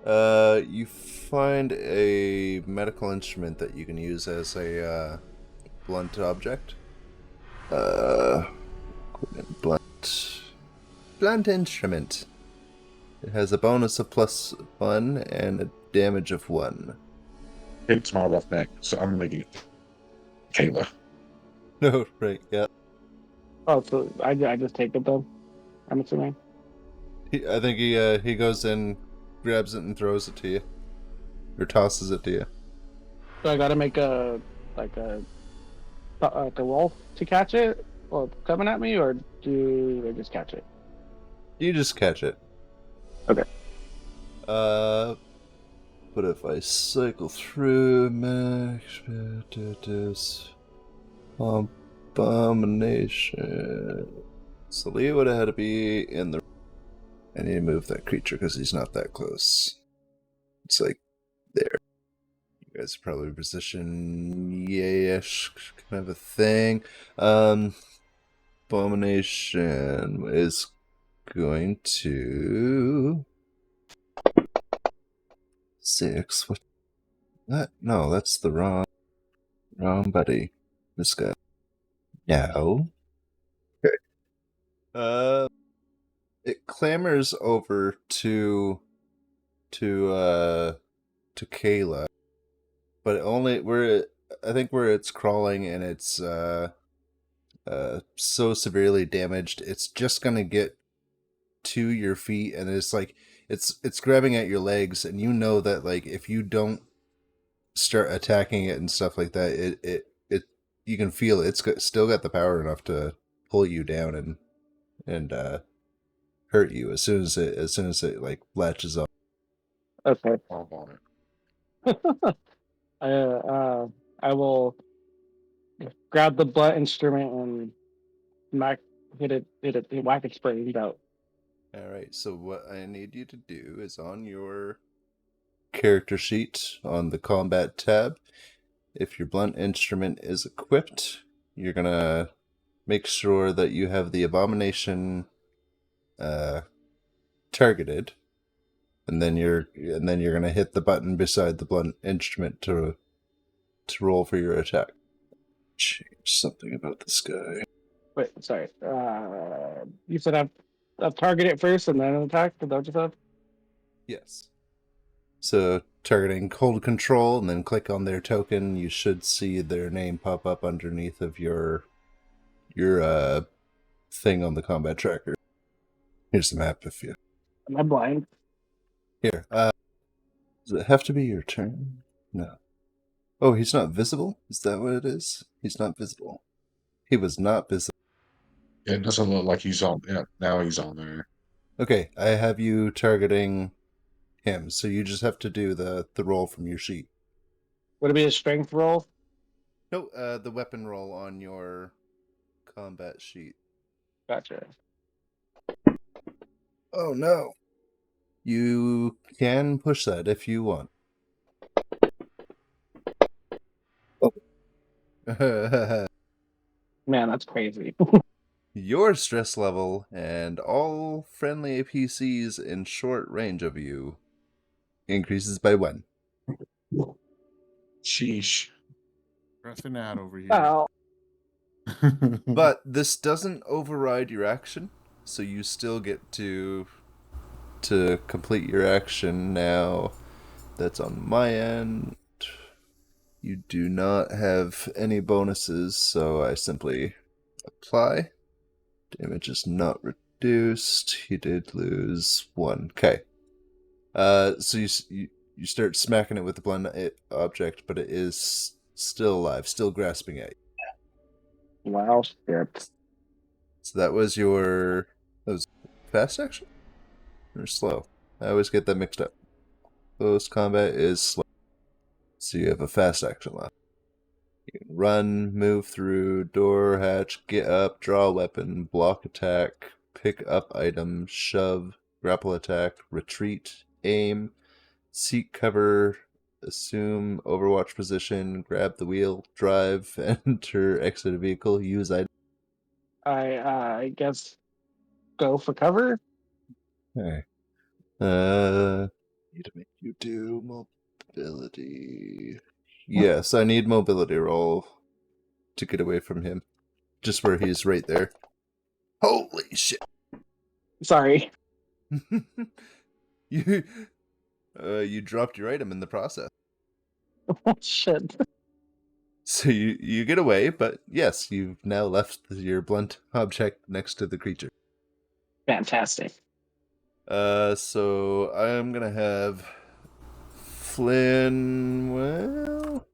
You find a medical instrument that you can use as a blunt object. Blunt instrument. It has a bonus of +1 and a damage of 1. It's my rough neck, so I'm making it. Kayla. No, right, yeah. Oh, so I just take it though. I'm assuming. I think he goes in, grabs it, and throws it to you, or tosses it to you. So I gotta make a like a roll to catch it, or coming at me, or do I just catch it? You just catch it. Okay. But if I cycle through max abomination, so Leo would have had to be in the. I need to move that creature because he's not that close. It's like there. You guys are probably position ish kind of a thing. Abomination is going to 6. What? That? No, that's the wrong buddy. This guy. No. Okay. It clambers over to Kayla, but only where I think where it's crawling and it's so severely damaged, it's just gonna get to your feet, and it's like it's grabbing at your legs, and you know that like if you don't start attacking it and stuff like that, it you can feel still got the power enough to pull you down and hurt you as soon as it like latches up. Okay. All on it. I will grab the blunt instrument and hit it, whack its brains out. All right. So what I need you to do is on your character sheet on the combat tab, if your blunt instrument is equipped, you're gonna make sure that you have the abomination targeted, and then you're gonna hit the button beside the blunt instrument to roll for your attack. Change something about this guy. Wait, sorry. You said I've targeted it first and then attack. Is that what you said? Yes. So targeting hold control and then click on their token. You should see their name pop up underneath of your thing on the combat tracker. Here's the map if you. Am I blind? Here. Does it have to be your turn? No. Oh, he's not visible? Is that what it is? He's not visible. He was not visible. It doesn't look like he's on. Yeah, now he's on there. Okay, I have you targeting him, so you just have to do the roll from your sheet. Would it be a strength roll? No, the weapon roll on your combat sheet. Gotcha. Oh no. You can push that if you want. Oh. Man, that's crazy. Your stress level and all friendly APCs in short range of you increases by 1. Sheesh. Stressing out over here. Wow. But this doesn't override your action, so you still get to complete your action now. That's on my end. You do not have any bonuses, so I simply apply. Damage is not reduced. He did lose 1. Okay. So you start smacking it with the blunt object, but it is still alive, still grasping at you. Wow. Shit. So that was fast action? Or slow? I always get that mixed up. Close combat is slow. So you have a fast action left. You can run, move through, door, hatch, get up, draw a weapon, block attack, pick up item, shove, grapple attack, retreat, aim, seek cover, assume overwatch position, grab the wheel, drive, enter, exit a vehicle, use item. I guess go for cover. Okay. Need to make you do mobility. Yes, I need mobility roll to get away from him. Just where he's right there. Holy shit! Sorry. You dropped your item in the process. Shit. So you get away, but yes, you've now left your blunt object next to the creature. Fantastic. So I'm gonna have Flynn. Well,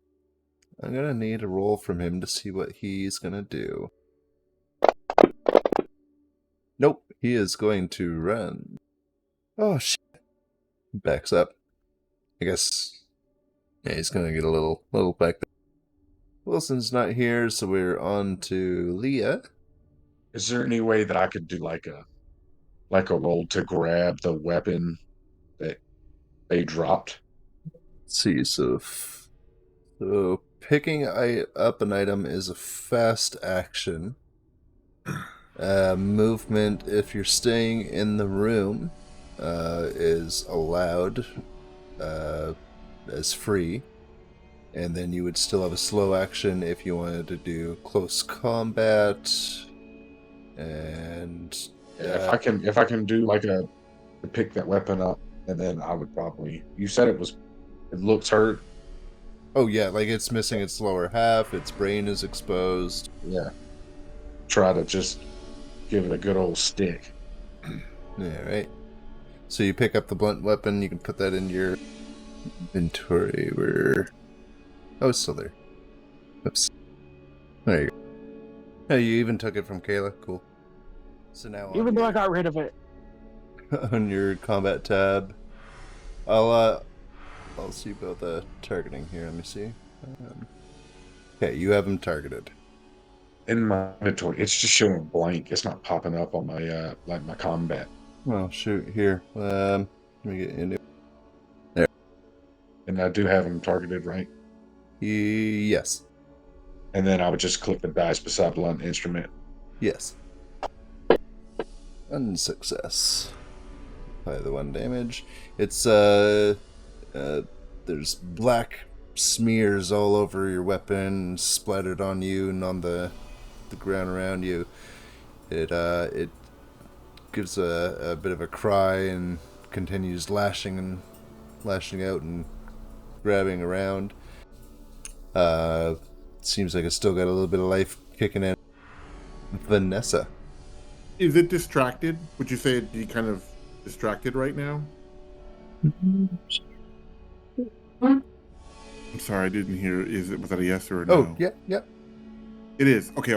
I'm gonna need a roll from him to see what he's gonna do. Nope, he is going to run. Oh shit! Backs up. I guess. Yeah, he's gonna get a little back there. Wilson's not here, so we're on to Leah. Is there any way that I could do like a roll to grab the weapon that they dropped? Let's see, so picking up an item is a fast action. Movement, if you're staying in the room, is allowed as free. And then you would still have a slow action if you wanted to do close combat. And If I can do like to pick that weapon up, and then I would probably. You said it looks hurt. oh yeah, like it's missing its lower half, its brain is exposed. Yeah. Try to just give it a good old stick. Yeah, right. So you pick up the blunt weapon, you can put that in your inventory. Oh, it's still there. Oops. There you go. Oh, you even took it from Kayla. Cool. So now Even though I got rid of it. on your combat tab, I'll see about the targeting here. Let me see. Okay, you have him targeted. In my inventory, it's just showing blank. It's not popping up on my my combat. Oh shoot! Here, let me get into. And I do have them targeted, right? Yes. And then I would just click the dice beside blunt instrument. Yes. Unsuccess. Apply the 1 damage. It's there's black smears all over your weapon, splattered on you and on the ground around you. It gives a bit of a cry and continues lashing out and grabbing around. Seems like it's still got a little bit of life kicking in. Vanessa. Is it distracted? Would you say it'd be kind of distracted right now? I'm sorry, I didn't hear. Was that a yes or a no? Oh, yeah. It is. Okay.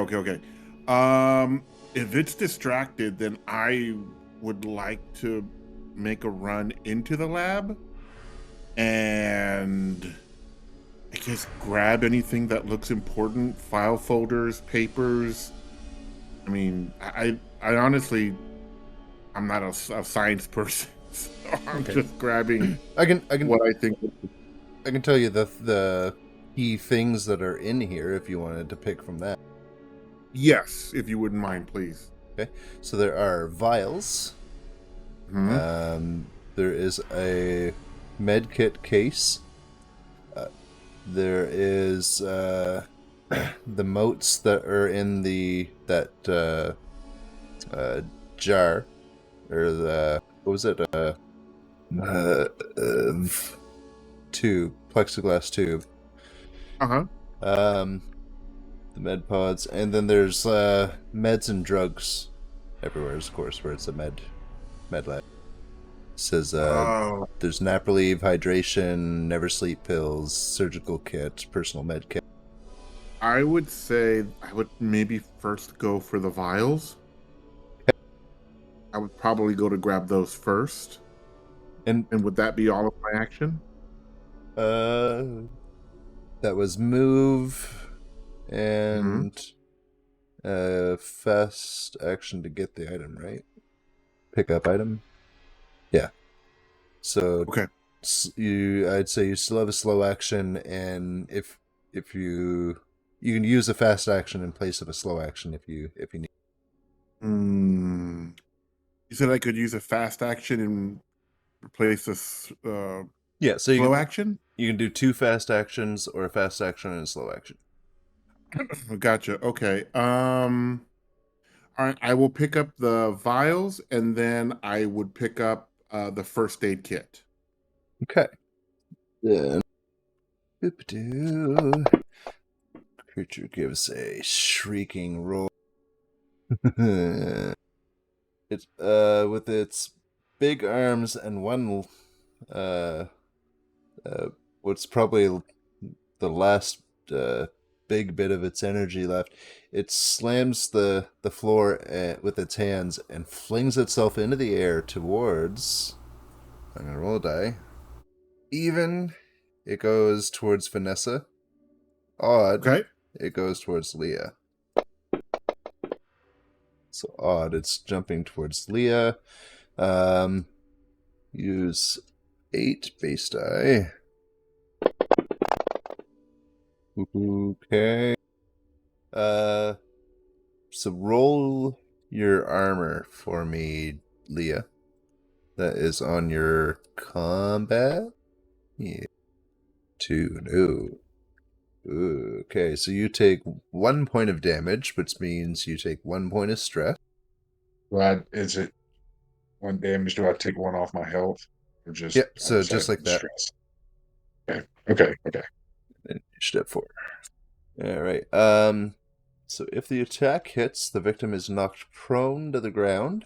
If it's distracted, then I would like to make a run into the lab and I guess grab anything that looks important, file folders, papers. I mean, I honestly, I'm not a science person, so I'm just grabbing I can what I think. I can tell you the key things that are in here if you wanted to pick from that. Yes, if you wouldn't mind, please. Okay, so there are vials. Mhm. There is a med kit case. There is the motes that are in that jar, or the what was it? Tube, plexiglass tube. The med pods, and then there's meds and drugs everywhere. Of course, where it's a med lab. It says there's nap relief, hydration, never sleep pills, surgical kit, personal med kit. I would say I would maybe first go for the vials. I would probably go to grab those first. And would that be all of my action? That was move and fast action to get the item, right? Pick up item. Yeah. So okay, I'd say you still have a slow action, and if you can use a fast action in place of a slow action if you need. You said I could use a fast action and replace this. Yeah, so slow action. You can do 2 fast actions or a fast action and a slow action. Gotcha. Okay. All right, I will pick up the vials, and then I would pick up the first aid kit. Okay. Then, creature gives a shrieking roar. It's with its big arms and one what's probably the last big bit of its energy left. It slams the floor with its hands and flings itself into the air towards. I'm gonna roll a die. Even, it goes towards Vanessa. Odd, Okay. it goes towards Leah. So odd, it's jumping towards Leah. Use 8 base die. Okay. So roll your armor for me, Leah. That is on your combat. Yeah. 2, no. Okay, so you take 1 point of damage, which means you take 1 point of stress. Is it 1 damage? Do I take 1 off my health, or just Yep, so just like that. stress? Okay. And step 4. All right. So if the attack hits, the victim is knocked prone to the ground.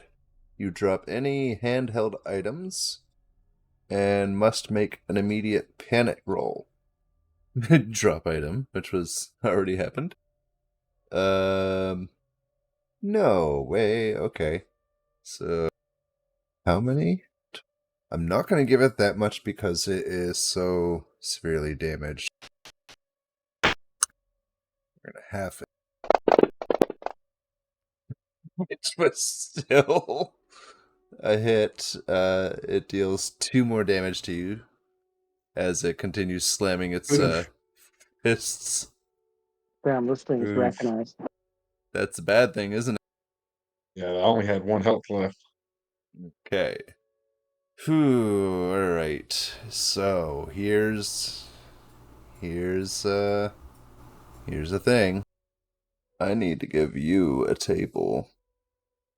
You drop any handheld items and must make an immediate panic roll. Drop item, which was already happened. No way. Okay. So how many? I'm not going to give it that much because it is so severely damaged. We're going to half it. It was still a hit. It deals 2 more damage to you as it continues slamming its fists. Damn, this thing's Oof. recognized. That's a bad thing, isn't it? Yeah, I only had 1 health left. Okay. Whew, alright. So here's the thing. I need to give you a table.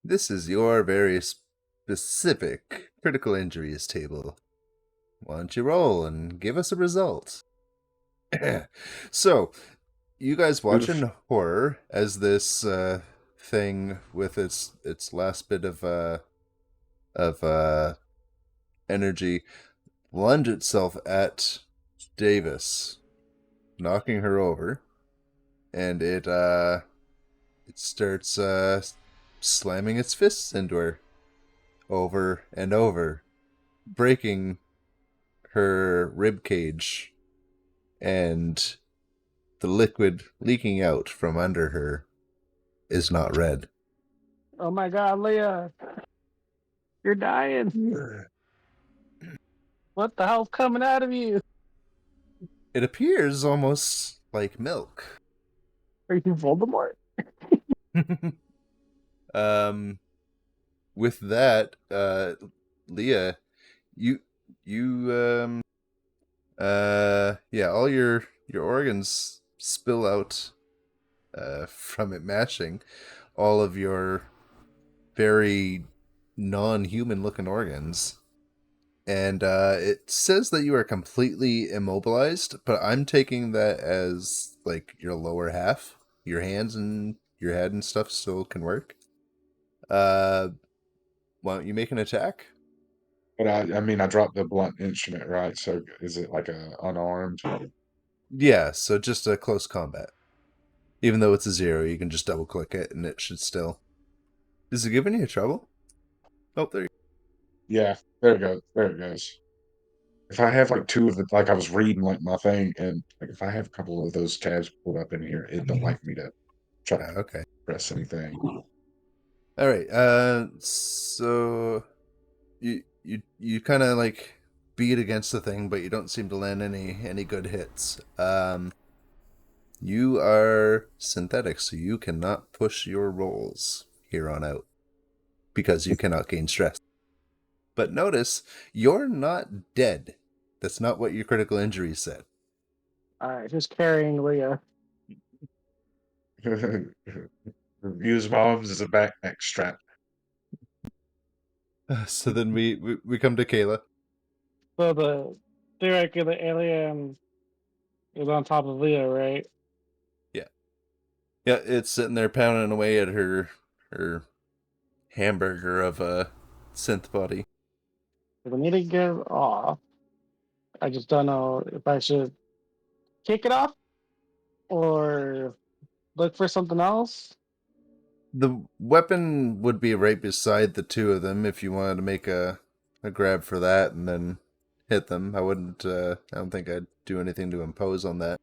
This is your very specific critical injuries table. Why don't you roll and give us a result? So, you guys watch in horror as this thing with its last bit of energy lunge itself at Davis, knocking her over, and it starts slamming its fists into her over and over, breaking her rib cage, and the liquid leaking out from under her is not red. Oh my god, Leah. You're dying. What the hell's coming out of you? It appears almost like milk. Are you Voldemort? With that, Leah, you yeah, all your organs spill out from it mashing. All of your very non-human looking organs. And it says that you are completely immobilized, but I'm taking that as like your lower half. Your hands and your head and stuff still can work. Why don't you make an attack? But I dropped the blunt instrument, right? So is it like a unarmed? Yeah, so just a close combat. Even though it's a 0, you can just double click it and it should still. Is it giving you trouble? Oh, there you go. Yeah, there it goes. If I have like 2 of it, like I was reading like my thing, and like if I have a couple of those tabs pulled up in here, it don't like me to try to Okay. press anything. All right. So you kind of like beat against the thing, but you don't seem to land any good hits. You are synthetic, so you cannot push your rolls here on out because you cannot gain stress. But notice, you're not dead. That's not what your critical injury said. Alright, just carrying Leah. Use mobs as a backpack strap. So then we come to Kayla. So theoretically the alien is on top of Leah, right? Yeah, it's sitting there pounding away at her hamburger of a synth body. If I need to get it off, I just don't know if I should kick it off or look for something else? The weapon would be right beside the two of them if you wanted to make a grab for that and then hit them. I wouldn't. I don't think I'd do anything to impose on that.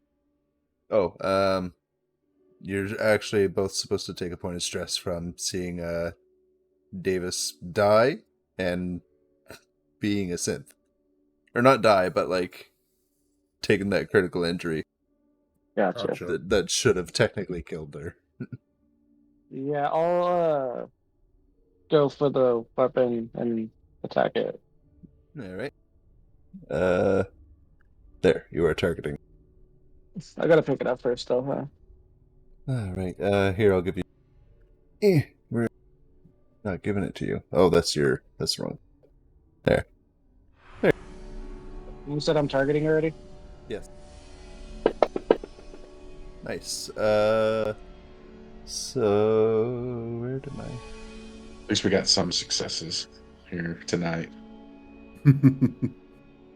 Oh, you're actually both supposed to take a point of stress from seeing Davis die and being a synth, or not die, but like taking that critical injury Gotcha. Gotcha. that should have technically killed her. Yeah, I'll go for the weapon and attack it. All right. There you are targeting. I gotta pick it up first, though, huh? All right. Here, I'll give you. We're not giving it to you. Oh, that's wrong. There. You said I'm targeting already? Yes. Nice. So where did I? At least we got some successes here tonight.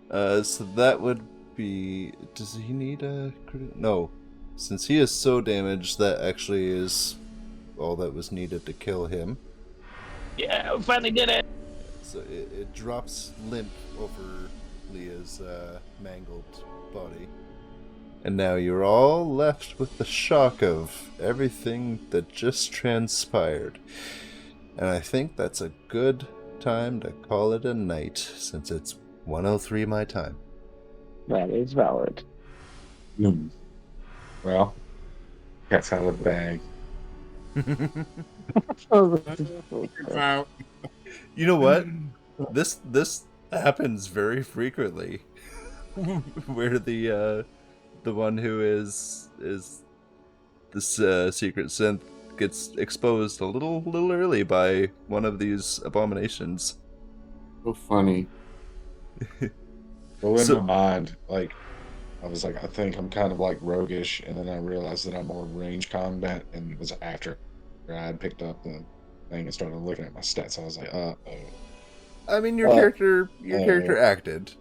So that would be. Does he need a crit? No, since he is so damaged, that actually is all that was needed to kill him. Yeah, we finally did it! So it drops limp over Leah's mangled body. And now you're all left with the shock of everything that just transpired. And I think that's a good time to call it a night, since it's 1:03 my time. That is valid. Well, cat's out of the bag. It's out. You know what? This happens very frequently, where the one who is this secret synth gets exposed a little early by one of these abominations. So funny. Well, in So- my mind, like, I was like, I think I'm kind of like roguish, and then I realized that I'm more range combat, and it was after I had picked up the thing and started looking at my stats. I was like, I mean, your character acted.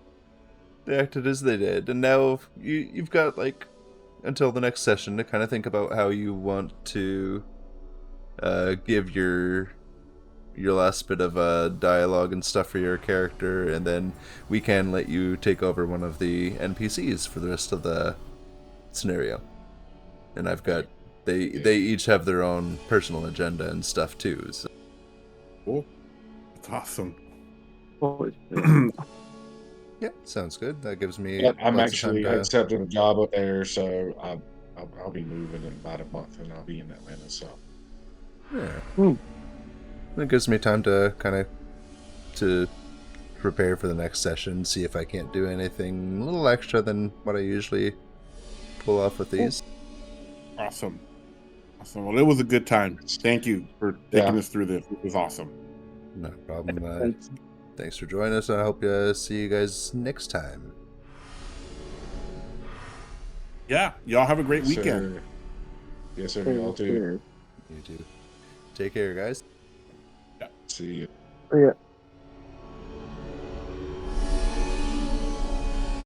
They acted as they did, and now you've got like until the next session to kind of think about how you want to give your last bit of dialogue and stuff for your character, and then we can let you take over one of the NPCs for the rest of the scenario. And I've got they each have their own personal agenda and stuff too. So. Cool. That's awesome. Yeah, sounds good. That gives me. yeah, I'm lots of time actually I to- accepted a job up there, so I'll be moving in about a month, and I'll be in Atlanta. So Yeah. That gives me time to kind of to prepare for the next session, see if I can't do anything a little extra than what I usually pull off with these. Awesome. Well, it was a good time. Thank you for taking Yeah. us through this. It was awesome. No problem. Thanks for joining us. I hope to see you guys next time. Yeah. Y'all have a great Yes, weekend. sir. Yes, sir. Y'all too. You too. Take care, guys. See you. Yeah.